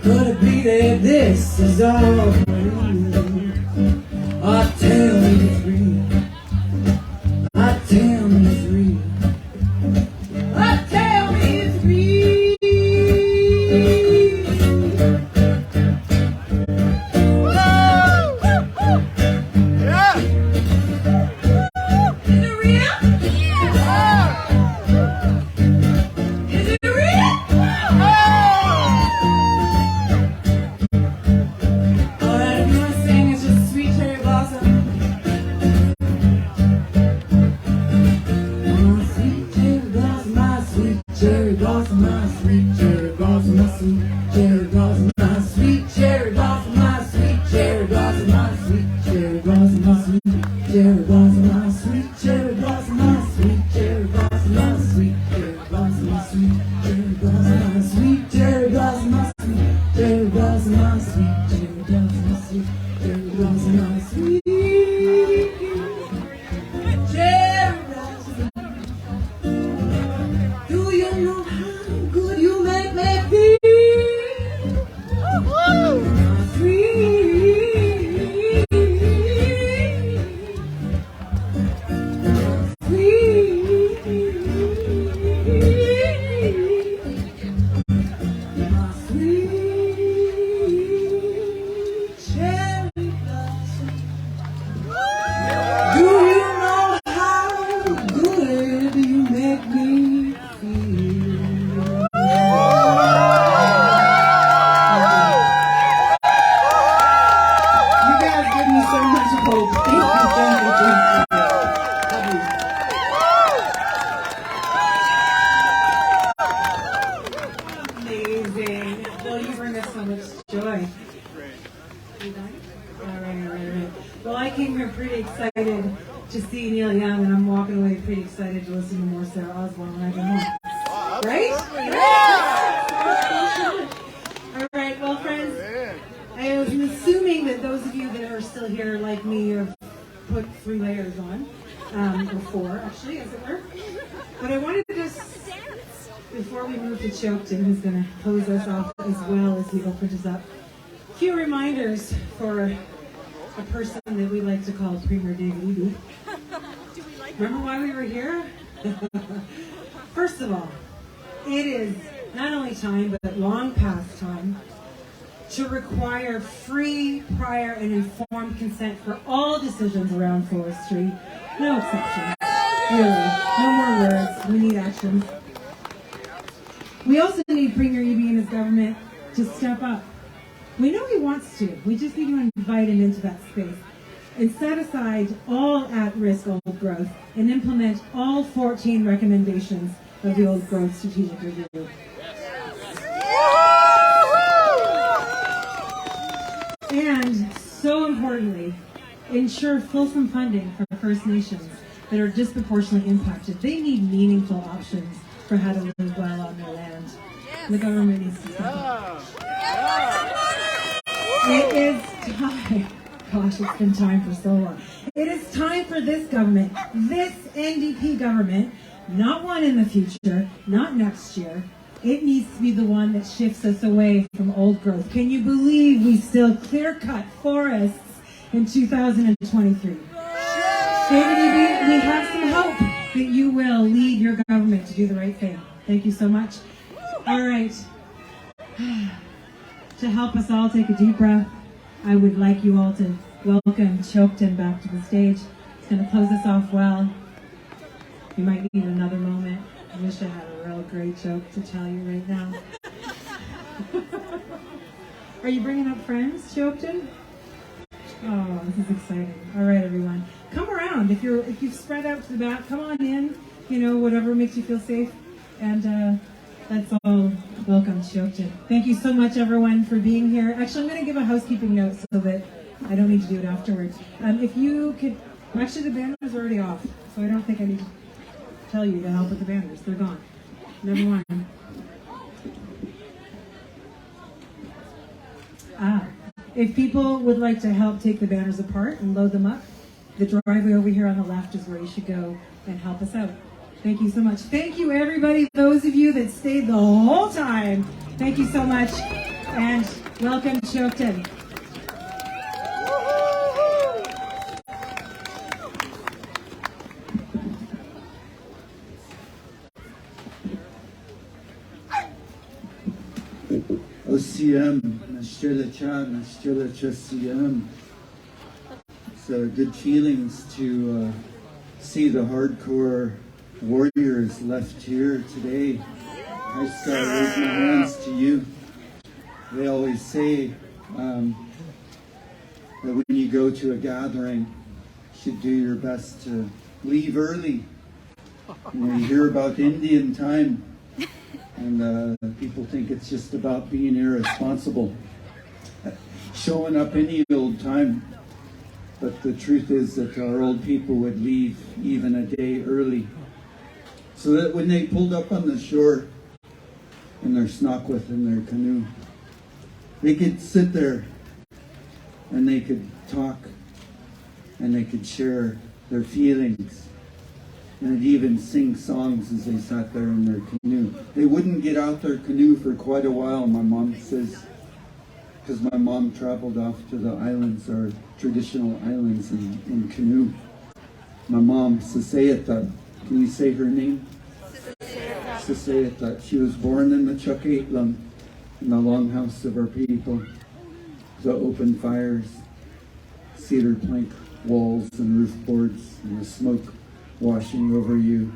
could it be that this is all for you? I tell to see Neil Young, and I'm walking away pretty excited to listen to more Sarah Osborne when I get home. Right? All right, well, friends, I was assuming that those of you that are still here, like me, have put 3 layers on, or 4, actually, as it were. But I wanted to just, before we move to Chokton, who's going to close us off as well as he opens us up, a few reminders for a person that we like to call Premier David Eby. Remember why we were here? First of all, it is not only time, but long past time, to require free, prior, and informed consent for all decisions around forestry. No exceptions. Really. No more words. We need actions. We also need Premier Eby and his government to step up. We know he wants to. We just need to invite him into that space and set aside all at-risk old growth and implement all 14 recommendations of the Old Growth Strategic Review. And, so importantly, ensure fulsome funding for First Nations that are disproportionately impacted. They need meaningful options for how to live well on their land. The government needs to step up. It is time. Gosh, it's been time for so long. It is time for this government, this NDP government, not one in the future, not next year. It needs to be the one that shifts us away from old growth. Can you believe we still clear-cut forests in 2023? David Eby, we have some hope that you will lead your government to do the right thing. Thank you so much. All right. To help us all take a deep breath, I would like you all to welcome Chokton back to the stage. It's going to close us off well. You might need another moment. I wish I had a real great joke to tell you right now. Are you bringing up friends, Chokton? Oh, this is exciting. All right, everyone. Come around. If you've spread out to the back, come on in. You know, whatever makes you feel safe. And let's all welcome Chokton. Thank you so much, everyone, for being here. Actually, I'm going to give a housekeeping note so that I don't need to do it afterwards. If you could, actually the banner's already off, so I don't think I need to tell you to help with the banners. They're gone. Never mind. If people would like to help take the banners apart and load them up, the driveway over here on the left is where you should go and help us out. Thank you so much. Thank you, everybody. Those of you that stayed the whole time, thank you so much. And welcome, Chokton. OCM, CM. So good feelings to see the hardcore warriors left here today. I just gotta raise my hands to you. They always say that when you go to a gathering, you should do your best to leave early. You hear about Indian time, and people think it's just about being irresponsible, showing up any old time. But the truth is that our old people would leave even a day early, so that when they pulled up on the shore in their Knox in their canoe, they could sit there and they could talk and they could share their feelings and even sing songs as they sat there in their canoe. They wouldn't get out their canoe for quite a while, my mom says, because my mom traveled off to the islands, our traditional islands, in canoe. My mom, Stellat'en, can you say her name? Stellat'en. She was born in the Chuckaitlum, in the longhouse of our people. The open fires, cedar plank walls and roof boards, and the smoke washing over you.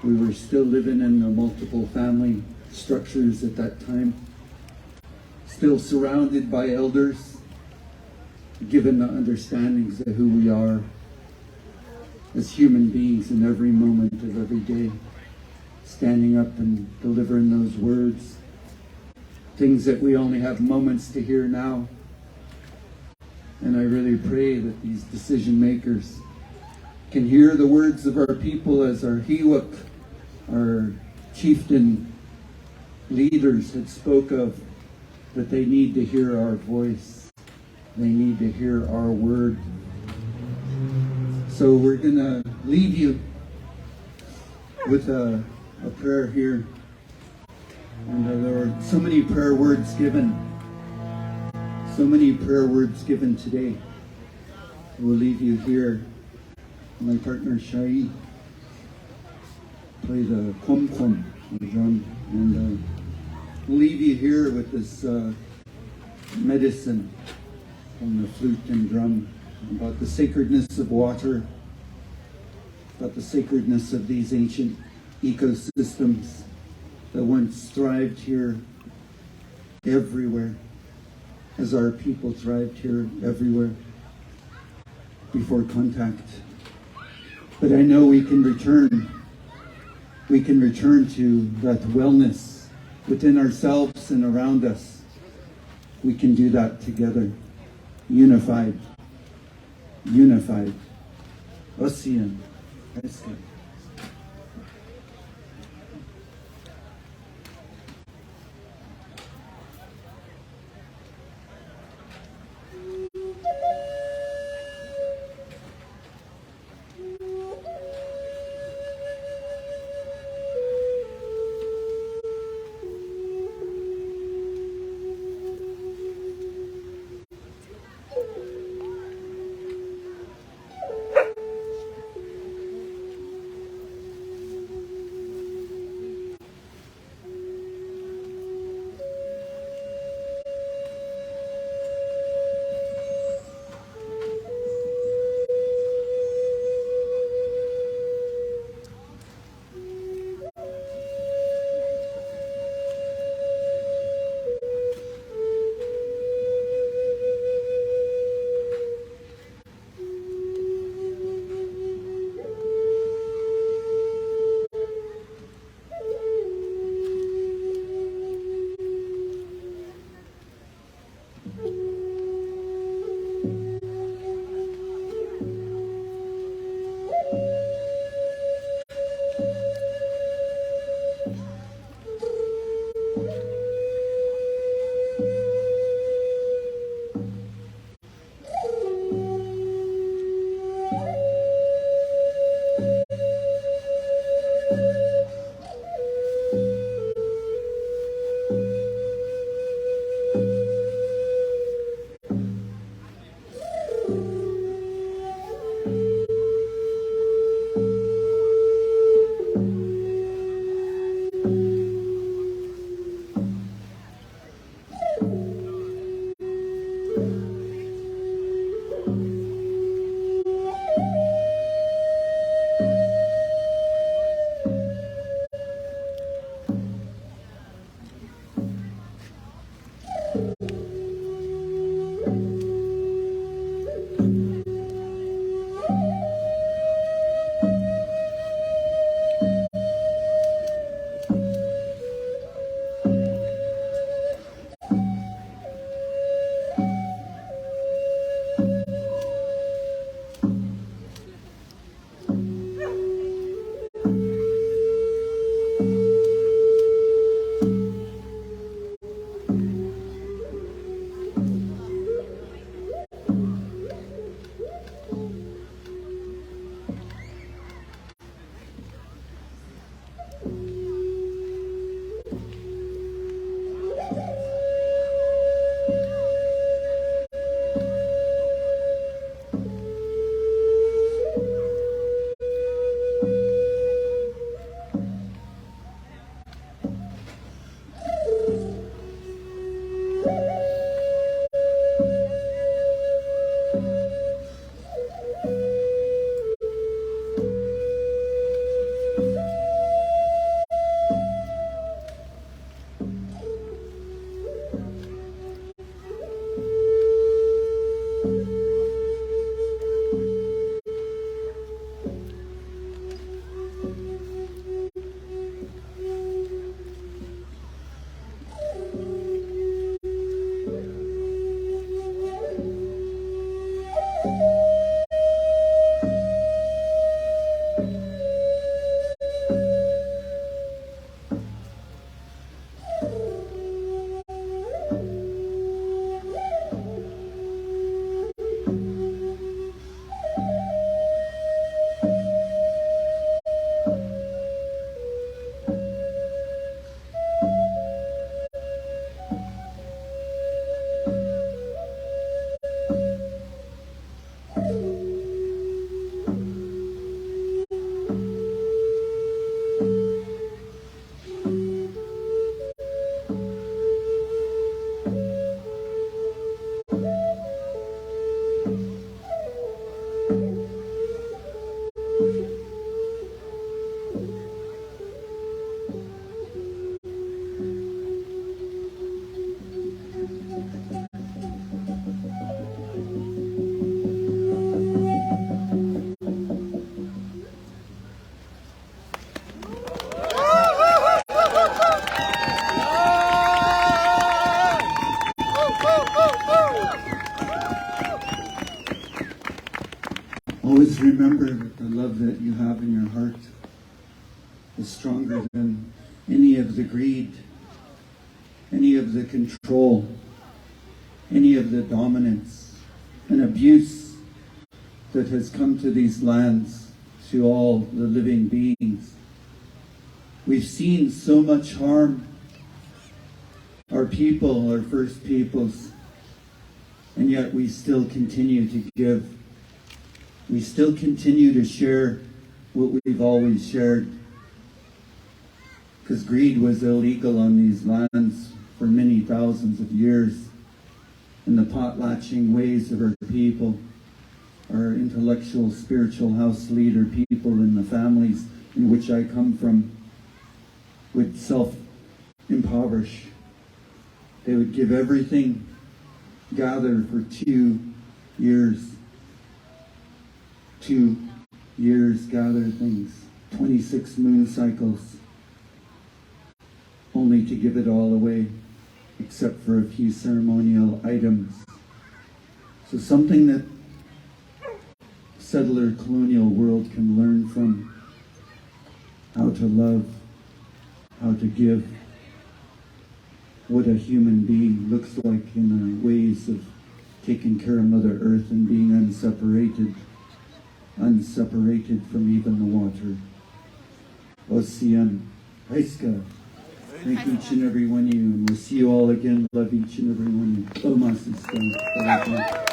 We were still living in the multiple family structures at that time, still surrounded by elders, given the understandings of who we are as human beings in every moment of every day, standing up and delivering those words, things that we only have moments to hear now. And I really pray that these decision makers can hear the words of our people as our Hiwak, our chieftain leaders had spoke of, that they need to hear our voice. They need to hear our word. So we're going to leave you with a prayer here. And there are so many prayer words given. So many prayer words given today. We'll leave you here. My partner Shai play the kom-kom, the drum, and we'll leave you here with this medicine from the flute and drum about the sacredness of water, about the sacredness of these ancient ecosystems that once thrived here everywhere, as our people thrived here everywhere before contact. But I know we can return to that wellness within ourselves and around us. We can do that together, unified. Ocean. is stronger than any of the greed, any of the control, any of the dominance and abuse that has come to these lands, to all the living beings. We've seen so much harm, our people, our First Peoples, and yet we still continue to give. We still continue to share what we've always shared, because greed was illegal on these lands for many thousands of years. And the potlatching ways of our people, our intellectual, spiritual house leader people in the families in which I come from, would self-impoverish. They would give everything, gather for 2 years. 2 years, gather things, 26 moon cycles, only to give it all away, except for a few ceremonial items. So something that settler colonial world can learn from: how to love, how to give, what a human being looks like in the ways of taking care of Mother Earth and being unseparated from even the water. Ocean, Haiska. Thank each and every one of you, and we'll see you all again. Love each and every one of you. Omasista.